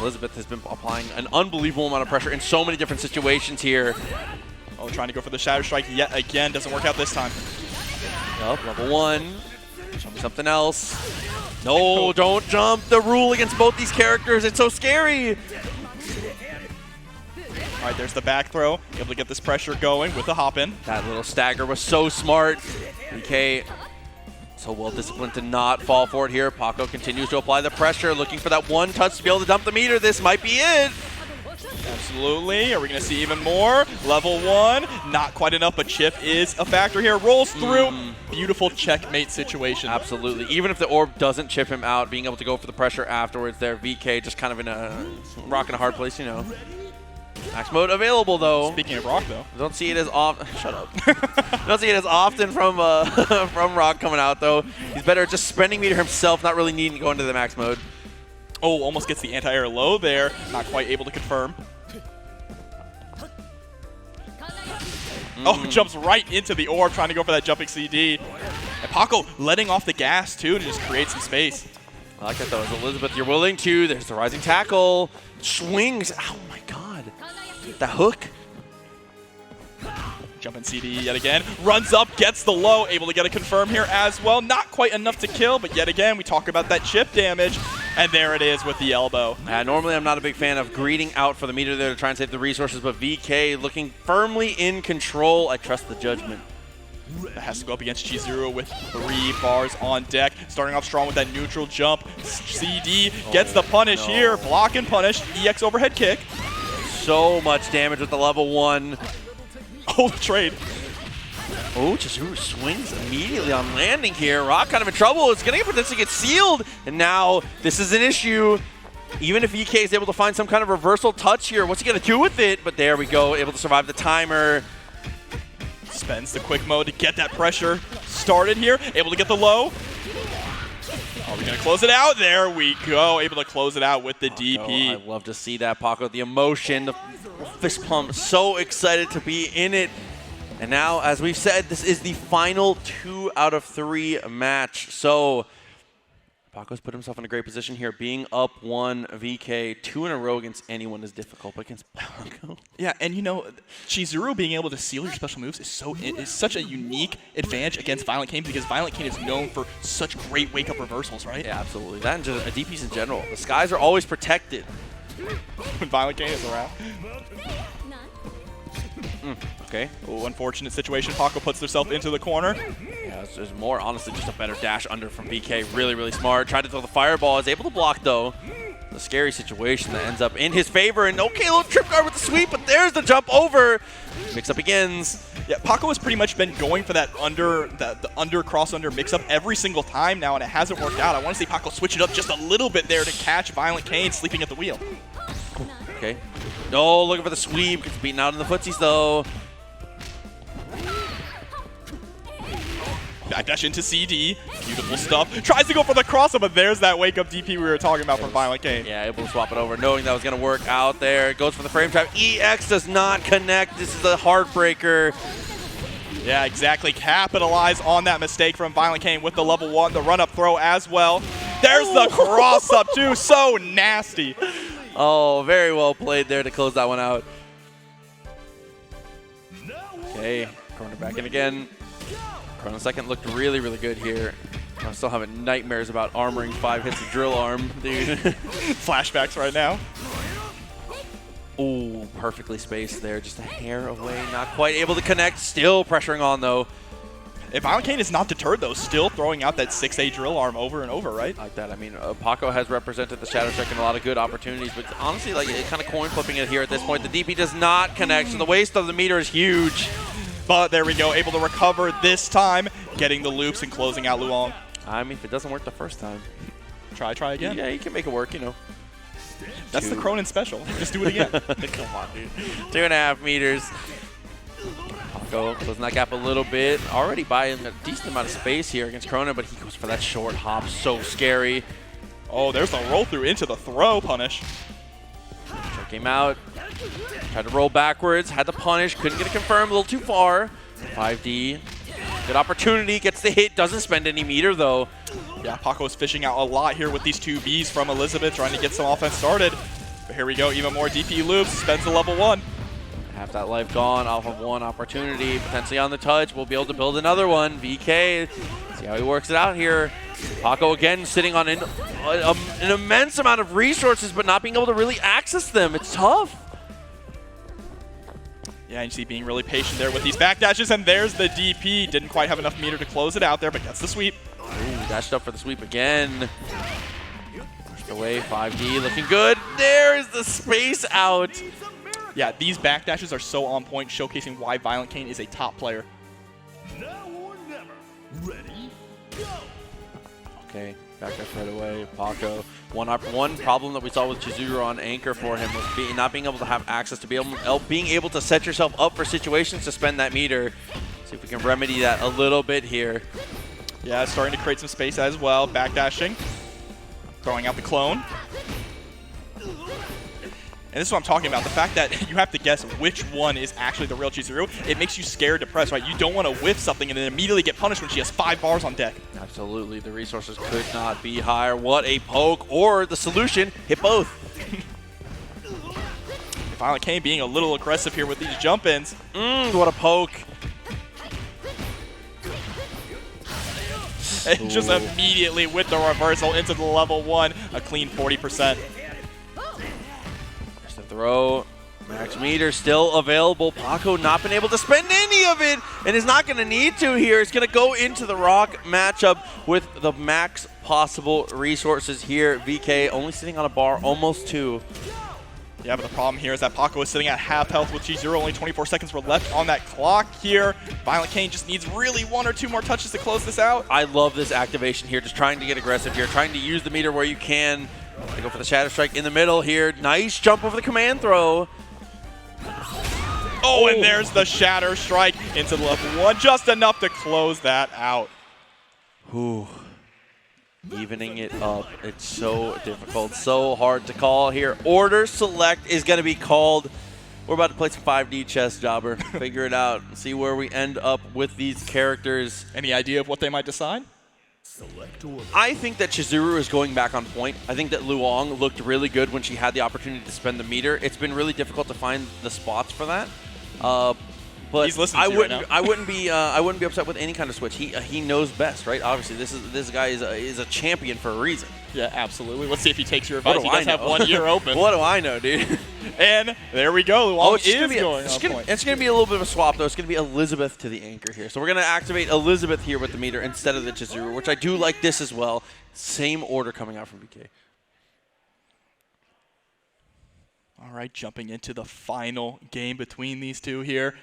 Elisabeth has been applying an unbelievable amount of pressure in so many different situations here. Oh, trying to go for the Shadow Strike yet again, doesn't work out this time. Yup, level 1. Show me something else. No, don't jump. The rule against both these characters, it's so scary. All right, there's the back throw. Able to get this pressure going with the hop in. That little stagger was so smart. VK so well disciplined to not fall for it here. Pako continues to apply the pressure, looking for that one touch to be able to dump the meter. This might be it. Absolutely. Are we going to see even more? Level 1. Not quite enough, but chip is a factor here. Rolls through. Beautiful checkmate situation. Absolutely. Even if the orb doesn't chip him out, being able to go for the pressure afterwards there. VK just kind of in a rock in a hard place, you know. Max mode available though. Speaking of Rock though. Don't see it as often. Shut up. Don't see it as often from from Rock coming out though. He's better at just spending meter himself, not really needing to go into the max mode. Oh, almost gets the anti-air low there. Not quite able to confirm. Oh, jumps right into the orb, trying to go for that jumping CD. And Pako letting off the gas too to just create some space. I like that though. As Elisabeth, you're willing to. There's the rising tackle. Swings. Oh my god. The hook. Jumping CD yet again. Runs up, gets the low. Able to get a confirm here as well. Not quite enough to kill, but yet again, we talk about that chip damage. And there it is with the elbow. Normally, I'm not a big fan of greeting out for the meter there to try and save the resources, but VK looking firmly in control. I trust the judgment. That has to go up against Chizuru with 3 bars on deck. Starting off strong with that neutral jump. CD gets the punish here. Block and punish. EX overhead kick. So much damage with the level 1. Oh, the trade. Oh, Chizuru swings immediately on landing here. Rock kind of in trouble. It's going to potentially get sealed. And now this is an issue. Even if VK is able to find some kind of reversal touch here, what's he going to do with it? But there we go, able to survive the timer. Spends the quick mode to get that pressure started here. Able to get the low. Are we going to close it out? There we go. Able to close it out with the DP. I love to see that, Pako. The emotion, the fist pump. So excited to be in it. And now, as we've said, this is the final 2 out of 3 match. So Paco's put himself in a great position here, being up 1 VK. 2 in a row against anyone is difficult, but against Pako. Yeah, and you know, Chizuru being able to seal your special moves is such a unique advantage against ViolentKain, because ViolentKain is known for such great wake-up reversals, right? Yeah, absolutely. That and just DPs in general. The skies are always protected when ViolentKain is around. Okay. Oh, unfortunate situation. Pako puts herself into the corner. Yeah, it's more honestly just a better dash under from VK. Really, really smart. Tried to throw the fireball. Is able to block, though. A scary situation that ends up in his favor. And okay, little trip guard with the sweep, but there's the jump over. Mix-up begins. Yeah, Pako has pretty much been going for that the under cross under mix-up every single time now, and it hasn't worked out. I want to see Pako switch it up just a little bit there to catch ViolentKain sleeping at the wheel. Okay. No, looking for the sweep. Gets beaten out in the footsies, though. Backdash into CD. Beautiful stuff. Tries to go for the crossover, but there's that wake-up DP we were talking about from ViolentKain. Yeah, able to swap it over, knowing that was going to work out there. Goes for the frame trap. EX does not connect. This is a heartbreaker. Yeah, exactly. Capitalize on that mistake from ViolentKain with the level 1, the run-up throw as well. There's the cross-up, too. So nasty. Oh, very well played there to close that one out. Okay, Krohnen back in again. Krohnen second looked really, really good here. I'm still having nightmares about armoring 5 hits of drill arm, dude. Flashbacks right now. Ooh, perfectly spaced there. Just a hair away. Not quite able to connect. Still pressuring on, though. If ViolentKain is not deterred, though, still throwing out that 6A drill arm over and over, right? Like that. I mean, Pako has represented the Shadow Strike in a lot of good opportunities, but honestly, like, kind of coin flipping it here at this point. The DP does not connect, so the waste of the meter is huge. But there we go, able to recover this time, getting the loops and closing out Luong. I mean, if it doesn't work the first time, try again. Yeah, you can make it work, you know. That's the Krohnen special. Just do it again. Come on, dude. 2.5 meters. Pako closing that gap a little bit. Already buying a decent amount of space here against Krohnen, but he goes for that short hop. So scary. Oh, there's the roll through into the throw punish. Came out. Tried to roll backwards. Had to punish. Couldn't get it confirmed. A little too far. 5D. Good opportunity. Gets the hit. Doesn't spend any meter, though. Yeah, Pako is fishing out a lot here with these 2 Bs from Elisabeth, trying to get some offense started. But here we go. Even more DP loops. Spends the level 1. Half that life gone off of 1 opportunity. Potentially on the touch. We'll be able to build another one. VK. See how he works it out here. Pako again sitting on an immense amount of resources, but not being able to really access them. It's tough. Yeah, you see being really patient there with these backdashes, and there's the DP. Didn't quite have enough meter to close it out there, but gets the sweep. Ooh, dashed up for the sweep again. Pushed away, 5D looking good. There's the space out. Yeah, these backdashes are so on point, showcasing why ViolentKain is a top player. Now or never. Ready, go! Okay, backdash right away. Pako. One problem that we saw with Chizuru on anchor for him was not being able to have access to being able to set yourself up for situations to spend that meter. See if we can remedy that a little bit here. Yeah, starting to create some space as well. Backdashing. Throwing out the clone. And this is what I'm talking about. The fact that you have to guess which one is actually the real Chizuru, it makes you scared to press, right? You don't want to whiff something and then immediately get punished when she has 5 bars on deck. Absolutely. The resources could not be higher. What a poke. Or the solution, hit both. ViolentKain being a little aggressive here with these jump-ins. What a poke. And just immediately with the reversal into the level 1, a clean 40%. There's the throw. Max meter still available. Pako not been able to spend any of it and is not going to need to here. It's going to go into the Rock matchup with the max possible resources here. VK only sitting on a bar, almost 2. Yeah, but the problem here is that Pako is sitting at half health with Chizuru. Only 24 seconds were left on that clock here. ViolentKain just needs really 1 or 2 more touches to close this out. I love this activation here, just trying to get aggressive here, trying to use the meter where you can. They go for the Shadow Strike in the middle here. Nice jump over the command throw. Oh, and there's the Shatter Strike into the level 1, just enough to close that out. Ooh. Evening it up. It's so difficult, so hard to call here. Order select is going to be called. We're about to play some 5D chess, Jobber. Figure it out and see where we end up with these characters. Any idea of what they might decide? I think that Chizuru is going back on point. I think that Luong looked really good when she had the opportunity to spend the meter. It's been really difficult to find the spots for that. But He's listening I to you wouldn't. right now. I wouldn't be upset with any kind of switch. He knows best, right? Obviously, this guy is a champion for a reason. Yeah, absolutely. Let's see if he takes your advice. What do He does I have know? 1 year open. What do I know, dude? And there we go. Luong It's gonna is be going it's on gonna, point. it's gonna be a little bit of a swap though. It's gonna be Elisabeth to the anchor here. So we're gonna activate Elisabeth here with the meter instead of the Chizuru, which I do like this as well. Same order coming out from BK. All right, jumping into the final game between these two here.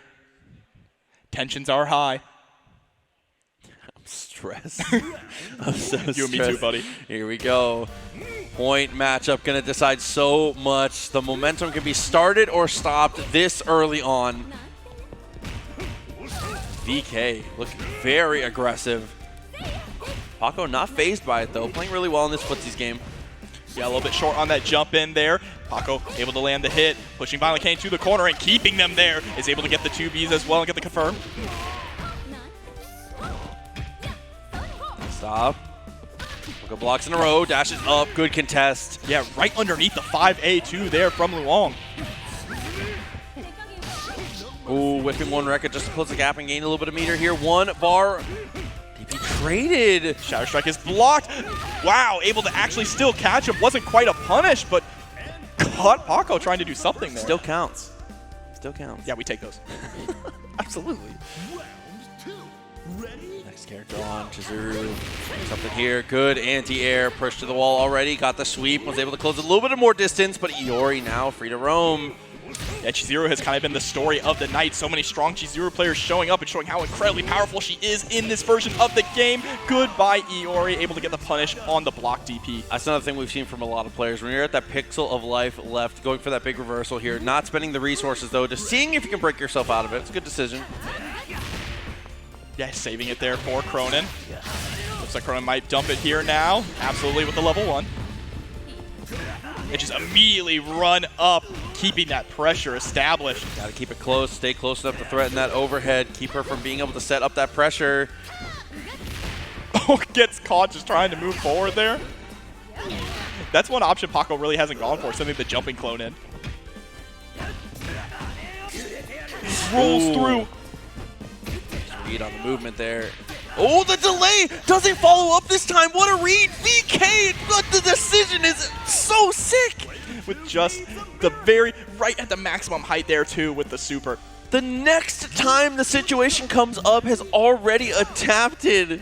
Tensions are high. I'm stressed. I'm so stressed. You and me too, buddy. Here we go. Point matchup gonna decide so much. The momentum can be started or stopped this early on. VK looking very aggressive. Pako not phased by it though, playing really well in this footsies game. Yeah, a little bit short on that jump in there. Pako able to land the hit, pushing ViolentKain to the corner and keeping them there. Is able to get the 2Bs as well and get the confirm. Stop. Pako blocks in a row, dashes up, good contest. Yeah, right underneath the 5A2 there from Luong. Ooh, whipping 1 record just to close the gap and gain a little bit of meter here. 1 bar. DP traded. Shadow Strike is blocked. Wow, able to actually still catch him. Wasn't quite a punish, but caught Pako trying to do something there. Still counts. Still counts. Yeah, we take those. Absolutely. Next character on, Chizuru. Something here. Good anti-air. Push to the wall already. Got the sweep. Was able to close a little bit more distance, but Iori now free to roam. Yeah, Chizuru has kind of been the story of the night. So many strong Chizuru players showing up and showing how incredibly powerful she is in this version of the game. Goodbye, Iori, able to get the punish on the block DP. That's another thing we've seen from a lot of players. When you're at that pixel of life left, going for that big reversal here, not spending the resources though, just seeing if you can break yourself out of it. It's a good decision. Yeah, saving it there for Krohnen. Looks like Krohnen might dump it here now. Absolutely with the level 1. And just immediately run up, keeping that pressure established. Got to keep it close, stay close enough to threaten that overhead, keep her from being able to set up that pressure. Oh, gets caught just trying to move forward there. That's one option Pako really hasn't gone for, sending the jumping clone in. Rolls through. Read on the movement there. Oh, the delay doesn't follow up this time. What a read. VK, but the decision is so sick. With just the very right at the maximum height there too with the super. The next time the situation comes up has already adapted.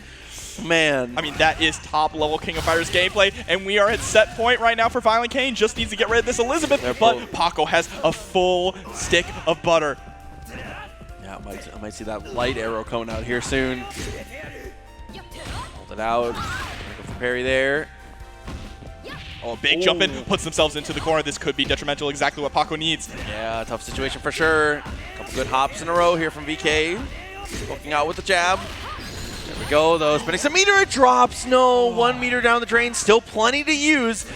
Man. I mean, that is top level King of Fighters gameplay, and we are at set point right now for ViolentKain. Just needs to get rid of this Elisabeth, but Pako has a full stick of butter. Yeah, I might see that light arrow coming out here soon. Hold it out. Go for parry there. Oh, big jump in, puts themselves into the corner. This could be detrimental, exactly what Pako needs. Yeah, tough situation for sure. Couple good hops in a row here from VK. Poking out with the jab. There we go, though. Spending some meter, it drops. No, 1 meter down the drain. Still plenty to use.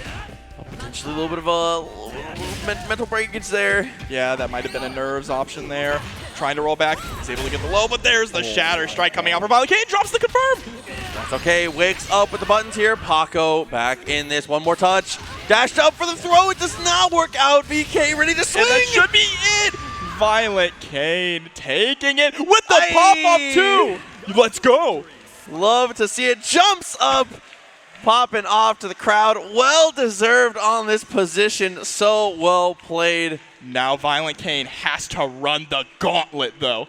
Potentially a little bit of a mental breakage there. Yeah, that might have been a nerves option there. Trying to roll back. He's able to get the low, but there's the Shatter Strike coming out for ViolentKain. Drops the confirm. That's okay. Wakes up with the buttons here. Pako back in this. 1 more touch. Dashed up for the throw. It does not work out. VK ready to swing. And that should be it. ViolentKain taking it with the pop-up too. Let's go. Love to see it. Jumps up, popping off to the crowd. Well deserved on this position. So well played. Now ViolentKain has to run the gauntlet, though.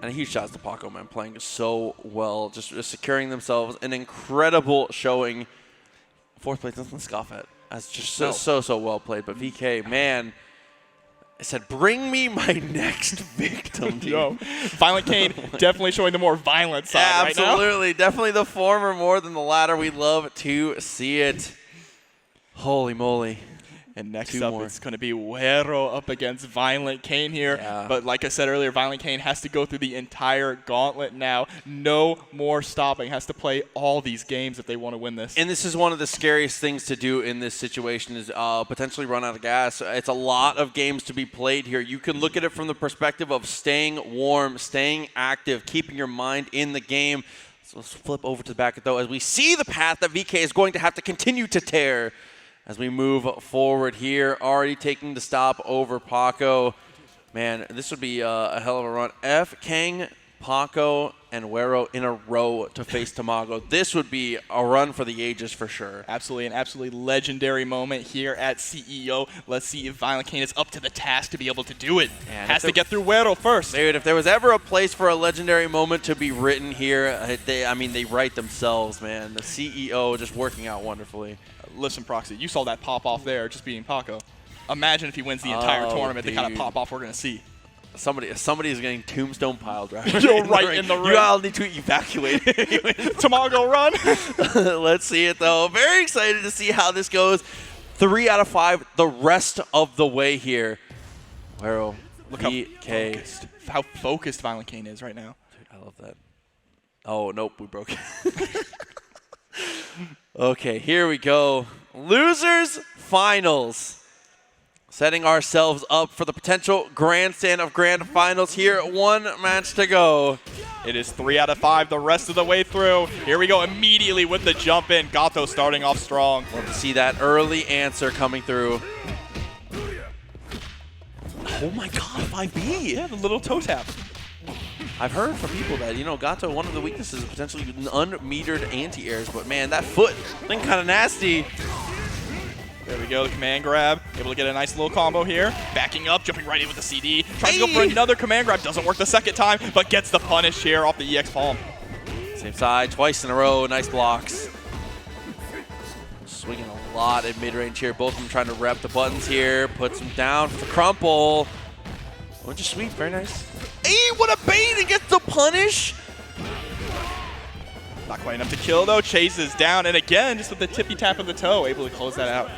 And a huge shout out to Pako, man, playing so well, just securing themselves. An incredible showing. Fourth place, nothing to scoff at. That's just so well played. But VK, man, I said, bring me my next victim. Yo, ViolentKain definitely showing the more violent side right now. Absolutely. Definitely the former more than the latter. We love to see it. Holy moly. And next up, it's going to be Wero up against ViolentKain here. Yeah. But like I said earlier, ViolentKain has to go through the entire gauntlet now. No more stopping. Has to play all these games if they want to win this. And this is one of the scariest things to do in this situation is potentially run out of gas. It's a lot of games to be played here. You can look at it from the perspective of staying warm, staying active, keeping your mind in the game. So let's flip over to the back, though, as we see the path that VK is going to have to continue to tear. As we move forward here, already taking the stop over Pako. Man, this would be a hell of a run. FKang, Pako, and Wero in a row to face Tamago. This would be a run for the ages for sure. Absolutely, an absolutely legendary moment here at CEO. Let's see if ViolentKain is up to the task to be able to do it. Man, has to get through Wero first. Dude, if there was ever a place for a legendary moment to be written here, they write themselves, man. The CEO just working out wonderfully. Listen, Proxy, you saw that pop off there just beating Pako. Imagine if he wins the entire tournament, the kind of pop off we're going to see. Somebody is getting tombstone pile driver. You're right in the ring. You all need to evacuate. Tamago, run. Let's see it, though. Very excited to see how this goes. 3 out of 5 the rest of the way here. Wero, Look VK. how focused ViolentKain is right now. Dude, I love that. Oh, nope, we broke it. Okay, here we go. Losers finals. Setting ourselves up for the potential grandstand of grand finals here. 1 match to go. It is 3 out of 5 the rest of the way through. Here we go immediately with the jump in. Gato starting off strong. Love to see that early answer coming through. Oh my god, 5B. Yeah, the little toe tap. I've heard from people that, Gato, one of the weaknesses is potentially unmetered anti-airs, but man, that foot, thing kind of nasty. There we go, the command grab. Able to get a nice little combo here. Backing up, jumping right in with the CD. Trying to go for another command grab. Doesn't work the second time, but gets the punish here off the EX palm. Same side, twice in a row, nice blocks. Swinging a lot in mid-range here. Both of them trying to rep the buttons here. Puts them down for the crumple. What'd you sweep? Very nice. Hey, what a bait and gets the punish. Not quite enough to kill, though. Chases down, and again, just with the tippy tap of the toe, able to close that out.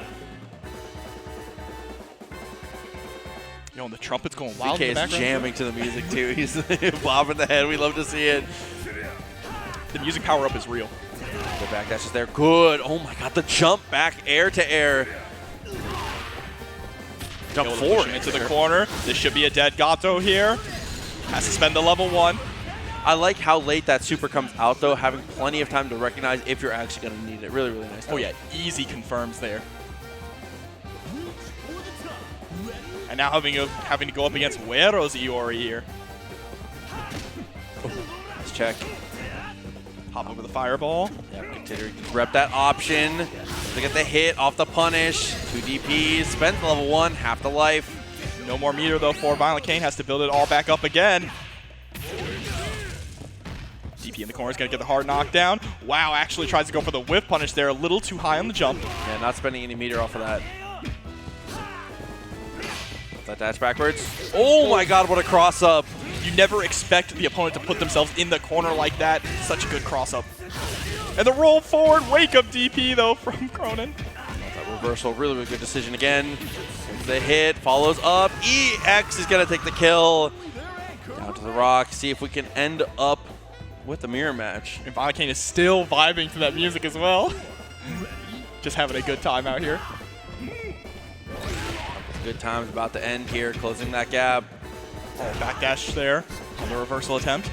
Yo, and the trumpet's going wild in the VK is background. jamming to the music, too. He's bobbing the head. We love to see it. The music power-up is real. The back dash is there. Good. Oh, my God. The jump back air to air. Jump forward. Into the corner. This should be a dead Gato here. Has to spend the level 1. I like how late that super comes out, though, having plenty of time to recognize if you're actually going to need it. Really, really nice. Oh, yeah. Easy confirms there. And now having to go up against Wero's Iori here. Let's check. Hop over the fireball. Yeah, continue to rep that option. To get the hit off the punish. 2 DPs. Spends level 1, half the life. No more meter, though, for ViolentKain. Has to build it all back up again. DP in the corner is going to get the hard knockdown. Wow, actually tries to go for the whiff punish there. A little too high on the jump. Yeah, not spending any meter off of that. That dash backwards. Oh my god, what a cross up. You never expect the opponent to put themselves in the corner like that. Such a good cross up. And the roll forward wake up DP, though, from Krohnen. That reversal, really, really good decision again. The hit, follows up. EX is going to take the kill. Down to the rock. See if we can end up with the mirror match. And ViolentKain is still vibing to that music as well. Just having a good time out here. Good time's about to end here, closing that gap. Oh, backdash there on the reversal attempt.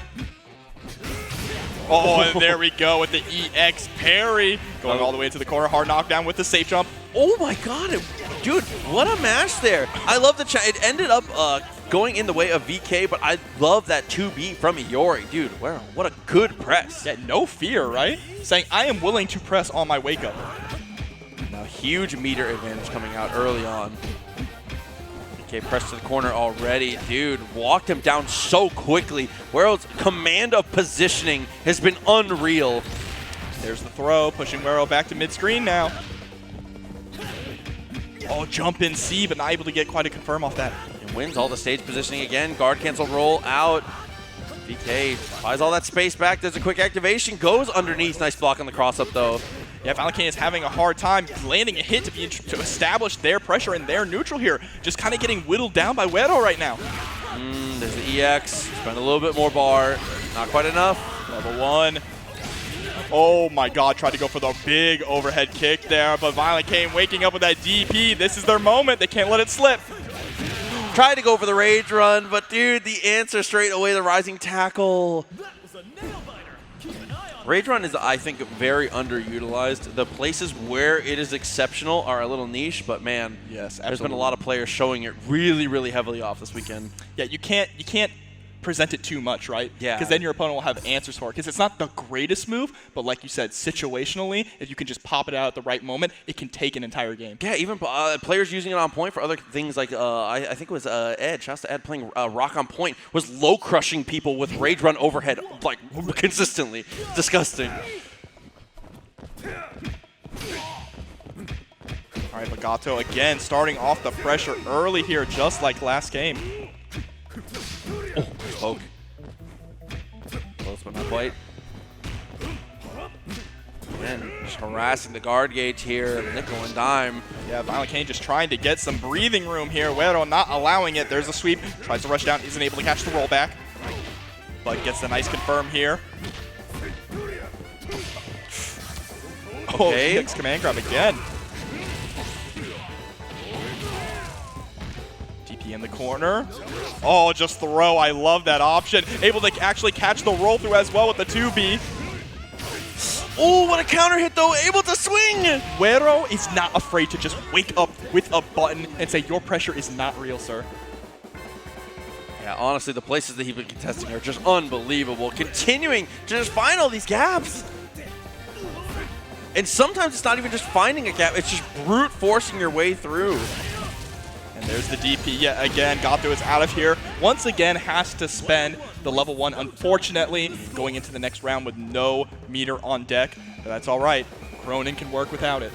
Oh, and there we go with the EX parry. Going all the way into the corner. Hard knockdown with the safe jump. Oh my god, dude, what a match there. I love the chat. It ended up going in the way of VK, but I love that 2B from Iori. Dude, Wero, what a good press. Yeah, no fear, right? Saying, I am willing to press on my wake up. Now, huge meter advantage coming out early on. VK pressed to the corner already. Dude, walked him down so quickly. Wero's command of positioning has been unreal. There's the throw, pushing Wero back to mid-screen now. Oh, jump in C, but not able to get quite a confirm off that. And wins all the stage positioning again. Guard cancel roll out. VK buys all that space back. There's a quick activation. Goes underneath. Nice block on the cross-up, though. Yeah, ViolentKain is having a hard time landing a hit to establish their pressure and their neutral here. Just kind of getting whittled down by Wero right now. There's the EX. Spend a little bit more bar. Not quite enough. Level 1. Oh my god, tried to go for the big overhead kick there, but ViolentKain waking up with that DP. This is their moment. They can't let it slip. Tried to go for the rage run, but dude, the answer straight away, the rising tackle. Rage run is, I think, very underutilized. The places where it is exceptional are a little niche, but man, yes, there's been a lot of players showing it really, really heavily off this weekend. Yeah, you can't present it too much, right? Yeah. Because then your opponent will have answers for it. Because it's not the greatest move, but like you said, situationally, if you can just pop it out at the right moment, it can take an entire game. Yeah, even players using it on point for other things like, I think it was Ed, shouts to Ed playing Rock on point, was low crushing people with rage run overhead, like, consistently. Disgusting. All right, Legato again starting off the pressure early here, just like last game. Oh, poke. Close but not quite. Again, just harassing the guard gauge here, nickel and dime. Yeah, ViolentKain just trying to get some breathing room here. Wero not allowing it. There's a sweep. Tries to rush down. Isn't able to catch the rollback. But gets a nice confirm here. Okay. Oh, next command grab again. DP in the corner. Oh, just throw. I love that option. Able to actually catch the roll through as well with the 2B. Oh, what a counter hit though, able to swing! Wero is not afraid to just wake up with a button and say, your pressure is not real, sir. Yeah, honestly, the places that he's been contesting are just unbelievable. Continuing to just find all these gaps. And sometimes it's not even just finding a gap, it's just brute forcing your way through. And there's the DP yet again. Gato is out of here. Once again, has to spend the level 1, unfortunately, going into the next round with no meter on deck. But that's all right. Krohnen can work without it.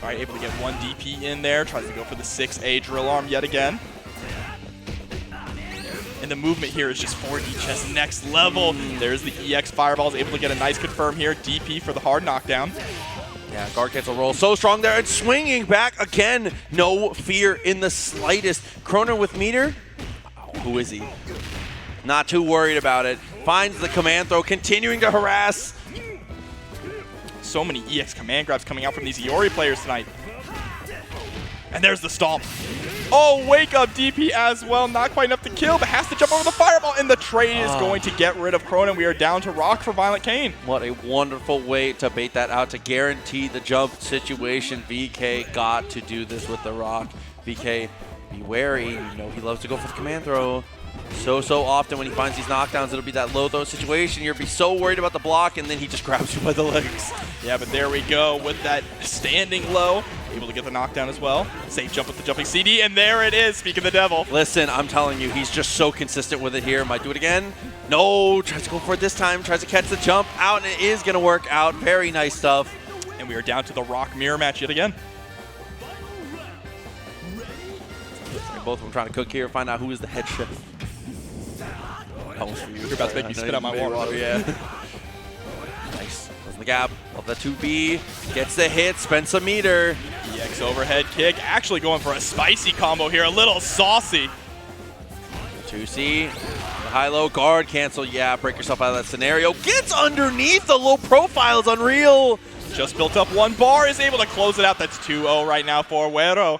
All right, able to get one DP in there. Tries to go for the 6A drill arm yet again. And the movement here is just 4D chess next level. There's the EX Fireballs, able to get a nice confirm here. DP for the hard knockdown. Yeah, guard cancel roll so strong there and swinging back again. No fear in the slightest. Krohnen with meter. Oh, who is he? Not too worried about it. Finds the command throw, continuing to harass. So many EX command grabs coming out from these Iori players tonight. And there's the stomp. Oh, wake up DP as well. Not quite enough to kill, but has to jump over the fireball. And the trade is going to get rid of Krohnen. We are down to rock for ViolentKain. What a wonderful way to bait that out, to guarantee the jump situation. VK got to do this with the rock. VK, be wary. You know he loves to go for the command throw. So often when he finds these knockdowns, it'll be that low throw situation. You'll be so worried about the block, and then he just grabs you by the legs. Yeah, but there we go with that standing low. Able to get the knockdown as well. Safe jump with the jumping CD, and there it is, speak of the devil. Listen, I'm telling you, he's just so consistent with it here. Might do it again. No, tries to go for it this time. Tries to catch the jump out, and it is going to work out. Very nice stuff. And we are down to the rock mirror match yet again. Both of them trying to cook here, find out who is the head chef. You're about to make me spit out my water. Yeah. Nice. Closing the gap. Love that 2B. Gets the hit. Spends some meter. EX overhead kick. Actually going for a spicy combo here. A little saucy. 2C. The high-low guard cancel. Yeah, break yourself out of that scenario. Gets underneath. The low profile is unreal. Just built up one bar. Is able to close it out. That's 2-0 right now for Wero.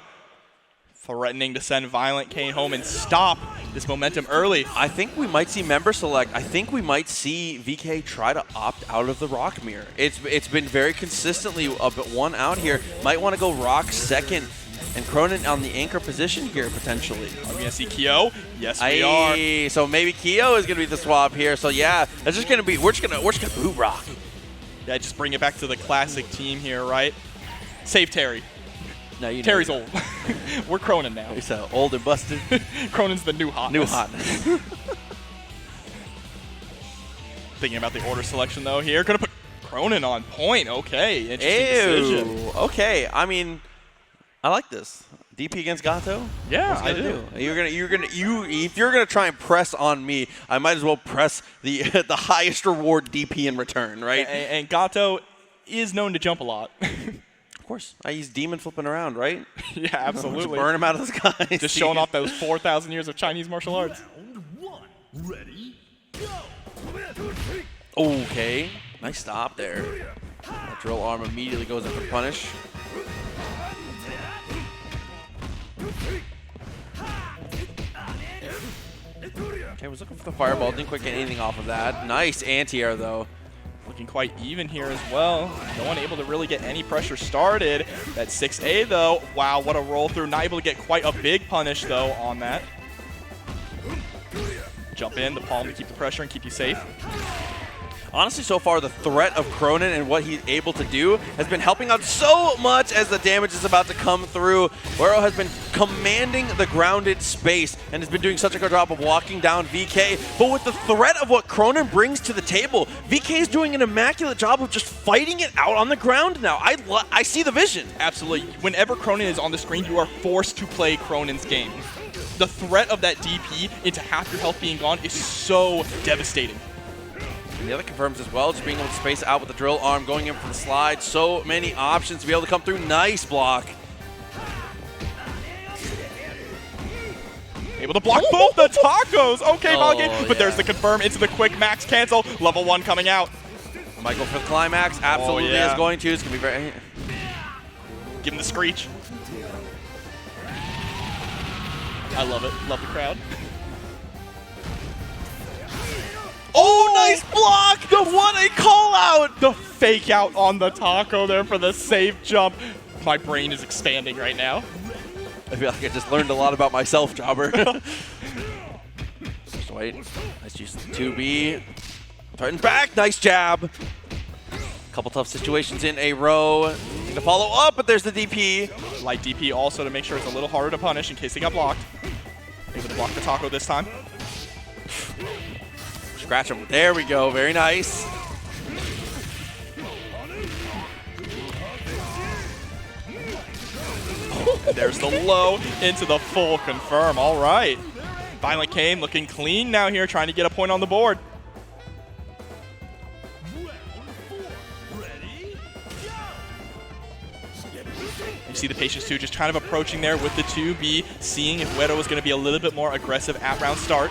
threatening to send ViolentKain home and stop this momentum early. I think we might see member select. I think we might see VK try to opt out of the rock mirror. It's been very consistently a bit one out here. Might want to go rock second and Krohnen on the anchor position here potentially. Are we going to see Kyo? Yes, we are. So maybe Kyo is going to be the swap here. So yeah, that's just going to be, we're just going to boot rock. Yeah, just bring it back to the classic team here, right? Save Terry. No, you know Terry's old. We're Krohnen now. He's old and busted. Krohnen's the new hotness. New hotness. Thinking about the order selection though here. Gonna put Krohnen on point. Okay, interesting decision. Okay, I mean, I like this. DP against Gato? Yeah, I do. If you're gonna try and press on me, I might as well press the the highest reward DP in return, right? And Gato is known to jump a lot. Of course. He's demon flipping around, right? Yeah, absolutely. Just burn him out of the sky. Just showing off those 4,000 years of Chinese martial arts. Round 1. Ready? Go! Okay. Nice stop there. That drill arm immediately goes in for punish. Okay, was looking for the fireball. Didn't quite get anything off of that. Nice anti-air, though. Looking quite even here as well. No one able to really get any pressure started. That 6A though, wow, what a roll through. Not able to get quite a big punish though on that. Jump in, the palm to keep the pressure and keep you safe. Honestly, so far, the threat of Krohnen and what he's able to do has been helping out so much as the damage is about to come through. Wero has been commanding the grounded space and has been doing such a good job of walking down VK. But with the threat of what Krohnen brings to the table, VK is doing an immaculate job of just fighting it out on the ground now. I see the vision. Absolutely. Whenever Krohnen is on the screen, you are forced to play Krohnen's game. The threat of that DP into half your health being gone is so devastating. And the other confirms as well, just being able to space out with the drill arm, going in for the slide. So many options to be able to come through. Nice block. Able to block both the tacos. Okay, ViolentKain, but there's the confirm into the quick max cancel. Level 1 coming out. Might go for the climax. Absolutely is going to. It's going to be very... Give him the screech. I love it. Love the crowd. Oh, nice block! What a call out! The fake out on the taco there for the safe jump. My brain is expanding right now. I feel like I just learned a lot about myself, Jobber. Just wait. Nice use of the 2B. Turn back. Nice jab. Couple tough situations in a row. Need to follow up, but there's the DP. Light DP also to make sure it's a little harder to punish in case they got blocked. Able to block the taco this time. Scratch him. There we go. Very nice. And there's the low into the full confirm. All right. ViolentKain looking clean now here, trying to get a point on the board. You see the patience too, just kind of approaching there with the 2B, seeing if Wero was going to be a little bit more aggressive at round start.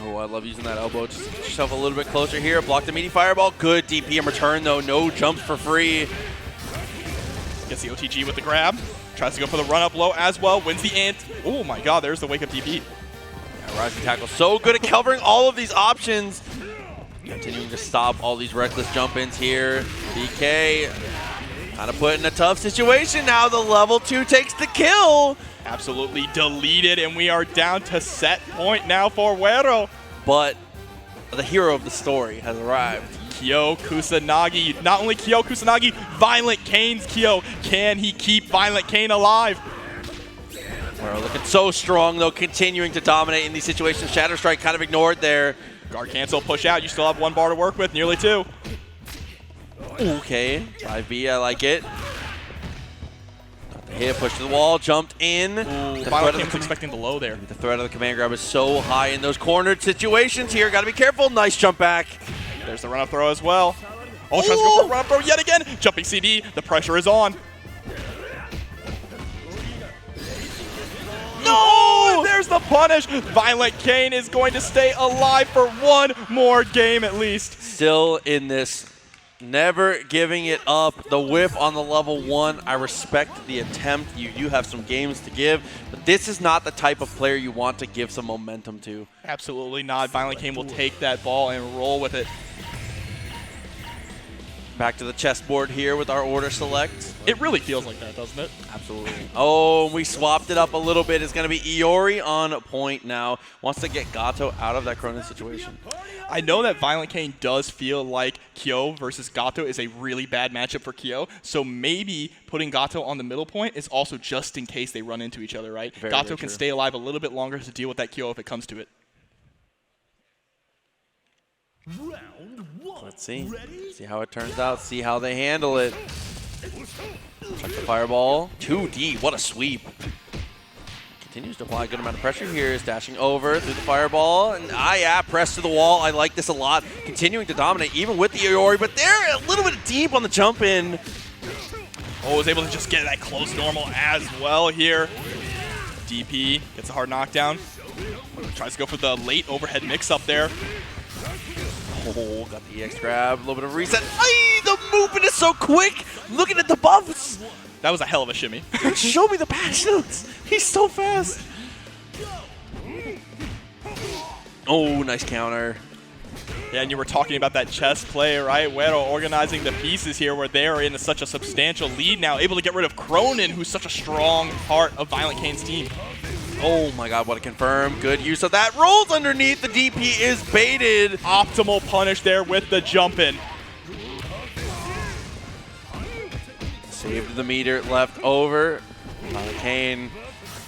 Oh, I love using that elbow. Just get yourself a little bit closer here. Block the meaty fireball. Good DP in return, though. No jumps for free. Gets the OTG with the grab. Tries to go for the run-up low as well. Wins the ant. Oh my god, there's the wake-up DP. Yeah, rising tackle. So good at covering all of these options. Continuing to stop all these reckless jump-ins here. BK kind of put in a tough situation now. The level 2 takes the kill. Absolutely deleted, and we are down to set point now for Wero. But the hero of the story has arrived. Kyo Kusanagi. Not only Kyo Kusanagi, ViolentKain's Kyo. Can he keep ViolentKain alive? Wero looking so strong, though, continuing to dominate in these situations. Shatter Strike kind of ignored there. Guard cancel, push out. You still have 1 bar to work with, nearly 2. Okay, 5B, I like it. Hit, push to the wall, jumped in. ViolentKain was expecting the low there. The threat of the command grab is so high in those cornered situations here. Got to be careful. Nice jump back. There's the run-up throw as well. Oh, tries to go for a run-up throw yet again. Jumping CD. The pressure is on. No! There's the punish. ViolentKain is going to stay alive for 1 more game at least. Still in this Never giving it up. The whip on the level 1. I respect the attempt. You have some games to give, but this is not the type of player you want to give some momentum to. Absolutely not. ViolentKain will take that ball and roll with it. Back to the chessboard here with our order select. It really feels like that, doesn't it? Absolutely. Oh, we swapped it up a little bit. It's going to be Iori on point now. Wants to get Gato out of that Krohnen situation. I know that ViolentKain does feel like Kyo versus Gato is a really bad matchup for Kyo, so maybe putting Gato on the middle point is also just in case they run into each other, right? Gato can stay alive a little bit longer to deal with that Kyo if it comes to it. Round 1. Let's see. Ready? See how it turns out. See how they handle it. Check the fireball. 2D. What a sweep. Continues to apply a good amount of pressure here. Is dashing over through the fireball. And yeah, press to the wall. I like this a lot. Continuing to dominate even with the Iori, but they're a little bit deep on the jump in. Oh, was able to just get that close normal as well here. DP gets a hard knockdown. Tries to go for the late overhead mix up there. Oh, got the EX grab, a little bit of reset. Ay, the movement is so quick. Looking at the buffs. That was a hell of a shimmy. Show me the passions. He's so fast. Oh, nice counter. Yeah, and you were talking about that chess play, right? Wero organizing the pieces here where they are in such a substantial lead now, able to get rid of Krohnen, who's such a strong part of ViolentKain's team. Oh my god, what a confirm. Good use of that. Rolls underneath. The DP is baited. Optimal punish there with the jump in. Saved the meter left over. ViolentKain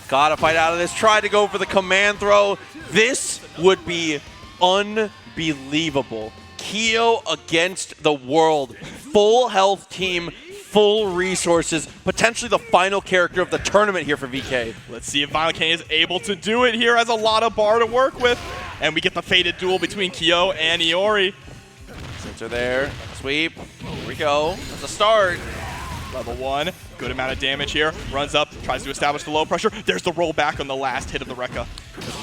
gotta fight out of this. Tried to go for the command throw. This would be unbelievable. Kyo against the world. Full health team. Full resources, potentially the final character of the tournament here for VK. Let's see if ViolentKain is able to do it here. Has a lot of bar to work with. And we get the fated duel between Kyo and Iori. Sensor there, sweep, here we go. That's a start. Level 1, good amount of damage here. Runs up, tries to establish the low pressure. There's the rollback on the last hit of the Rekka.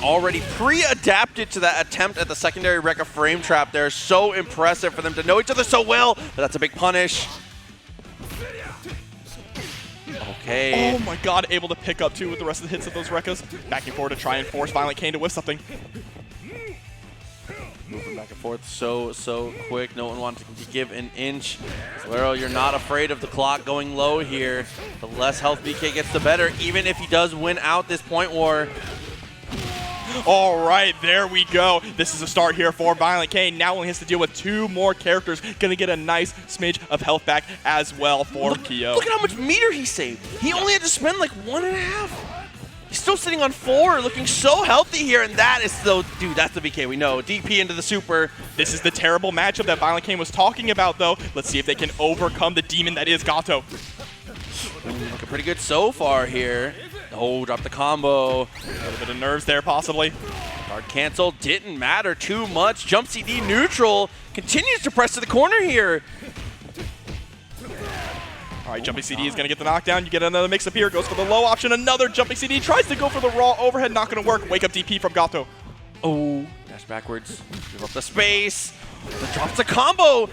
Already pre-adapted to that attempt at the secondary Rekka frame trap there. So impressive for them to know each other so well, but that's a big punish. Okay. Oh my god, able to pick up too with the rest of the hits of those Rekkas. Backing forward to try and force ViolentKain to whiff something. Moving back and forth so quick. No one wanted to give an inch. Wero, you're not afraid of the clock going low here. The less health BK gets, the better, even if he does win out this point war. All right, there we go. This is a start here for ViolentKain. Now only has to deal with 2 more characters. Gonna get a nice smidge of health back as well for Kyo. Look at how much meter he saved. He only had to spend like 1.5. He's still sitting on 4, looking so healthy here, and that is so, dude, that's the VK we know. DP into the super. This is the terrible matchup that ViolentKain was talking about, though. Let's see if they can overcome the demon that is Gato. Looking pretty good so far here. Oh, drop the combo. A little bit of nerves there, possibly. Guard cancel, didn't matter too much. Jump CD neutral, continues to press to the corner here. All right, jumping CD is going to get the knockdown. You get another mix-up here. Goes for the low option. Another jumping CD. Tries to go for the raw overhead. Not going to work. Wake up DP from Gato. Oh, dash backwards. Give up the space. Drops the combo.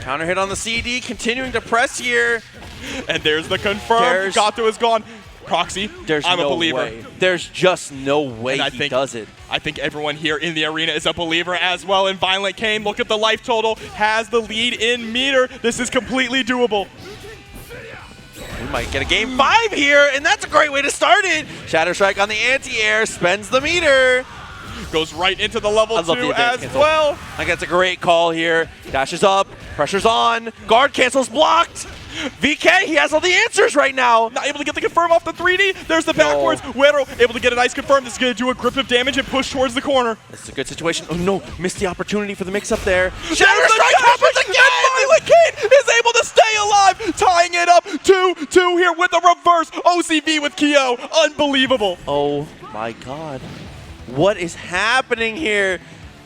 Counter hit on the CD. Continuing to press here. And there's the confirm. Gato is gone. Proxy, I'm a believer. Way. There's just no way he does it. I think everyone here in the arena is a believer as well. And ViolentKain, look at the life total, has the lead in meter. This is completely doable. We might get a game 5 here, and that's a great way to start it. Shatter Strike on the anti-air, spends the meter. Goes right into the level 2 as well. I think that's a great call here. Dashes up, pressure's on, guard cancels blocked. VK, he has all the answers right now. Not able to get the confirm off the 3D. There's the backwards. Wero able to get a nice confirm. This is going to do a grip of damage and push towards the corner. This is a good situation. Oh no, missed the opportunity for the mix-up there. Shatter Strike happens again! ViolentKain is able to stay alive, tying it up 2-2 here with a reverse OCV with Kyo. Unbelievable. Oh my god. What is happening here?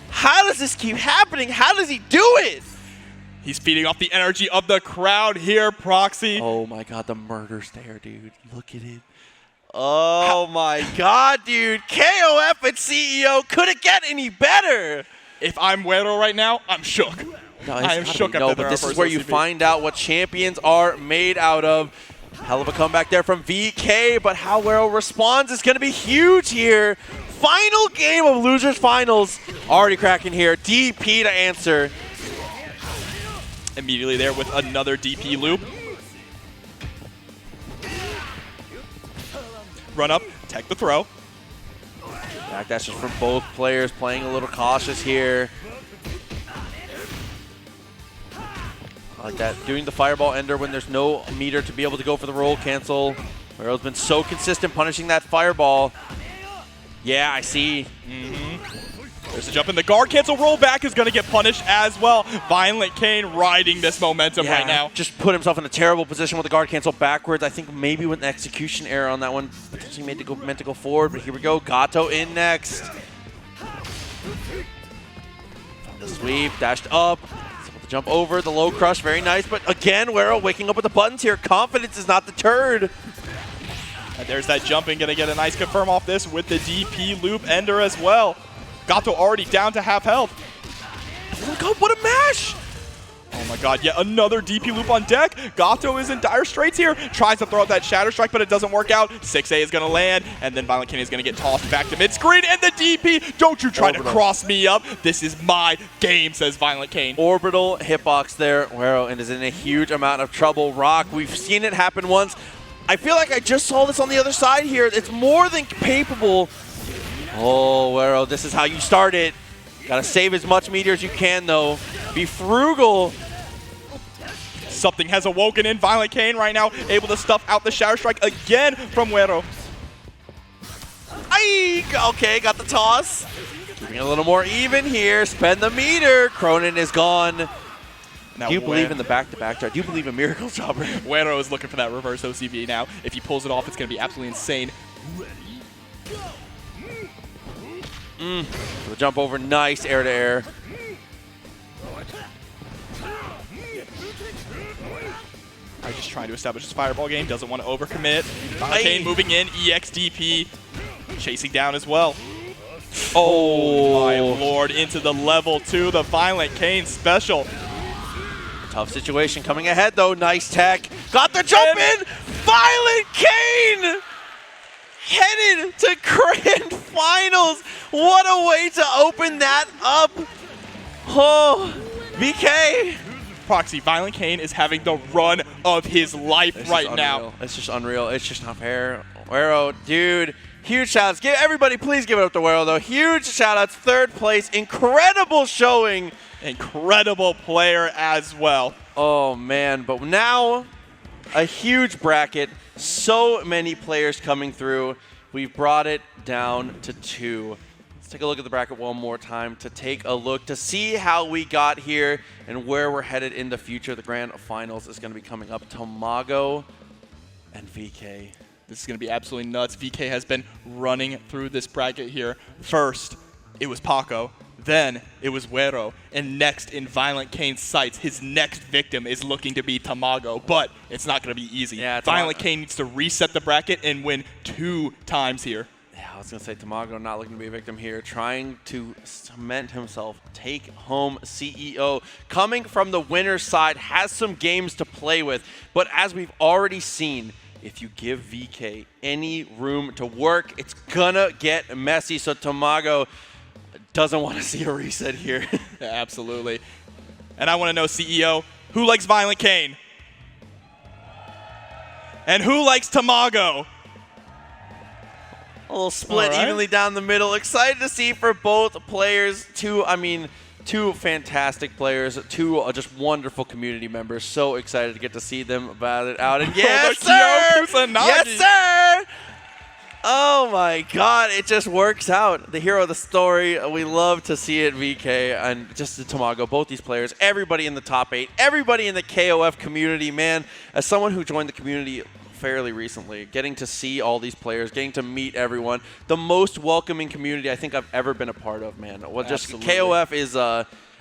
How does this keep happening? How does he do it? He's feeding off the energy of the crowd here, Proxy. Oh my god, the murder's there, dude. Look at it. Oh my god, dude. KOF and CEO, could it get any better? If I'm Wero right now, I'm shook. No, I am shook no, after but their this is first where you OCP. find out what champions are made out of. Hell of a comeback there from VK, but how Wero responds is going to be huge here. Final game of Losers Finals. Already cracking here. DP to answer. Immediately there with another DP loop. Run up, tech the throw. Backdash is from both players, playing a little cautious here. I like that. Doing the fireball ender when there's no meter to be able to go for the roll cancel. Wero's been so consistent punishing that fireball. Yeah, I see. There's a jump in. The guard cancel rollback is going to get punished as well. ViolentKain riding this momentum right now. Just put himself in a terrible position with the guard cancel backwards. I think maybe with an execution error on that one, potentially meant to go forward, but here we go. Gato in next. The sweep, dashed up. The jump over, the low crush, very nice. But again, Wero waking up with the buttons here. Confidence is not deterred. And there's that jumping, going to get a nice confirm off this with the DP loop ender as well. Gato already down to half health. Look up, what a mash! Oh my god, yet another DP loop on deck. Gato is in dire straits here. Tries to throw out that Shatter Strike, but it doesn't work out. 6A is going to land, and then ViolentKain is going to get tossed back to mid-screen, and the DP! Don't you try to cross me up. This is my game, says ViolentKain. Orbital hitbox there. Wero and is in a huge amount of trouble. Rock, we've seen it happen once. I feel like I just saw this on the other side here. It's more than capable. Oh, Wero, this is how you start it. Gotta save as much meter as you can, though. Be frugal. Something has awoken in ViolentKain right now, able to stuff out the Shatter Strike again from Wero. Aye, okay, got the toss. Keeping it a little more even here. Spend the meter. Krohnen is gone. Now, Do you believe in the back-to-back chart? Do you believe in Miracle Chopper? Wero is looking for that reverse OCV now. If he pulls it off, it's going to be absolutely insane. The jump over, nice air-to-air. Just trying to establish his fireball game, doesn't want to overcommit. ViolentKain moving in, EXDP chasing down as well. Oh my lord, into the level 2, the ViolentKain special. Tough situation coming ahead, though. Nice tech. Got the jump in. ViolentKain headed to Grand Finals. What a way to open that up. Oh, VK. Proxy, ViolentKain is having the run of his life right now. It's just unreal. It's just not fair. Wero, dude, huge shout-outs. Everybody, please give it up to Wero, though. Huge shout-outs. Third place. Incredible showing. Incredible player as well. Oh, man. But now, a huge bracket. So many players coming through. We've brought it down to 2. Let's take a look at the bracket one more time to take a look to see how we got here and where we're headed in the future. The grand finals is going to be coming up. Tamago and VK. This is going to be absolutely nuts. VK has been running through this bracket here. First, it was Pako. Then it was Wero. And next in ViolentKain's sights, his next victim is looking to be Tamago. But it's not going to be easy. Yeah, ViolentKain needs to reset the bracket and win 2 times here. Yeah, I was going to say Tamago not looking to be a victim here. Trying to cement himself, take home CEO. Coming from the winner's side, has some games to play with. But as we've already seen, if you give VK any room to work, it's going to get messy. So Tamago doesn't want to see a reset here. Yeah, absolutely. And I want to know, CEO, who likes ViolentKain? And who likes Tamago? A little split All right. evenly down the middle. Excited to see for both players. Two fantastic players, 2 just wonderful community members. So excited to get to see them battle it out. And yes, sir! Yes, sir! Oh my God, it just works out. The hero of the story. We love to see it, VK, and just Tamago, both these players, everybody in the top 8, everybody in the KOF community, man. As someone who joined the community fairly recently, getting to see all these players, getting to meet everyone, the most welcoming community I think I've ever been a part of, man. Well, just Absolutely. KOF is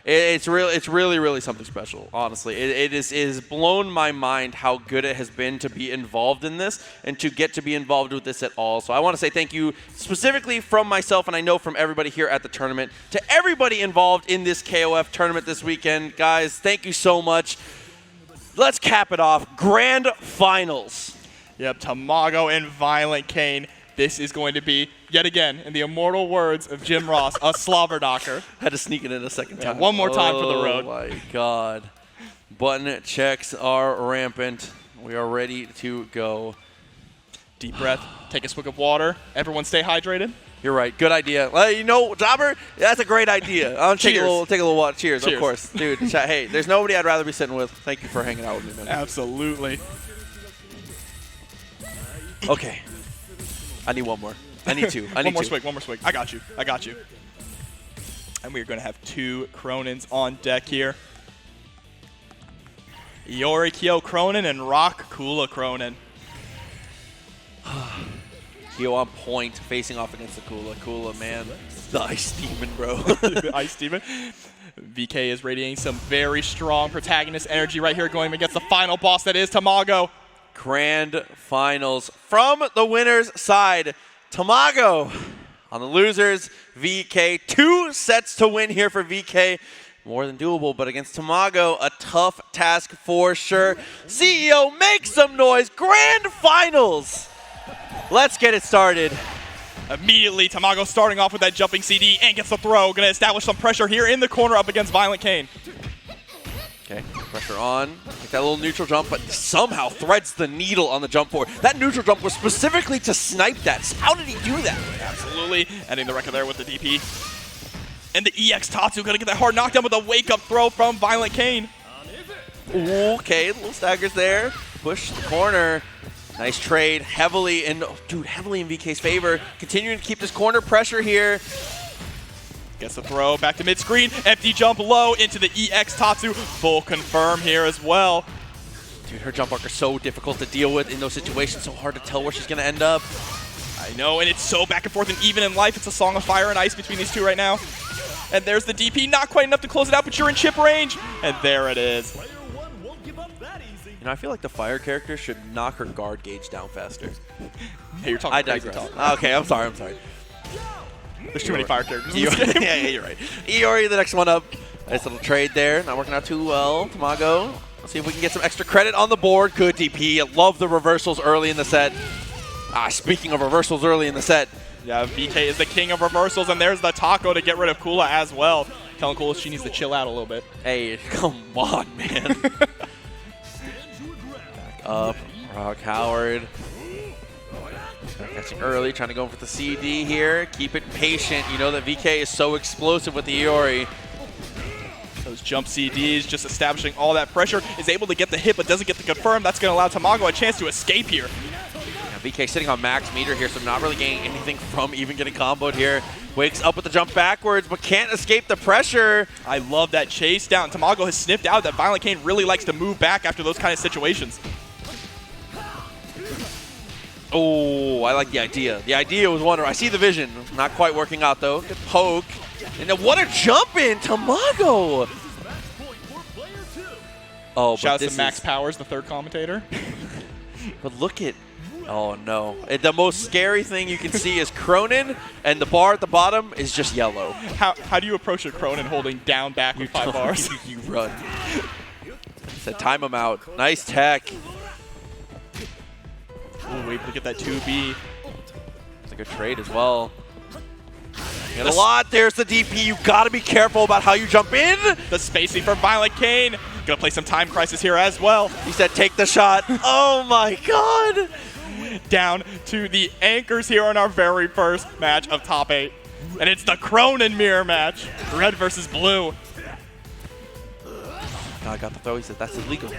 It's really something special, honestly. It is blown my mind how good it has been to be involved in this and to get to be involved with this at all. So I want to say thank you specifically from myself, and I know from everybody here at the tournament, to everybody involved in this KOF tournament this weekend. Guys, thank you so much. Let's cap it off. Grand Finals. Yep, Tamago and ViolentKain. This is going to be, yet again, in the immortal words of Jim Ross, a slobberknocker. Had to sneak it in a second time. One more time for the road. Oh my God. Button checks are rampant. We are ready to go. Deep breath, take a swig of water. Everyone stay hydrated. You're right. Good idea. Well, you know, Jobber, that's a great idea. I'll take a little water. Cheers, of course. Dude, hey, there's nobody I'd rather be sitting with. Thank you for hanging out with me, man. Absolutely. Okay. I need one more. I need two. One more swig. I got you. And we're going to have 2 Krohnens on deck here. Iori Kyo Krohnen and Rock Kula Krohnen. Kyo on point, facing off against the Kula. Kula, man. The Ice Demon, bro. The Ice Demon. VK is radiating some very strong protagonist energy right here going against the final boss that is Tamago. Grand Finals from the winner's side. Tamago on the losers, VK. 2 sets to win here for VK. More than doable, but against Tamago, a tough task for sure. CEO, make some noise. Grand Finals. Let's get it started. Immediately, Tamago starting off with that jumping CD and gets the throw. Going to establish some pressure here in the corner up against ViolentKain. Okay, pressure on. Get that little neutral jump, but somehow threads the needle on the jump forward. That neutral jump was specifically to snipe that. How did he do that? Absolutely. Ending the record there with the DP. And the EX Tatsu going to get that hard knockdown with a wake-up throw from ViolentKain. Okay, little staggers there. Push the corner. Nice trade. Heavily in VK's favor. Continuing to keep this corner pressure here. Gets the throw back to mid-screen. Empty jump low into the EX Tatsu. Full confirm here as well. Dude, her jump arc is so difficult to deal with in those situations. So hard to tell where she's going to end up. I know, and it's so back and forth, and even in life, it's a song of fire and ice between these two right now. And there's the DP. Not quite enough to close it out, but you're in chip range. And there it is. You know, I feel like the fire character should knock her guard gauge down faster. Hey, you're talking crazy talk. Okay, I'm sorry. There's too many fire characters in this game. Yeah, you're right. Iori, the next one up. Nice little trade there. Not working out too well. Tamago. Let's see if we can get some extra credit on the board. Good DP. I love the reversals early in the set. Speaking of reversals early in the set. Yeah, VK is the king of reversals, and there's the taco to get rid of Kula as well. Telling Kula she needs to chill out a little bit. Hey, come on, man. Back up. Rock Howard. Catching early, trying to go for the CD here. Keep it patient. You know that VK is so explosive with the Iori. Those jump CDs just establishing all that pressure. Is able to get the hit, but doesn't get the confirm. That's going to allow Tamago a chance to escape here. Yeah, VK sitting on max meter here, so not really gaining anything from even getting comboed here. Wakes up with the jump backwards, but can't escape the pressure. I love that chase down. Tamago has sniffed out that ViolentKain really likes to move back after those kind of situations. Oh, I like the idea. The idea was wonderful. I see the vision. Not quite working out, though. Good poke. And then what a jump in, Tamago! Oh, shout out to Max Powers, the third commentator. But look at... Oh, no. The most scary thing you can see is Krohnen, and the bar at the bottom is just yellow. How do you approach a Krohnen holding down back with 5 bars? You run. Said time him out. Nice tech. Ooh, able to get that 2B. It's a good trade as well. Get a lot. There's the DP. You got to be careful about how you jump in. The spacing for ViolentKain. Gonna play some time crisis here as well. He said take the shot. Oh my God. Down to the anchors here on our very first match of top 8. And it's the Krohnen mirror match. Red versus blue. I got the throw. He said that's illegal.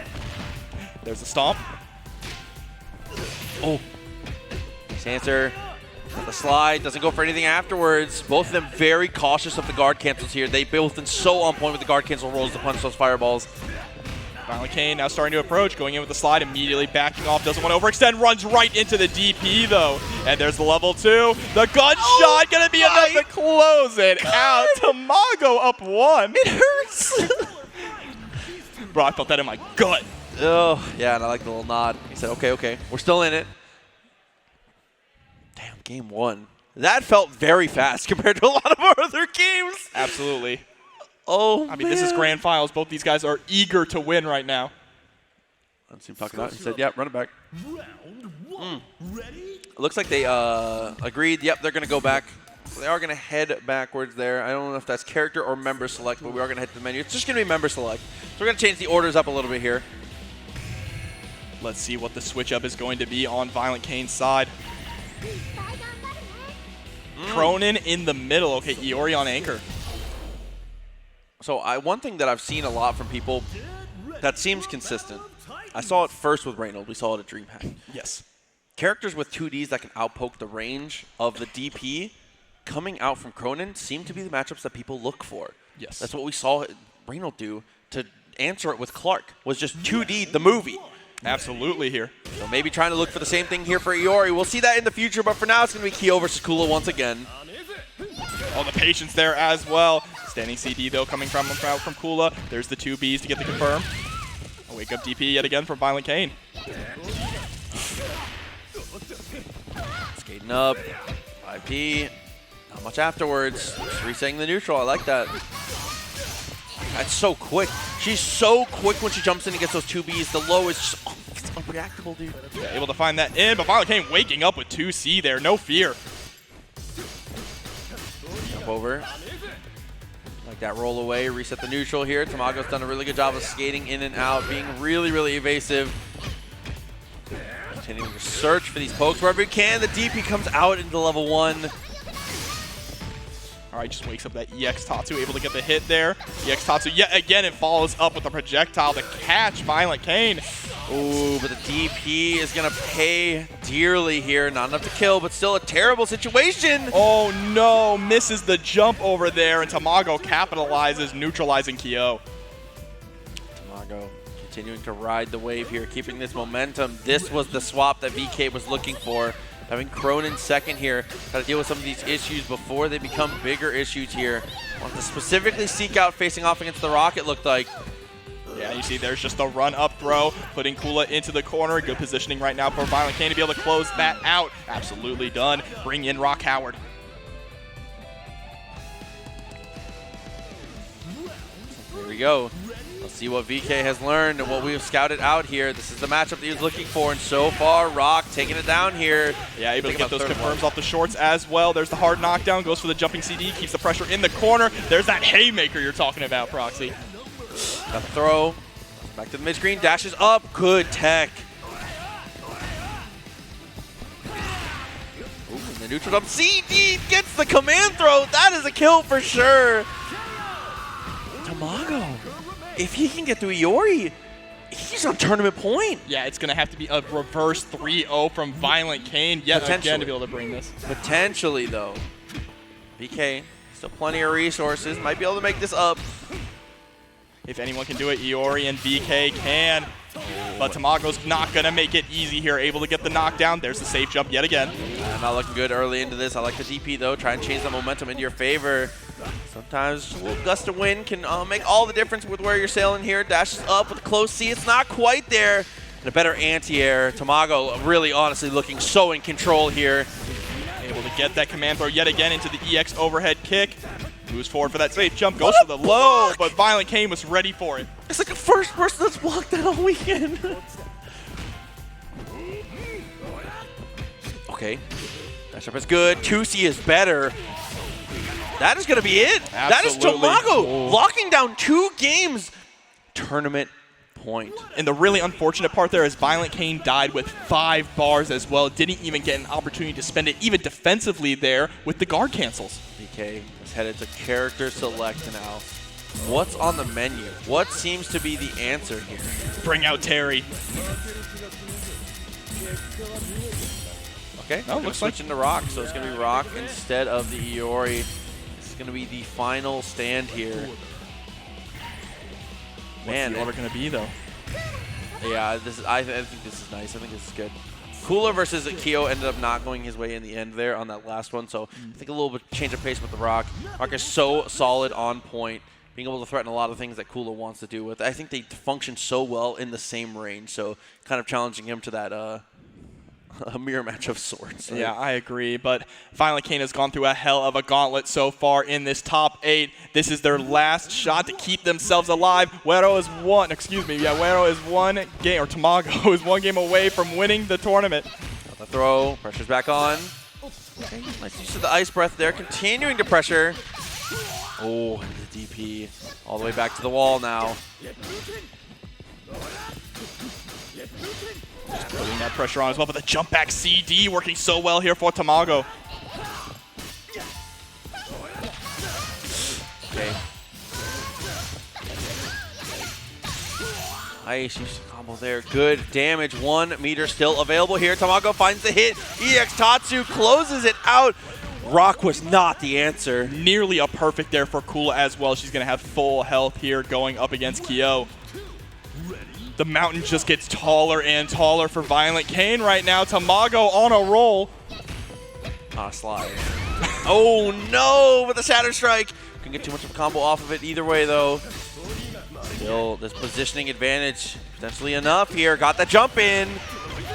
There's the stomp. Oh. Nice answer. The slide doesn't go for anything afterwards. Both of them very cautious of the guard cancels here. They've both been so on point with the guard cancel rolls to punish those fireballs. ViolentKain now starting to approach, going in with the slide, immediately backing off, doesn't want to overextend, runs right into the DP though. And there's the level 2. The gunshot gonna be enough to close it out. Tamago up 1. It hurts. Bro, I felt that in my gut. Oh, yeah, and I like the little nod. He said, okay, we're still in it. Damn, game 1. That felt very fast compared to a lot of our other games. Absolutely. Oh, I mean, this is grand finals. Both these guys are eager to win right now. Let's see him talking out. He said, run it back. Round 1. Ready? It looks like they agreed. Yep, they're going to go back. They are going to head backwards there. I don't know if that's character or member select, but we are going to head to the menu. It's just going to be member select. So we're going to change the orders up a little bit here. Let's see what the switch up is going to be on ViolentKain's side. Krohnen in the middle. Okay, Iori on anchor. So one thing that I've seen a lot from people that seems consistent, I saw it first with Reynolds. We saw it at DreamHack. Yes. Characters with 2Ds that can outpoke the range of the DP coming out from Krohnen seem to be the matchups that people look for. Yes. That's what we saw Reynolds do to answer it with Clark, was just 2D the movie. Absolutely here. So maybe trying to look for the same thing here for Iori. We'll see that in the future, but for now it's going to be Kyo versus Kula once again. Oh, the patience there as well. Standing CD though coming from Kula. There's the 2 Bs to get the confirm. A wake up DP yet again from ViolentKain. Skating up, 5P, not much afterwards. Just resetting the neutral, I like that. That's so quick. She's so quick when she jumps in and gets those 2 Bs. The low is just it's unreactable, dude. Yeah, able to find that in, but ViolentKain waking up with 2C there, no fear. Jump over. Like that roll away, reset the neutral here. Tamago's done a really good job of skating in and out, being really, really evasive. Continuing to search for these pokes wherever he can. The DP comes out into level 1. All right, just wakes up that EX Tatsu, able to get the hit there. EX Tatsu yet again, it follows up with a projectile to catch ViolentKain. Ooh, but the DP is going to pay dearly here. Not enough to kill, but still a terrible situation. Oh no, misses the jump over there, and Tamago capitalizes, neutralizing Kyo. Tamago continuing to ride the wave here, keeping this momentum. This was the swap that VK was looking for. Having Krohnen second here, got to deal with some of these issues before they become bigger issues here. Want to specifically seek out facing off against the Rocket, looked like. Yeah, you see there's just a run-up throw, putting Kula into the corner. Good positioning right now for ViolentKain to be able to close that out. Absolutely done. Bring in Rock Howard. Here we go. Let's see what VK has learned and what we have scouted out here. This is the matchup that he was looking for, and so far, Rock taking it down here. Yeah, able to get those confirms off the shorts as well. There's the hard knockdown, goes for the jumping CD, keeps the pressure in the corner. There's that haymaker you're talking about, Proxy. Got the throw. Back to the mid-screen, dashes up. Good tech. Ooh, and the neutral up. CD gets the command throw. That is a kill for sure. Tamago, if he can get through Iori, he's on tournament point. Yeah, it's going to have to be a reverse 3-0 from ViolentKain yet again to be able to bring this. Potentially, though. VK, still plenty of resources. Might be able to make this up. If anyone can do it, Iori and VK can. But Tamago's not going to make it easy here. Able to get the knockdown. There's the safe jump yet again. Not looking good early into this. I like the DP, though. Try and change the momentum into your favor. Sometimes a little gust of wind can make all the difference with where you're sailing here. Dashes up with a close C. It's not quite there. And a better anti-air. Tamago really honestly looking so in control here. Able to get that command throw yet again into the EX overhead kick. Moves forward for that safe jump. Goes for the low, but ViolentKain was ready for it. It's like the first person that's blocked that all weekend. Okay. Dash up is good. 2C is better. That is going to be it. Absolutely. That is Tamago locking down 2 games. Tournament point. And the really unfortunate part there is ViolentKain died with 5 bars as well. Didn't even get an opportunity to spend it even defensively there with the guard cancels. VK is headed to character select now. What's on the menu? What seems to be the answer here? Bring out Terry. Okay, no, looks like switching to Rock, so it's going to be Rock instead of the Iori. This is going to be the final stand here. What's the order going to be, though? Yeah, I think this is nice. I think this is good. Kula versus Kyo ended up not going his way in the end there on that last one, so I think a little bit change of pace with the Rock. Rock is so solid on point, being able to threaten a lot of things that Kula wants to do with. I think they function so well in the same range, so kind of challenging him to that a mirror match of sorts. Right? Yeah, I agree, but ViolentKain has gone through a hell of a gauntlet so far in this top 8. This is their last shot to keep themselves alive. Wero is one game, or Tamago is one game away from winning the tournament. Got the throw, pressure's back on. Okay, nice use of the ice breath there, continuing to pressure. Oh, and the DP all the way back to the wall now. Putting that pressure on as well, but the jump back CD working so well here for Tamago. Okay. Nice use of combo there. Good damage. 1 meter still available here. Tamago finds the hit. EX Tatsu closes it out. Rock was not the answer. Nearly a perfect there for Kula as well. She's going to have full health here going up against Kyo. The mountain just gets taller and taller for ViolentKain right now. Tamago on a roll. Slide. Oh no, with the Shatter Strike. Couldn't get too much of a combo off of it either way though. Still, this positioning advantage potentially enough here. Got the jump in.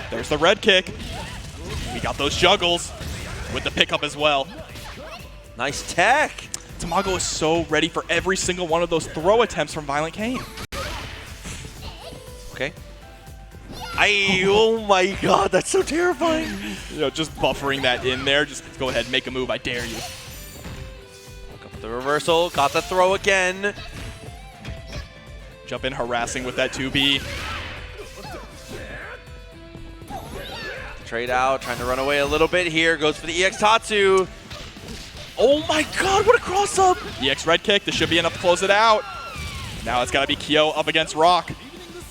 There's the red kick. We got those juggles with the pickup as well. Nice tech. Tamago is so ready for every single one of those throw attempts from ViolentKain. Okay. Oh my god, that's so terrifying. You know, just buffering that in there. Just go ahead and make a move. I dare you. Got the reversal. Got the throw again. Jump in harassing with that 2B. Trade out, trying to run away a little bit here. Goes for the EX Tatsu. Oh my god, what a cross up! EX red kick. This should be enough to close it out. Now it's got to be Kyo up against Rock.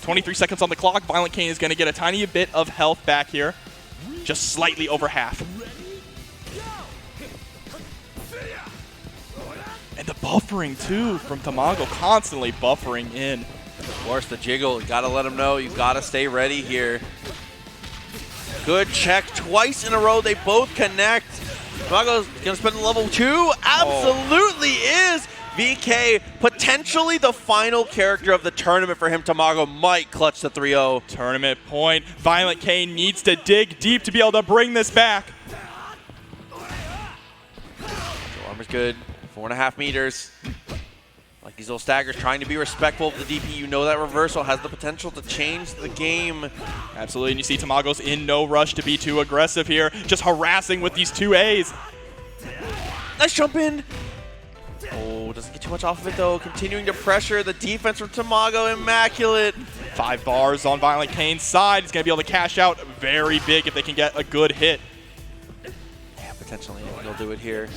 23 seconds on the clock. ViolentKain is going to get a tiny bit of health back here. Just slightly over half. And the buffering, too, from Tamago. Constantly buffering in. Of course, the jiggle. You got to let him know. You got to stay ready here. Good check twice in a row. They both connect. Tamago's going to spend the level 2. Absolutely is. VK, potentially the final character of the tournament for him. Tamago might clutch the 3-0. Tournament point. ViolentKain needs to dig deep to be able to bring this back. Armor's good. 4.5 meters. Like these little staggers, trying to be respectful of the DP. You know that reversal has the potential to change the game. Absolutely, and you see Tamago's in no rush to be too aggressive here. Just harassing with these 2As. Nice jump in. Oh, doesn't get too much off of it though. Continuing to pressure the defense from Tamago, immaculate. 5 bars on ViolentKain's side. He's going to be able to cash out very big if they can get a good hit. Yeah, potentially he'll do it here.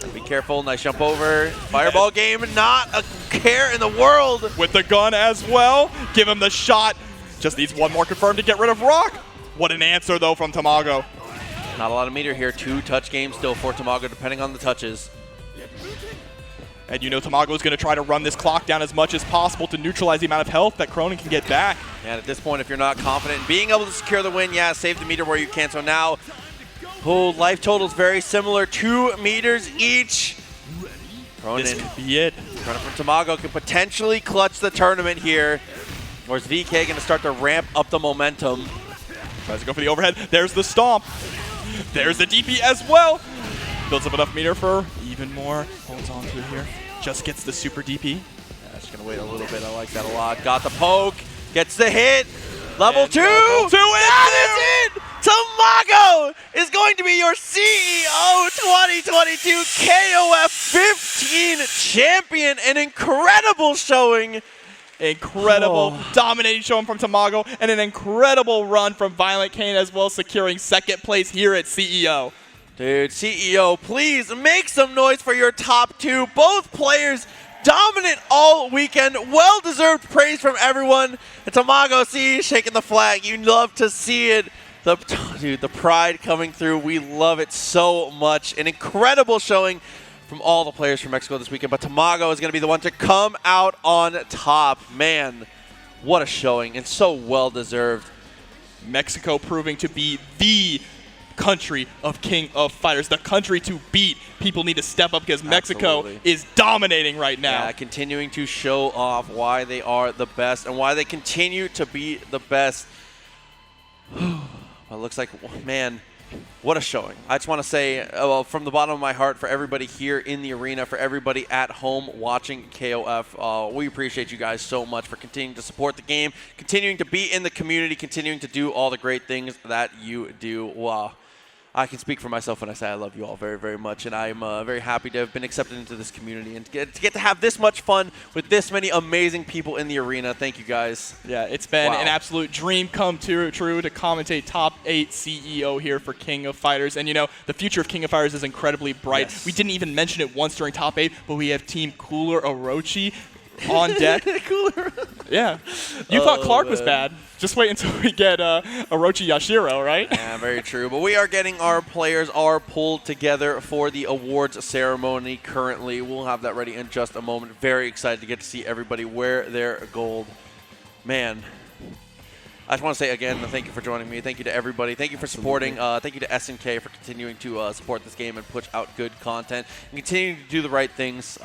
Gotta be careful. Nice jump over. Fireball game, not a care in the world. With the gun as well. Give him the shot. Just needs one more confirmed to get rid of Rock. What an answer though from Tamago. Not a lot of meter here. 2 touch games still for Tamago, depending on the touches. And you know Tamago is going to try to run this clock down as much as possible to neutralize the amount of health that Krohnen can get back. And at this point, if you're not confident in being able to secure the win, yeah, save the meter where you can. So now, life totals very similar, 2 meters each. Krohnen, This could be it. running from Tamago, could potentially clutch the tournament here. Or is VK going to start to ramp up the momentum? Tries to go for the overhead. There's the stomp. There's the DP as well. Builds up enough meter for even more. Holds on to it here. Just gets the super DP. Yeah, just going to wait a little bit. I like that a lot. Got the poke. Gets the hit. Level 2. That is it. Tamago is going to be your CEO 2022 KOF 15 champion. An incredible showing. Incredible dominating showing from Tamago and an incredible run from ViolentKain as well, securing 2nd place here at CEO. Dude, CEO, please make some noise for your top 2. Both players dominant all weekend. Well-deserved praise from everyone. And Tamago, see, shaking the flag. You love to see it. Dude, the pride coming through. We love it so much. An incredible showing from all the players from Mexico this weekend. But Tamago is going to be the one to come out on top. Man, What a showing, and so well deserved. Mexico proving to be the country of King of Fighters, the country to beat. People need to step up because Mexico Absolutely. is dominating right now. Yeah, continuing to show off why they are the best and why they continue to be the best. Well, it looks like, man, what a showing. I just want to say, well, from the bottom of my heart, for everybody here in the arena, for everybody at home watching KOF, we appreciate you guys so much for continuing to support the game, continuing to be in the community, continuing to do all the great things that you do. Wow. I can speak for myself when I say I love you all very, very much, and I'm very happy to have been accepted into this community and to get to have this much fun with this many amazing people in the arena. Thank you, guys. Yeah, it's been an absolute dream come true to commentate top 8 CEO here for King of Fighters. And, you know, the future of King of Fighters is incredibly bright. Yes. We didn't even mention it once during top 8, but we have Team Cooler Orochi on deck. Cooler. Yeah. You thought Clark was bad. Just wait until we get Orochi Yashiro, right? Yeah, very true. But we are getting our players pulled together for the awards ceremony currently. We'll have that ready in just a moment. Very excited to get to see everybody wear their gold. Man. I just want to say again, thank you for joining me. Thank you to everybody. Thank you for supporting. Thank you to SNK for continuing to support this game and push out good content and continuing to do the right things.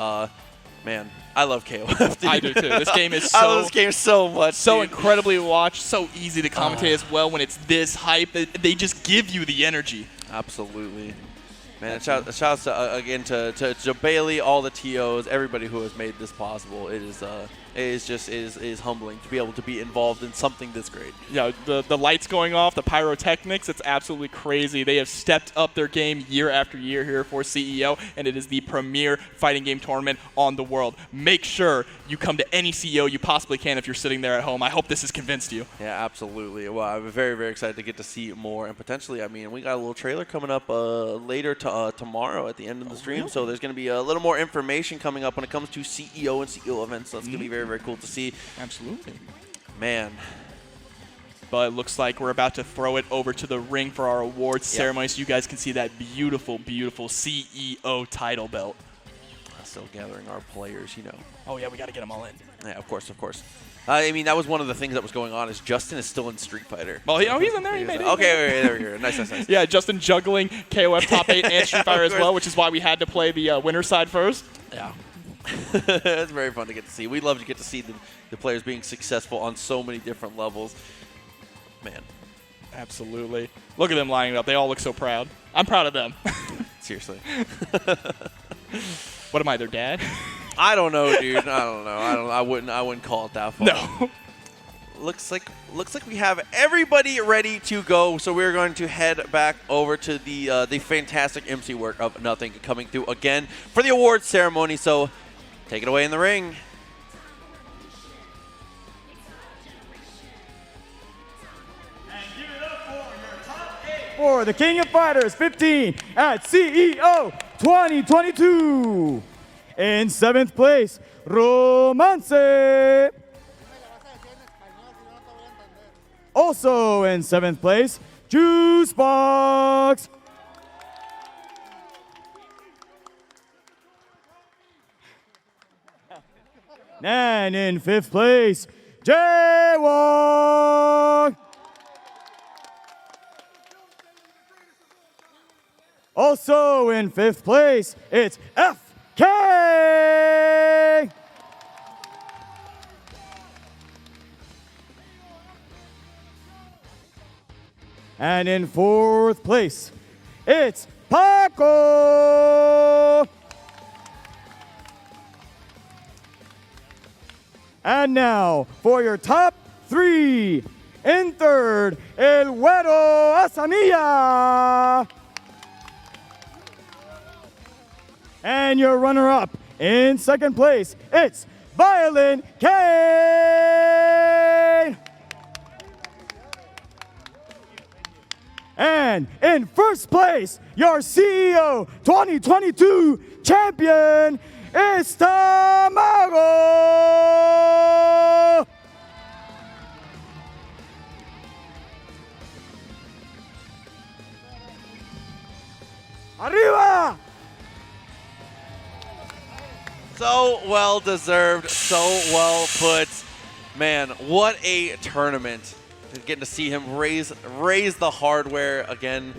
Man, I love KOF. Dude. I do too. This game is I love this game so much. So dude. incredibly watched, so easy to commentate as well when it's this hype. They just give you the energy. Absolutely. Man, shouts to, again to Bailey, all the TOs, everybody who has made this possible. It is humbling to be able to be involved in something this great. Yeah, the lights going off, the pyrotechnics, it's absolutely crazy. They have stepped up their game year after year here for CEO, and it is the premier fighting game tournament on the world. Make sure you come to any CEO you possibly can if you're sitting there at home. I hope this has convinced you. Yeah, absolutely. Well, I'm very, very excited to get to see more, and potentially, I mean, we got a little trailer coming up later tomorrow at the end of the stream, so there's going to be a little more information coming up when it comes to CEO and CEO events, so it's going to be very, very cool to see. Absolutely. Man. But it looks like we're about to throw it over to the ring for our awards ceremony, so you guys can see that beautiful, beautiful CEO title belt. Still gathering our players, you know. Oh, yeah, we got to get them all in. Yeah, of course, of course. I mean, that was one of the things that was going on is Justin is still in Street Fighter. Well, he's in there. He made it. Okay, there we go. Nice, nice, nice. Yeah, Justin juggling KOF top 8 and Street Fighter as well, which is why we had to play the winner's side first. Yeah. It's very fun to get to see. We love to get to see the players being successful on so many different levels. Man. Absolutely. Look at them lining up. They all look so proud. I'm proud of them. Seriously. What am I, their dad? I don't know, dude. I don't know. I wouldn't call it that far. No. Looks like we have everybody ready to go. So we're going to head back over to the fantastic MC work of Nothing coming through again for the awards ceremony. So take it away in the ring. For the King of Fighters 15 at CEO 2022. In 7th place, Romance. Also in 7th place, JuiceBox. And in 5th place, JWong. Also in 5th place, it's FKang. And in 4th place, it's Pako. And now for your top 3. In 3rd, el Wero Asamiya. And your runner-up in 2nd place, it's ViolentKain. And in 1st place, your CEO 2022 champion is Tamago. Arriba! So well deserved, so well put. Man, what a tournament. Getting to see him raise the hardware again.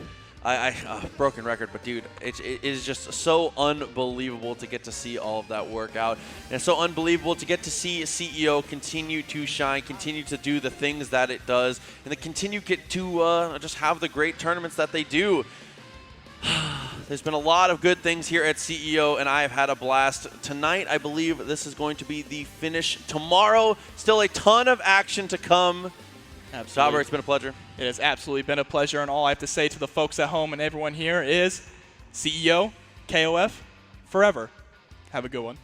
Broken record, but dude, it is just so unbelievable to get to see all of that work out. And it's so unbelievable to get to see CEO continue to shine, continue to do the things that it does, and then continue to just have the great tournaments that they do. There's been a lot of good things here at CEO, and I have had a blast. Tonight, I believe this is going to be the finish. Tomorrow, still a ton of action to come. Absolutely. Robert, it's been a pleasure. It has absolutely been a pleasure, and all I have to say to the folks at home and everyone here is CEO, KOF, forever. Have a good one.